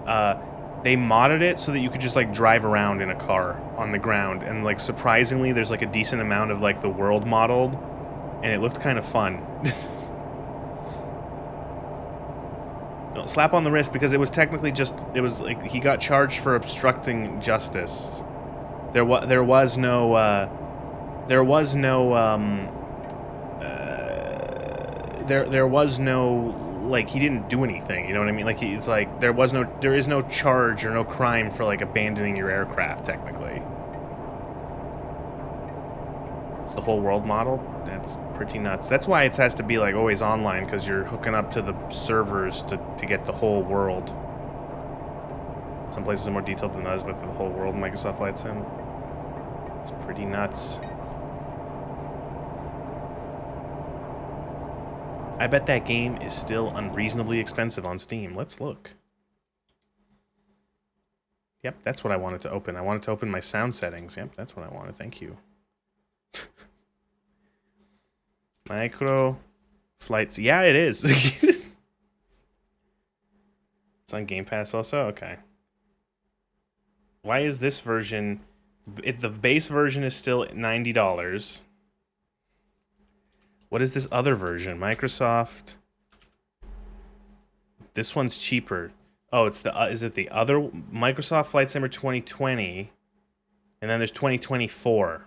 They modded it so that you could just like drive around in a car on the ground, and like surprisingly there's like a decent amount of like the world modeled, and it looked kind of fun. Slap on the wrist, because it was technically just, it was like he got charged for obstructing justice. There was no like, he didn't do anything, you know what I mean? Like, it's like there is no charge or no crime for like abandoning your aircraft technically. It's the whole world model. That's pretty nuts. That's why it has to be like always online, because you're hooking up to the servers to get the whole world. Some places are more detailed than others, but the whole world in Microsoft Flight Sim. It's pretty nuts. I bet that game is still unreasonably expensive on Steam. Let's look. Yep, that's what I wanted to open. I wanted to open my sound settings. Yep, that's what I wanted. Thank you. Micro Flights. Yeah, it is. It's on Game Pass also? Okay. Why is this version... the base version is still $90. What is this other version? Microsoft. This one's cheaper. Oh, it's the is it the other Microsoft Flight Simulator 2020? And then there's 2024.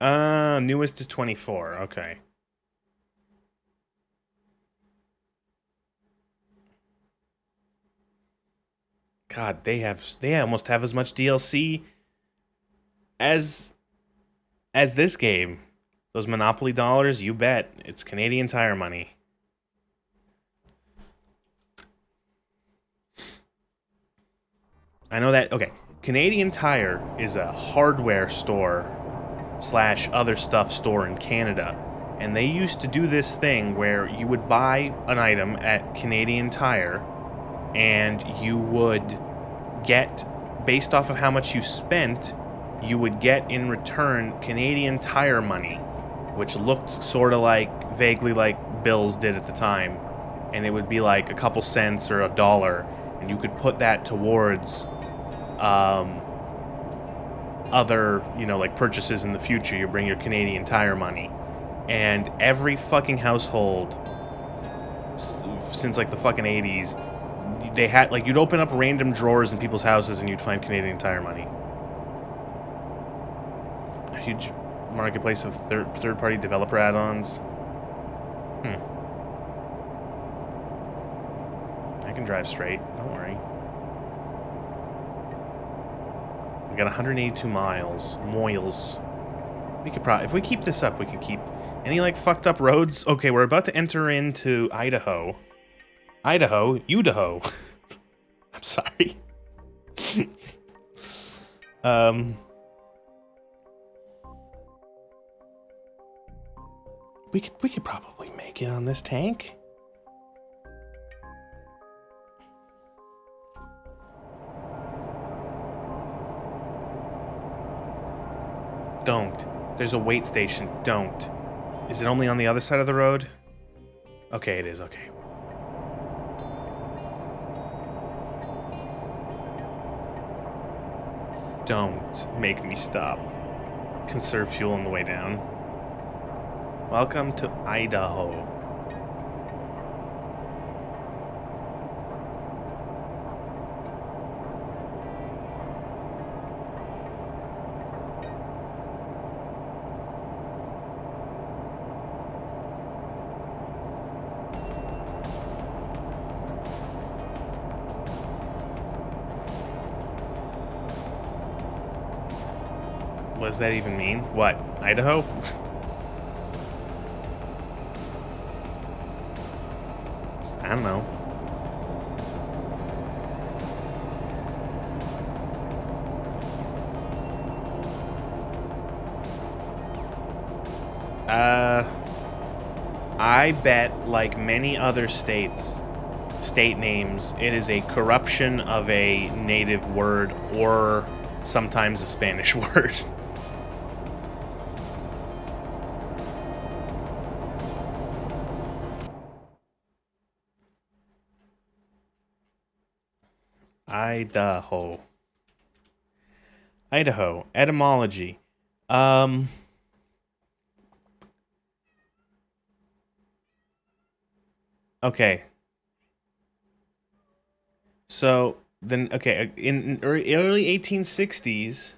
Newest is 24. Okay. God, they almost have as much DLC as this game. Those Monopoly dollars, you bet. It's Canadian Tire money. I know that, okay. Canadian Tire is a hardware store / other stuff store in Canada. And they used to do this thing where you would buy an item at Canadian Tire and you would get, based off of how much you spent, you would get in return Canadian Tire money, which looked sort of like, vaguely like bills did at the time. And it would be like a couple cents or $1, and you could put that towards other, you know, like purchases in the future. You bring your Canadian Tire money. And every fucking household since like the fucking 80s, they had, like, you'd open up random drawers in people's houses and you'd find Canadian Tire money. A huge marketplace of third-party developer add-ons. I can drive straight, don't worry. We got 182 miles. We could probably, if we keep this up, we could keep any like fucked up roads. Okay, we're about to enter into Idaho. Idaho. I'm sorry. We could probably make it on this tank. Don't. There's a wait station. Don't. Is it only on the other side of the road? Okay, it is. Okay. Don't make me stop. conserve fuel on the way down. Welcome to Idaho. What does that even mean? What? Idaho? I don't know. I bet, like many other states, state names, it is a corruption of a native word or sometimes a Spanish word. Idaho. Idaho. Etymology. Okay. So then, okay, in early 1860s,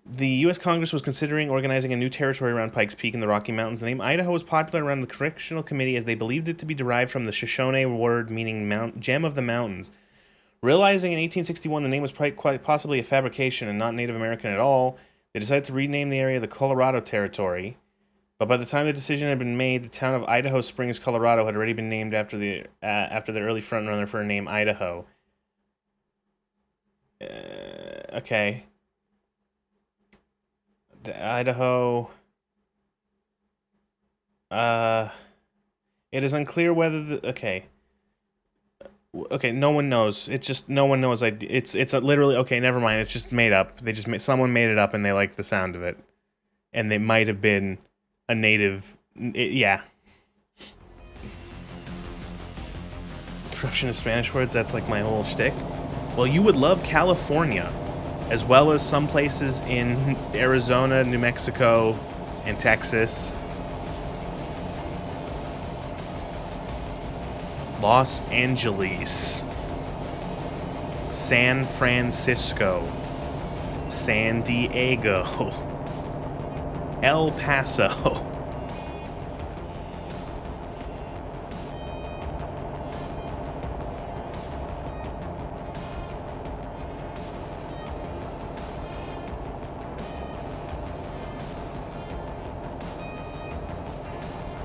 the U.S. Congress was considering organizing a new territory around Pikes Peak in the Rocky Mountains. The name Idaho was popular around the Correctional Committee as they believed it to be derived from the Shoshone word meaning gem of the mountains. Realizing in 1861 the name was quite possibly a fabrication and not Native American at all, they decided to rename the area the Colorado Territory. But by the time the decision had been made, the town of Idaho Springs, Colorado, had already been named after the early frontrunner for a name, Idaho. Okay. Idaho. It is unclear whether the okay. Okay, no one knows. It's just no one knows. It's literally okay. Never mind. It's just made up. They just someone made it up and they like the sound of it, and they might have been a native. Yeah. Corruption of Spanish words. That's like my whole shtick. Well, you would love California, as well as some places in Arizona, New Mexico, and Texas. Los Angeles, San Francisco, San Diego, El Paso.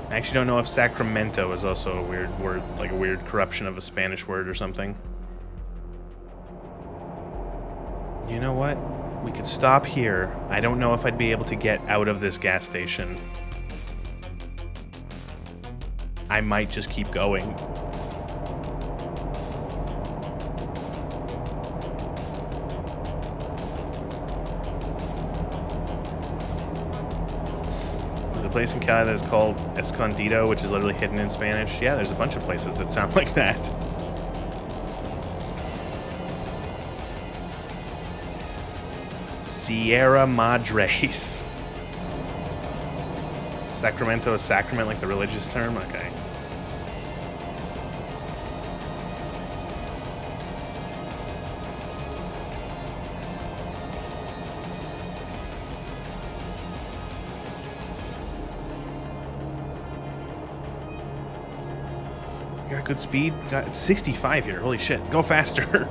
I actually don't know if Sacramento is also a weird word, like a weird corruption of a Spanish word or something. You know what? We could stop here. I don't know if I'd be able to get out of this gas station. I might just keep going. Place in Cali that is called Escondido, which is literally hidden in Spanish. Yeah, there's a bunch of places that sound like that. Sierra Madres. Sacramento is sacrament, like the religious term? Okay. Got good speed. Got 65 here. Holy shit. Go faster.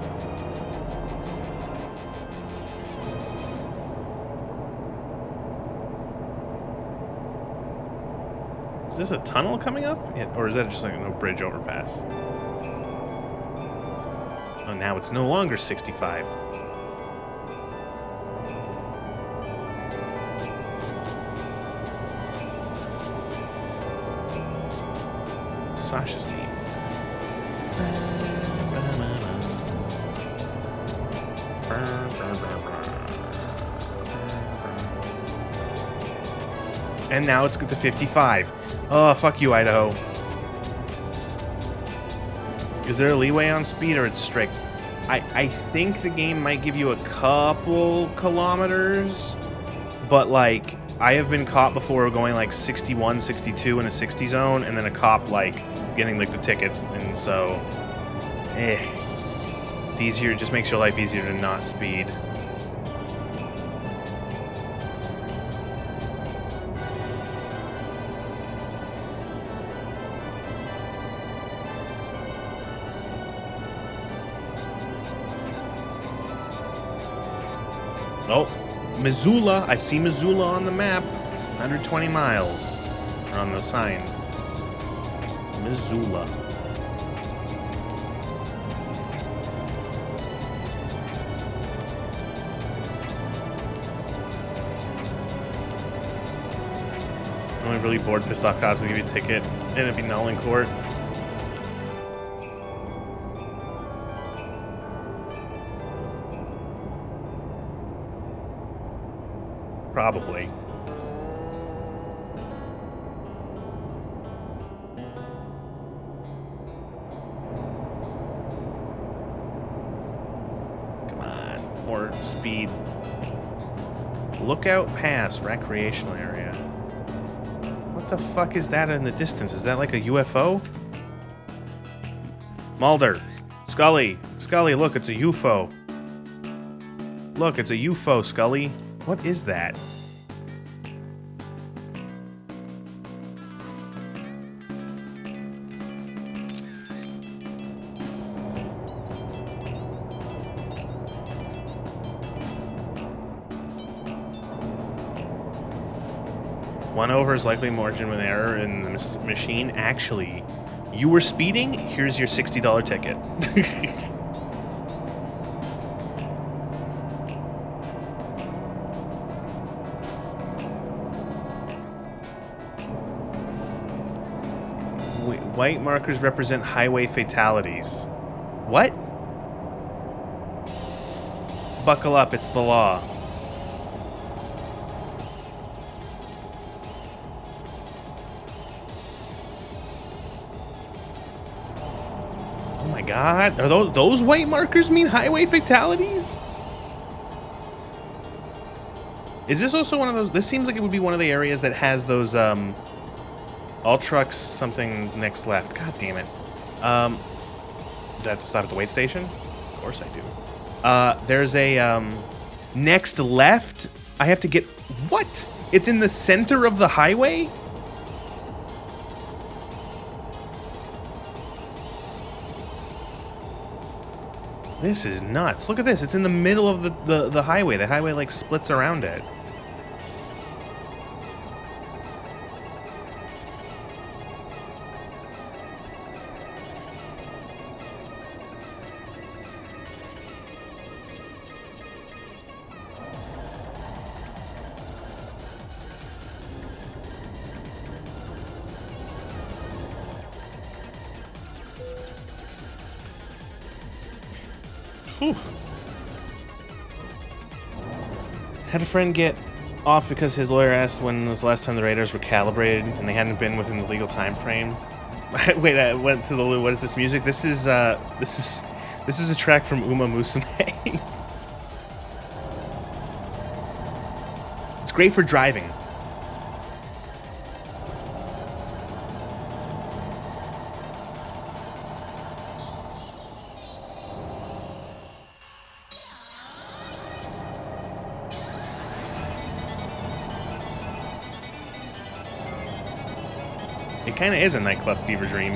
Is this a tunnel coming up? Or is that just like a bridge overpass? Oh, now it's no longer 65. Sasha's team. And now it's to 55. Oh, fuck you, Idaho. Is there a leeway on speed or it's strict? I think the game might give you a couple kilometers, but like I have been caught before going like 61, 62 in a 60 zone, and then a cop like getting like the ticket, and so it's easier. It just makes your life easier to not speed. Oh, Missoula. I see Missoula on the map. 120 miles. Or on the sign. Missoula. Only really bored, pissed off cops will give you a ticket and it'd be null in court. Probably. Come on, more speed. Lookout Pass, recreational area. What the fuck is that in the distance? Is that like a UFO? Mulder. Scully. Scully, look, it's a UFO. Look, it's a UFO, Scully. What is that? One over is likely margin of error in the machine. Actually, you were speeding? Here's your $60 ticket. White markers represent highway fatalities. What? Buckle up, it's the law. Oh my god, are those white markers mean highway fatalities? Is this also one of those? This seems like it would be one of the areas that has those all trucks something next left. God damn it. Do I have to stop at the wait station? Of course I do. There's a next left. I have to get what? It's in the center of the highway? This is nuts. Look at this. It's in the middle of the highway. The highway like splits around it. Whew. Had a friend get off because his lawyer asked when was the last time the radars were calibrated and they hadn't been within the legal time frame. Wait, I went to the what is this music? This is a track from Uma Musume. It's great for driving. It kind of is a nightclub fever dream.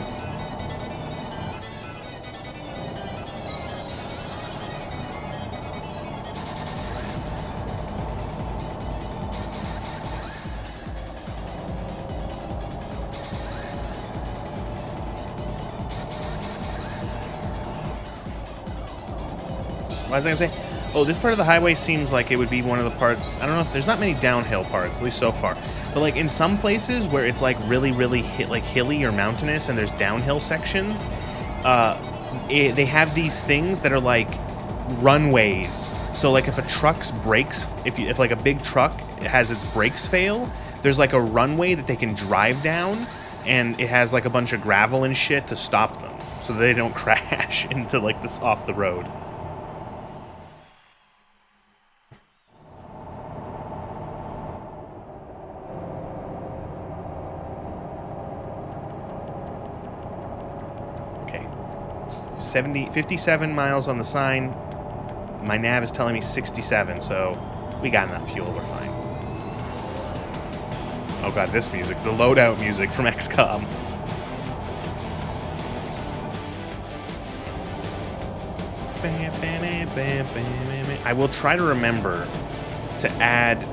What was I gonna say? Oh, this part of the highway seems like it would be one of the parts. I don't know. There's not many downhill parts, at least so far. But like in some places where it's like really hilly or mountainous, and there's downhill sections, they have these things that are like runways. So like if a truck's brakes, if like a big truck has its brakes fail, there's like a runway that they can drive down, and it has like a bunch of gravel and shit to stop them, so they don't crash into like this off the road. 57 miles on the sign. My nav is telling me 67, so we got enough fuel. We're fine. Oh god, this music. The loadout music from XCOM. I will try to remember to add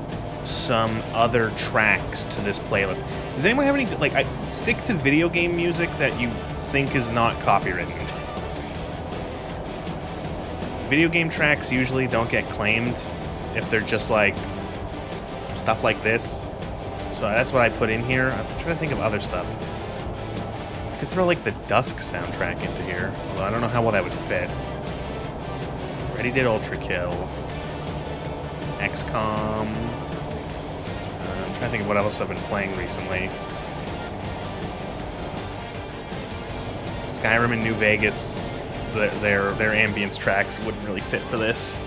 some other tracks to this playlist. Does anyone have any, like, stick to video game music that you think is not copywritten? Video game tracks usually don't get claimed if they're just like stuff like this. So that's what I put in here. I'm trying to think of other stuff. I could throw like the Dusk soundtrack into here, although I don't know how well that would fit. Already did Ultra Kill. XCOM. I'm trying to think of what else I've been playing recently. Skyrim and New Vegas. Their ambience tracks wouldn't really fit for this.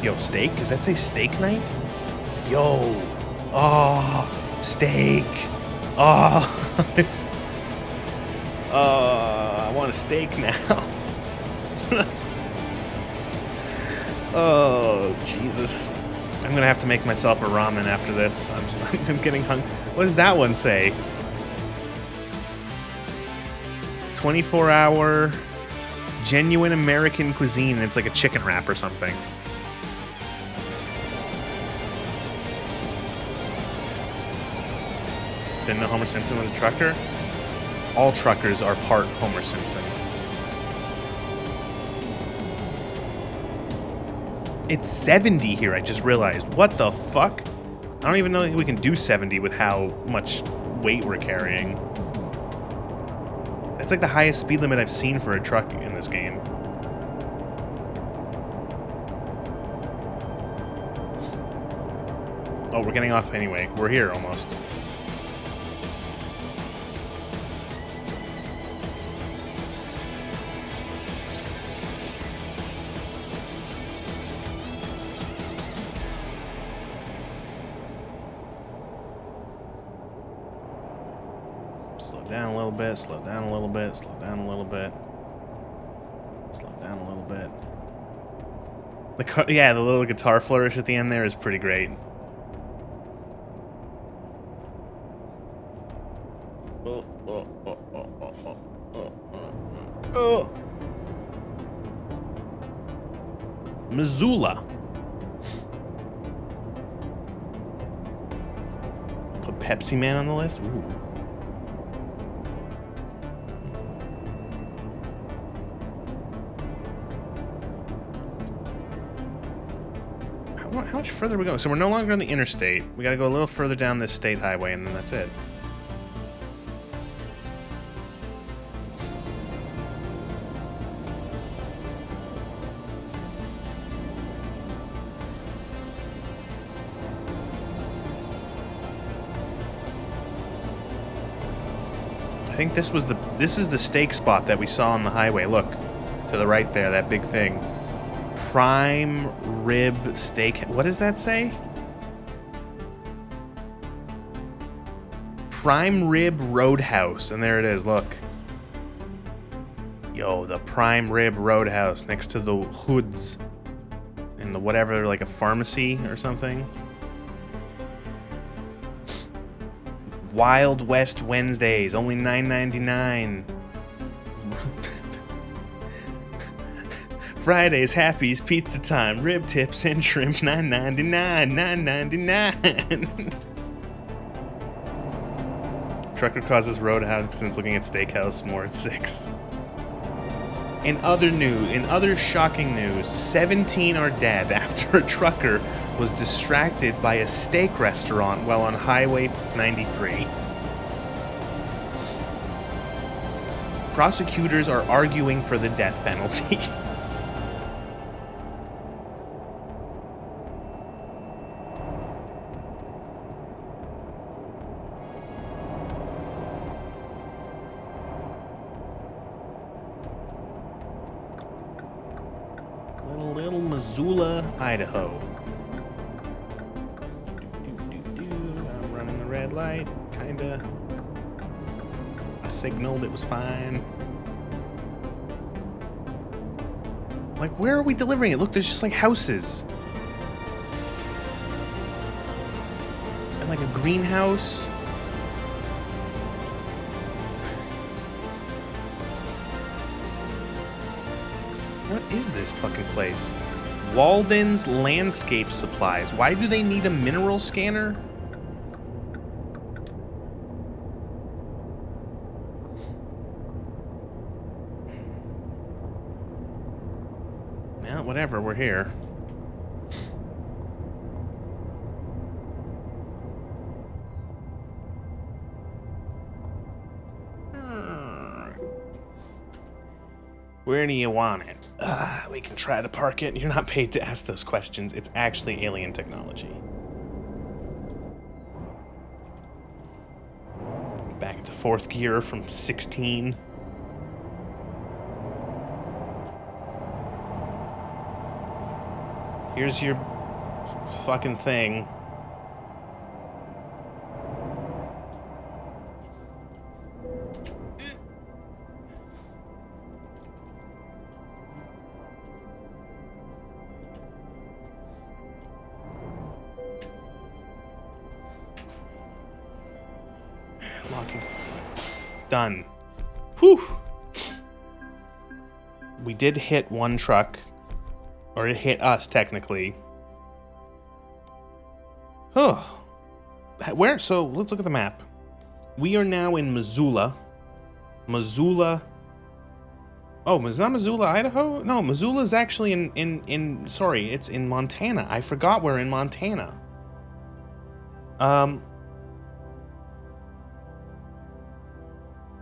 Yo, steak? Does that say steak night? Yo. Oh, steak. Oh. I want a steak now. Oh, Jesus. I'm going to have to make myself a ramen after this. I'm getting hungry. What does that one say? 24-hour genuine American cuisine. It's like a chicken wrap or something. Didn't know Homer Simpson was a trucker? All truckers are part Homer Simpson. It's 70 here, I just realized. What the fuck? I don't even know if we can do 70 with how much weight we're carrying. That's like the highest speed limit I've seen for a truck in this game. Oh, we're getting off anyway. We're here almost. Slow down a little bit, slow down a little bit, slow down a little bit. Slow down a little bit. Yeah, the little guitar flourish at the end there is pretty great. Oh. Missoula. Put Pepsi Man on the list? Ooh. How much further are we going? So we're no longer on the interstate. We gotta go a little further down this state highway and then that's it. I think this is the steak spot that we saw on the highway. Look, to the right there, that big thing. Prime Rib Steak. What does that say? Prime Rib Roadhouse. And there it is, look. Yo, the Prime Rib Roadhouse next to the Hoods. In the whatever, like a pharmacy or something. Wild West Wednesdays, only $9.99. Fridays, Happy's, Pizza Time, Rib Tips and Shrimp, $9.99, $9.99. Trucker causes road accidents looking at steakhouse, more at 6. In other shocking news, 17 are dead after a trucker was distracted by a steak restaurant while on Highway 93. Prosecutors are arguing for the death penalty. Missoula, Idaho. I'm running the red light, kinda. I signaled, it was fine. Like, where are we delivering it? Look, there's just like houses. And like a greenhouse. What is this fucking place? Walden's Landscape Supplies. Why do they need a mineral scanner? Yeah, whatever, we're here. Where do you want it? We can try to park it. You're not paid to ask those questions. It's actually alien technology. Back into fourth gear from 16. Here's your fucking thing. Locking. Done. Whew. We did hit one truck. Or it hit us, technically. Oh. Where? So, let's look at the map. We are now in Missoula. Missoula. Oh, it's not Missoula, Idaho? No, Missoula is actually sorry, it's in Montana. I forgot we're in Montana.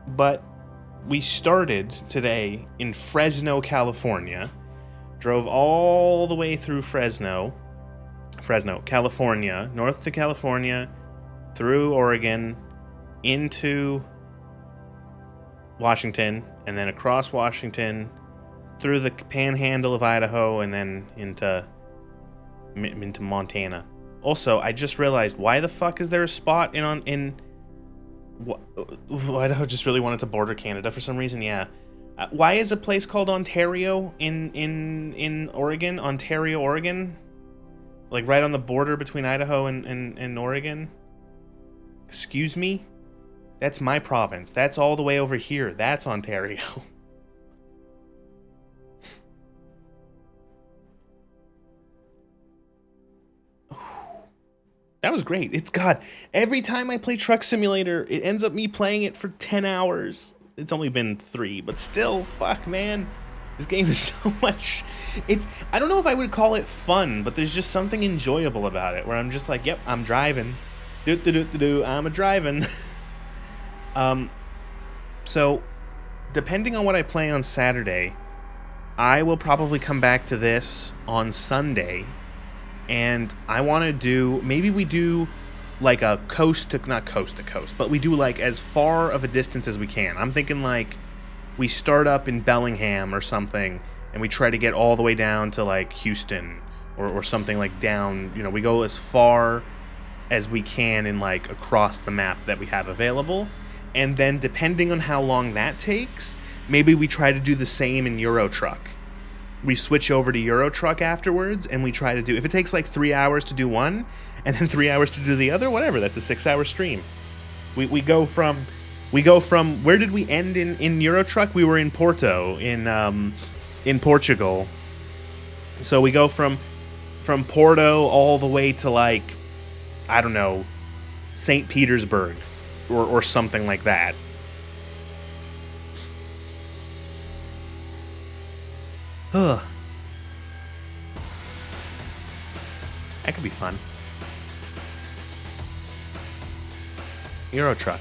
But we started today in Fresno, California. Drove all the way through Fresno, California, north to California, through Oregon, into Washington, and then across Washington, through the panhandle of Idaho, and then into Montana. Also, I just realized, why the fuck is there a spot in Idaho just really wanted to border Canada for some reason? Yeah. Why is a place called Ontario in Oregon? Ontario, Oregon? Like right on the border between Idaho and Oregon? Excuse me? That's my province. That's all the way over here. That's Ontario. That was great. It's God. Every time I play Truck Simulator, it ends up me playing it for 10 hours. It's only been 3, but still, fuck, man. This game is so much... I don't know if I would call it fun, but there's just something enjoyable about it, where I'm just like, yep, I'm driving. I'm a driving. So, depending on what I play on Saturday, I will probably come back to this on Sunday, and I want to do... Maybe we do... like a not coast to coast, but we do like as far of a distance as we can. I'm thinking like we start up in Bellingham or something and we try to get all the way down to like Houston or something like down, you know, we go as far as we can in like across the map that we have available. And then depending on how long that takes, maybe we try to do the same in Euro Truck. We switch over to Euro Truck afterwards and we try to do, if it takes like 3 hours to do one and then 3 hours to do the other, whatever, that's a 6-hour stream. We go from, where did we end in Euro Truck? We were in Porto, in Portugal. So we go from Porto all the way to like, I don't know, St. Petersburg or something like that. Ugh. That could be fun. Euro Truck,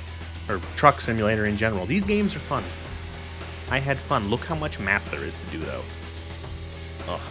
or Truck Simulator in general. These games are fun. I had fun. Look how much map there is to do, though. Ugh.